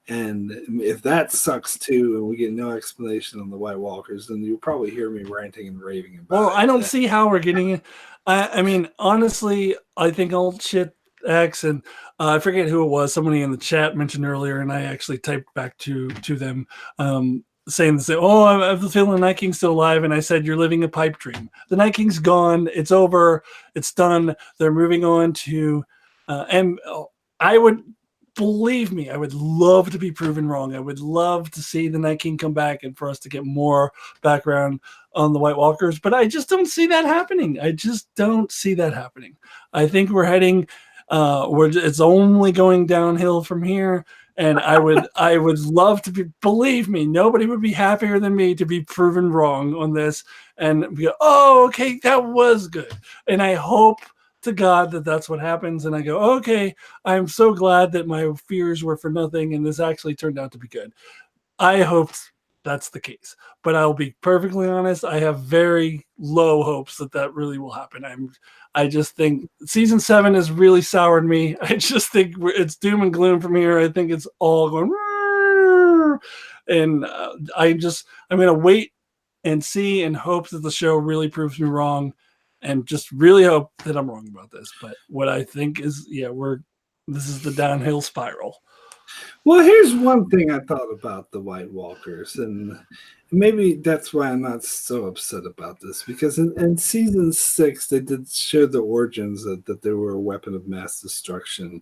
and if that sucks too, and we get no explanation on the White Walkers, then you'll probably hear me ranting and raving about it. Well, I don't see how we're getting it. I mean, honestly, I think old shit X, and I forget who it was. Somebody in the chat mentioned earlier, and I actually typed back to them saying this. I have the feeling the Night King's still alive, and I said, you're living a pipe dream. The Night King's gone. It's over. It's done. They're moving on to, and I would. Believe me, I would love to be proven wrong. I would love to see the Night King come back and for us to get more background on the White Walkers, but I just don't see that happening. I think we're heading, it's only going downhill from here. And I would love to believe me, nobody would be happier than me to be proven wrong on this and be, okay, that was good. And I hope to God that's what happens, and I go, okay, I'm so glad that my fears were for nothing and this actually turned out to be good. I hope that's the case, but I'll be perfectly honest, I have very low hopes that really will happen. I just think season 7 has really soured me. I just think it's doom and gloom from here. I think it's all going, and I'm going to wait and see and hope that the show really proves me wrong, and just really hope that I'm wrong about this. But what I think is, this is the downhill spiral. Well, here's one thing I thought about the White Walkers, and maybe that's why I'm not so upset about this, because in season 6 they did show the origins that they were a weapon of mass destruction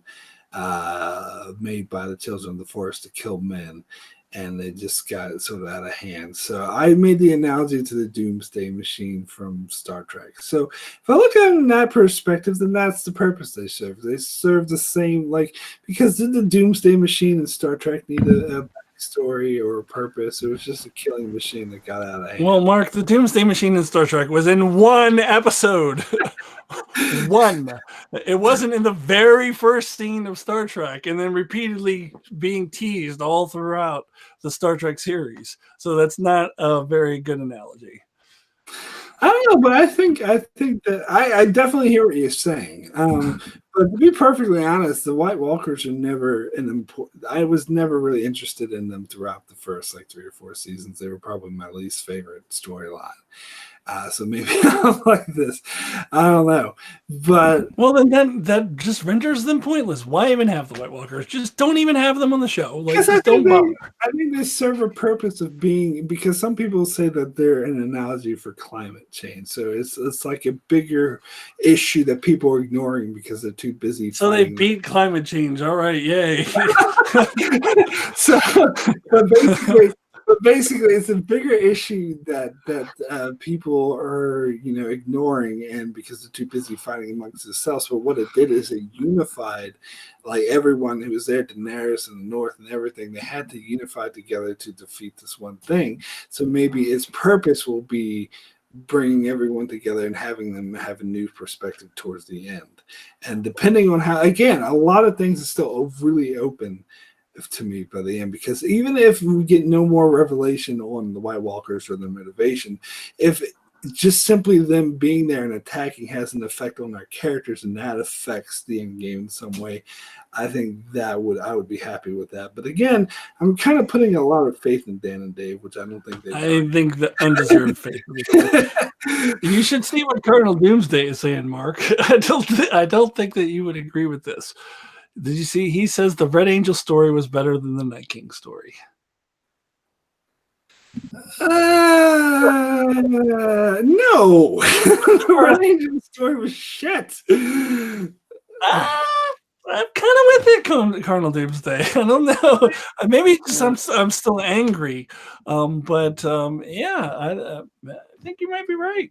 made by the children of the forest to kill men, and they just got sort of out of hand. So I made the analogy to the Doomsday Machine from Star Trek. So if I look at it in that perspective, then that's the purpose they serve. They serve the same, because did the Doomsday Machine in Star Trek need a backstory or a purpose? It was just a killing machine that got out of hand. Well, Mark, the Doomsday Machine in Star Trek was in one episode. One. It wasn't in the very first scene of Star Trek, and then repeatedly being teased all throughout the Star Trek series. So that's not a very good analogy. I don't know, but I think that I definitely hear what you're saying. But to be perfectly honest, the White Walkers are never an important. I was never really interested in them throughout the first 3 or 4 seasons. They were probably my least favorite storyline. So maybe I don't like this. I don't know. But well, then that just renders them pointless. Why even have the White Walkers? Just don't even have them on the show. I think they serve a purpose of being, because some people say that they're an analogy for climate change. So it's like a bigger issue that people are ignoring because they're too busy. So they beat climate change. All right, yay. But basically, it's a bigger issue that people are ignoring, and because they're too busy fighting amongst themselves. But what it did is it unified, everyone who was there, Daenerys in the north and everything. They had to unify together to defeat this one thing. So maybe its purpose will be bringing everyone together and having them have a new perspective towards the end. And depending on how, again, a lot of things are still really open to me by the end, because even if we get no more revelation on the White Walkers or their motivation, if just simply them being there and attacking has an effect on our characters and that affects the end game in some way, I think I would be happy with that. But again, I'm kind of putting a lot of faith in Dan and Dave, which I don't think they. I think the undeserved faith. You should see what Colonel Doomsday is saying, Mark. I don't think that you would agree with this. Did you see? He says the Red Angel story was better than the Night King story. No. The Red Angel story was shit. I'm kind of with it, Colonel Doomsday. I don't know. Maybe just I'm still angry. But I think you might be right.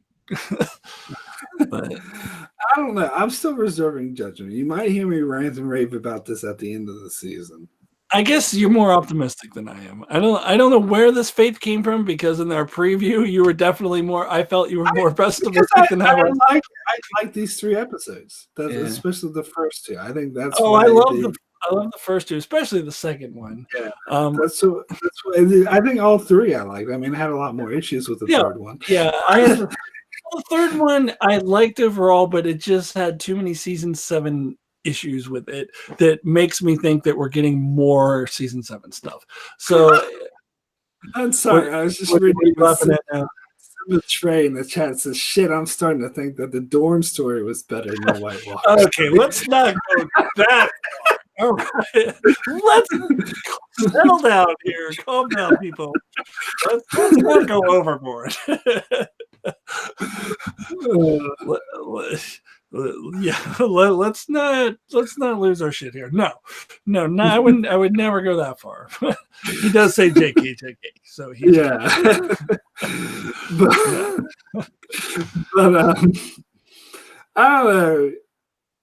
But I don't know. I'm still reserving judgment. You might hear me rant and rave about this at the end of the season. I guess you're more optimistic than I am. I don't know where this faith came from, because in our preview you were definitely more. I felt you were more pessimistic than I was. I like these 3 episodes, especially the first 2. I think that's. I love the first 2, especially the second one. Yeah, that's what I think. All 3 I liked. I mean, I had a lot more issues with the third one. Yeah, the third one I liked overall, but it just had too many season 7 issues with it that makes me think that we're getting more season 7 stuff. So I'm sorry, I was just reading the Trey in the chat says, "Shit, I'm starting to think that the Dorne story was better than the White Walkers." Okay, let's not go that. All right, let's settle down here. Calm down, people. Let's not go overboard. Let's not lose our shit here. No, I would never go that far. He does say JK, so he but I don't know.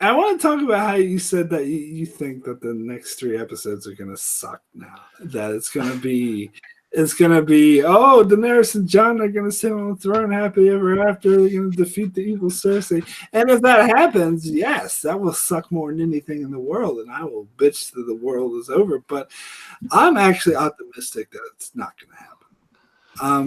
I want to talk about how you said that you think that the next 3 episodes are going to suck now. That it's going to be, Daenerys and Jon are going to sit on the throne happily ever after. They're going to defeat the evil Cersei. And if that happens, yes, that will suck more than anything in the world. And I will bitch that the world is over. But I'm actually optimistic that it's not going to happen.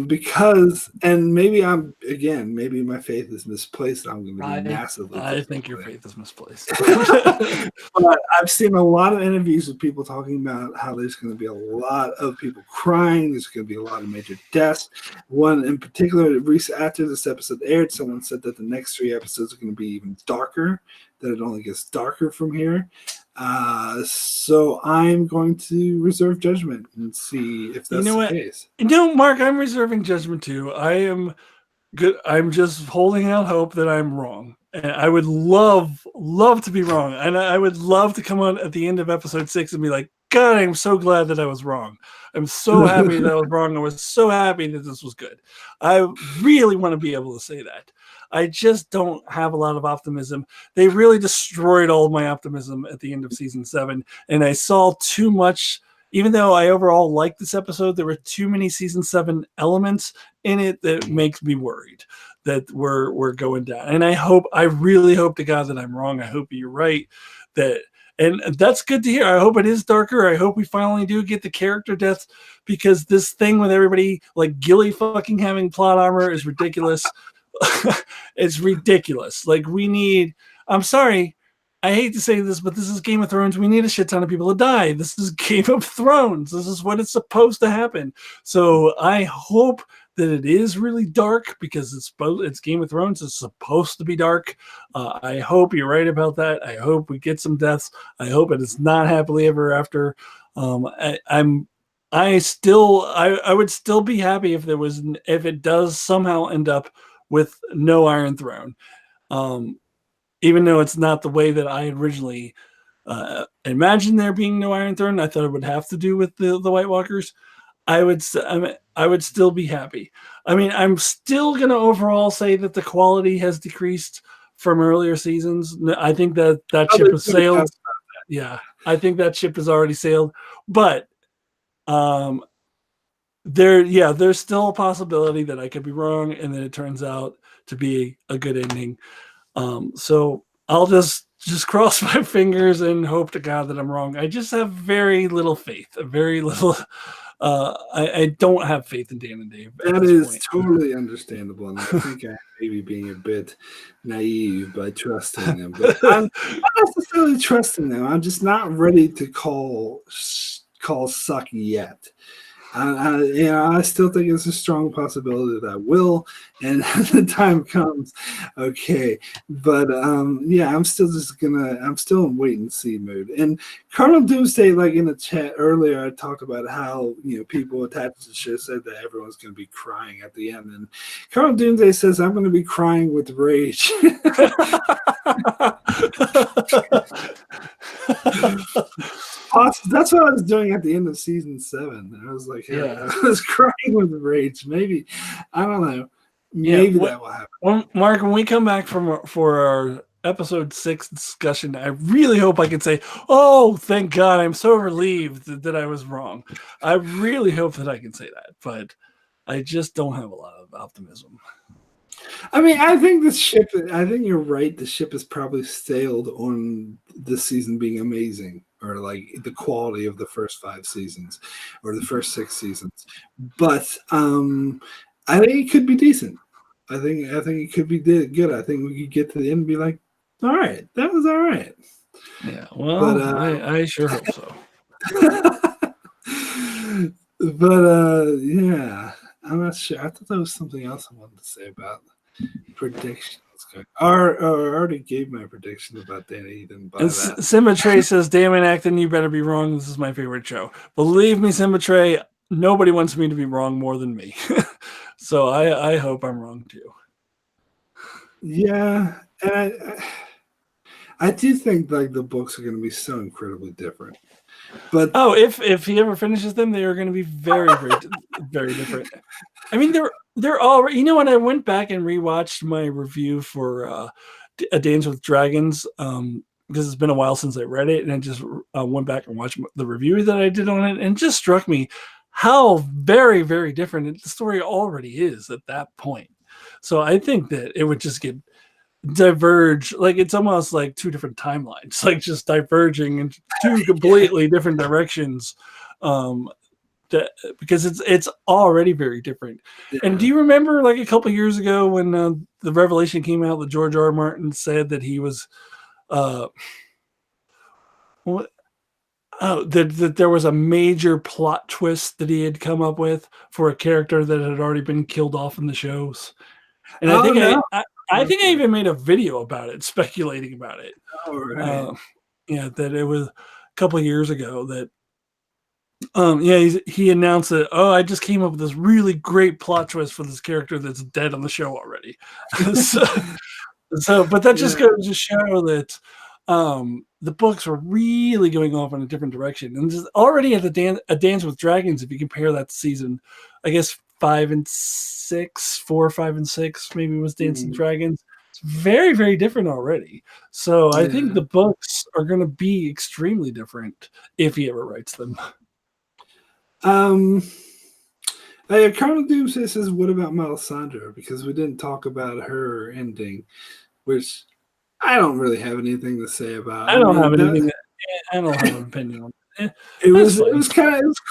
Because, and maybe maybe my faith is misplaced. I'm going to be massively. I think your faith is misplaced. But I've seen a lot of interviews with people talking about how there's going to be a lot of people crying. There's going to be a lot of major deaths. One in particular, after this episode aired, someone said that the next 3 episodes are going to be even darker. That it only gets darker from here. So I'm going to reserve judgment and see if that's the case. Mark, I'm reserving judgment too. I am good. I'm just holding out hope that I'm wrong. And I would love to be wrong. And I would love to come on at the end of episode 6 and be like, God, I'm so glad that I was wrong. I'm so happy that I was wrong. I was so happy that this was good. I really want to be able to say that. I just don't have a lot of optimism. They really destroyed all of my optimism at the end of season 7. And I saw too much, even though I overall liked this episode, there were too many season 7 elements in it that makes me worried that we're going down. And I really hope to God that I'm wrong. I hope you're right. And that's good to hear. I hope it is darker. I hope we finally do get the character deaths, because this thing with everybody like Gilly fucking having plot armor is ridiculous. It's ridiculous. Like, I'm sorry, I hate to say this, but this is Game of Thrones. We need a shit ton of people to die. This is Game of Thrones. This is what it's supposed to happen. So I hope that it is really dark, because it's Game of Thrones. It's supposed to be dark. I hope you're right about that. I hope we get some deaths. I hope it is not happily ever after. I would still be happy if it does somehow end up with no Iron Throne. Even though it's not the way that I originally imagined there being no Iron Throne, I thought it would have to do with the White Walkers. I would still be happy. I mean, I'm still going to overall say that the quality has decreased from earlier seasons. I think that ship has sailed. Yeah, I think that ship has already sailed. But there's still a possibility that I could be wrong, and then it turns out to be a good ending. So I'll just cross my fingers and hope to God that I'm wrong. I just have very little faith, very little. I don't have faith in Dan and Dave. That is totally understandable, and I think I may be being a bit naive by trusting them. But I'm not necessarily trusting them. I'm just not ready to call suck yet. I still think it's a strong possibility that I will, and the time comes, okay. But I'm still in wait and see mood. And Colonel Doomsday, like in the chat earlier, I talked about how people attached to the show said that everyone's going to be crying at the end, and Colonel Doomsday says I'm going to be crying with rage. That's what I was doing at the end of season 7. I was like, I was crying with rage. Maybe, I don't know. Maybe that will happen. Mark, when we come back for our episode 6 discussion, I really hope I can say, "Oh, thank God! I'm so relieved that I was wrong." I really hope that I can say that, but I just don't have a lot of optimism. I mean, I think you're right. The ship has probably sailed on this season being amazing, or like the quality of the first 5 seasons or the first 6 seasons. But I think it could be decent. I think it could be good. I think we could get to the end and be like, all right, that was all right. Yeah, well, but, I sure hope so. But yeah, I'm not sure. I thought there was something else I wanted to say about predictions. I already gave my prediction about Danny. Didn't buy that. Simba says, "Damn it, Acton, you better be wrong. This is my favorite show." Believe me, Simba, nobody wants me to be wrong more than me. So I hope I'm wrong too. Yeah, and I do think like the books are going to be so incredibly different. But if he ever finishes them, they are going to be very, very, very different. I mean, they're all. When I went back and rewatched my review for A Dance with Dragons, because it's been a while since I read it, and I just went back and watched the review that I did on it, and it just struck me how very, very different the story already is at that point. So I think that it would just get diverge, like it's almost like 2 different timelines, like just diverging in 2 completely different directions. because it's already very different. Yeah. And do you remember like a couple years ago when the revelation came out that George R. R. Martin said that he was what that there was a major plot twist that he had come up with for a character that had already been killed off in the shows. And I think no. I think I even made a video about it, speculating about it. Oh, right. Yeah, that it was a couple of years ago that he announced that, oh, I just came up with this really great plot twist for this character that's dead on the show already. But that just goes to show that the books are really going off in a different direction. And just already at a Dance with Dragons, if you compare that to season, I guess 4, 5, and 6, maybe was Dance with Dragons. It's very, very different already. So I think the books are going to be extremely different if he ever writes them. Carl Doomsday says, what about Melisandre? Because we didn't talk about her ending, which I don't really have anything to say about. I don't have an opinion on it. It was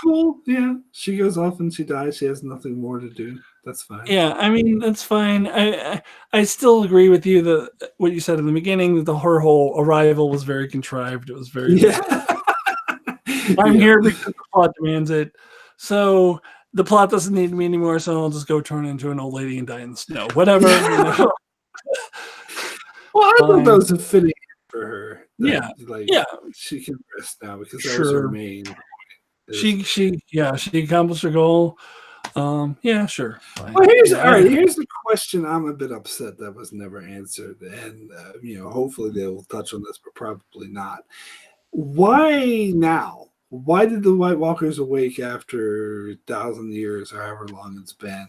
cool. Yeah. She goes off and she dies. She has nothing more to do. That's fine. Yeah, I mean, that's fine. I still agree with you that what you said in the beginning, that her whole arrival was very contrived. It was very I'm here because the plot demands it. So the plot doesn't need me anymore, so I'll just go turn into an old lady and die in the snow. Whatever. Well, I thought that was a fitting for her. She can rest now because that was her main. She accomplished her goal. Sure. Fine. Well, here's the question I'm a bit upset that was never answered, and hopefully they will touch on this, but probably not. Why now? Why did the White Walkers awake after 1,000 years, or however long it's been?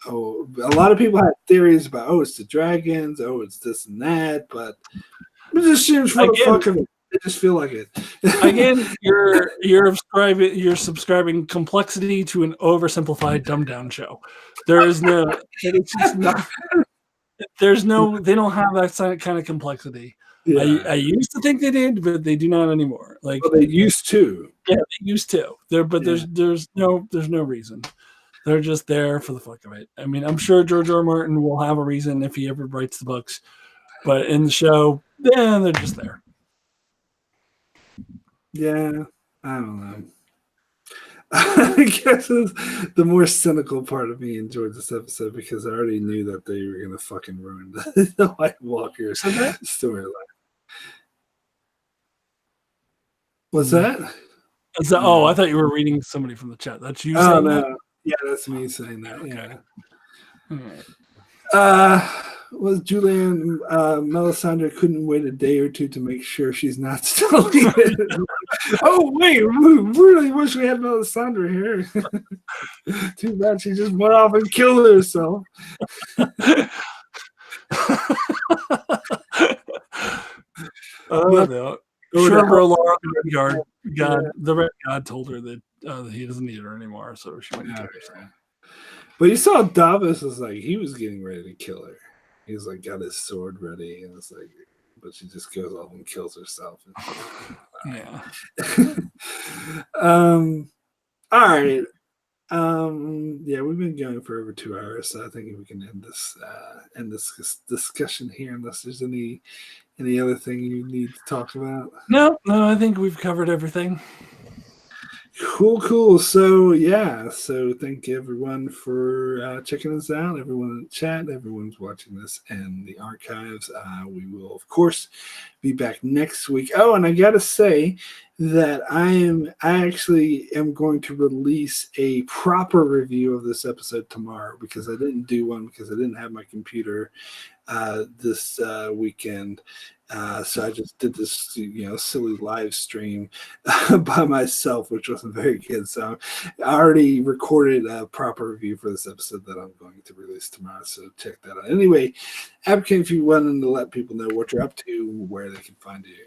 Oh, a lot of people had theories about, it's the dragons, it's this and that, but it just seems for the fuck of it. I just feel like it. Again, you're subscribing complexity to an oversimplified, dumbed down show. It's just not. They don't have that kind of complexity. Yeah. I used to think they did, but they do not anymore. Like they used to. Yeah, they used to. There's no reason. They're just there for the fuck of it. I mean, I'm sure George R. R. Martin will have a reason if he ever writes the books, but in the show, they're just there. Yeah, I don't know. I guess the more cynical part of me enjoyed this episode because I already knew that they were going to fucking ruin the White Walkers storyline. What's that? I thought you were reading somebody from the chat. That's you saying that? Yeah, that's me saying that. Okay. Yeah. Was Julian Melisandre couldn't wait a day or two to make sure she's not still leaving. Oh, wait, we really wish we had Melisandre here. Too bad she just went off and killed herself. No. Sure, Laura, the Red God told her that he doesn't need her anymore, so she went and killed herself. But you saw Davos was like, he was getting ready to kill her. He's like got his sword ready, and it's like, but she just goes off and kills herself. Yeah. All right. We've been going for over 2 hours, so I think we can end this discussion here, unless there's any other thing you need to talk about. No, I think we've covered everything. Cool. So thank you everyone for checking us out. Everyone in the chat, everyone's watching this in the archives. We will, of course, be back next week. Oh, and I gotta say that I actually am going to release a proper review of this episode tomorrow, because I didn't do one because I didn't have my computer this weekend. So I just did this, silly live stream by myself, which wasn't very good. So I already recorded a proper review for this episode that I'm going to release tomorrow. So check that out. Anyway, advocate if you wanted to let people know what you're up to, where they can find you.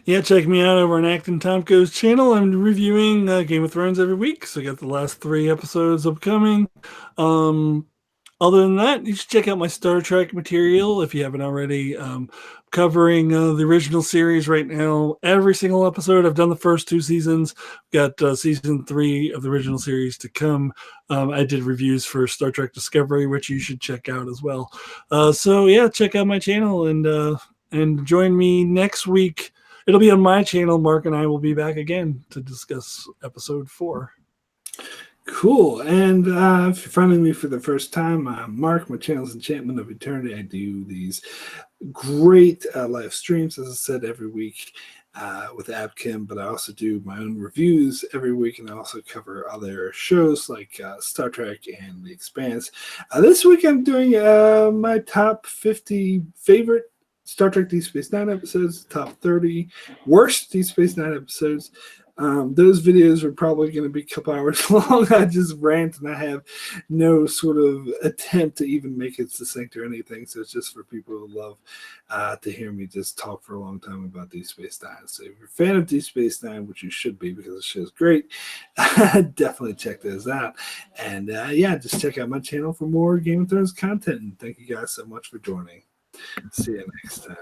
Yeah, check me out over on Akton Tamko's channel. I'm reviewing Game of Thrones every week, so I got the last 3 episodes upcoming. Other than that, you should check out my Star Trek material if you haven't already. Covering the original series right now. Every single episode. I've done the first 2 seasons. Got season 3 of the original series to come. I did reviews for Star Trek Discovery, which you should check out as well. So yeah, check out my channel and join me next week. It'll be on my channel. Mark and I will be back again to discuss episode 4. Cool. And if you're finding me for the first time, I'm Mark. My channel is Enchantment of Eternity. I do these great live streams, as I said, every week with Abkim, but I also do my own reviews every week, and I also cover other shows like Star Trek and The Expanse. This week I'm doing my top 50 favorite Star Trek Deep Space Nine episodes, top 30 worst Deep Space Nine episodes. Those videos are probably going to be a couple hours long. I just rant, and I have no sort of attempt to even make it succinct or anything. So it's just for people who love to hear me just talk for a long time about Deep Space Nine. So if you're a fan of Deep Space Nine, which you should be because the show's great, definitely check those out. And yeah, just check out my channel for more Game of Thrones content. And thank you guys so much for joining. See you next time.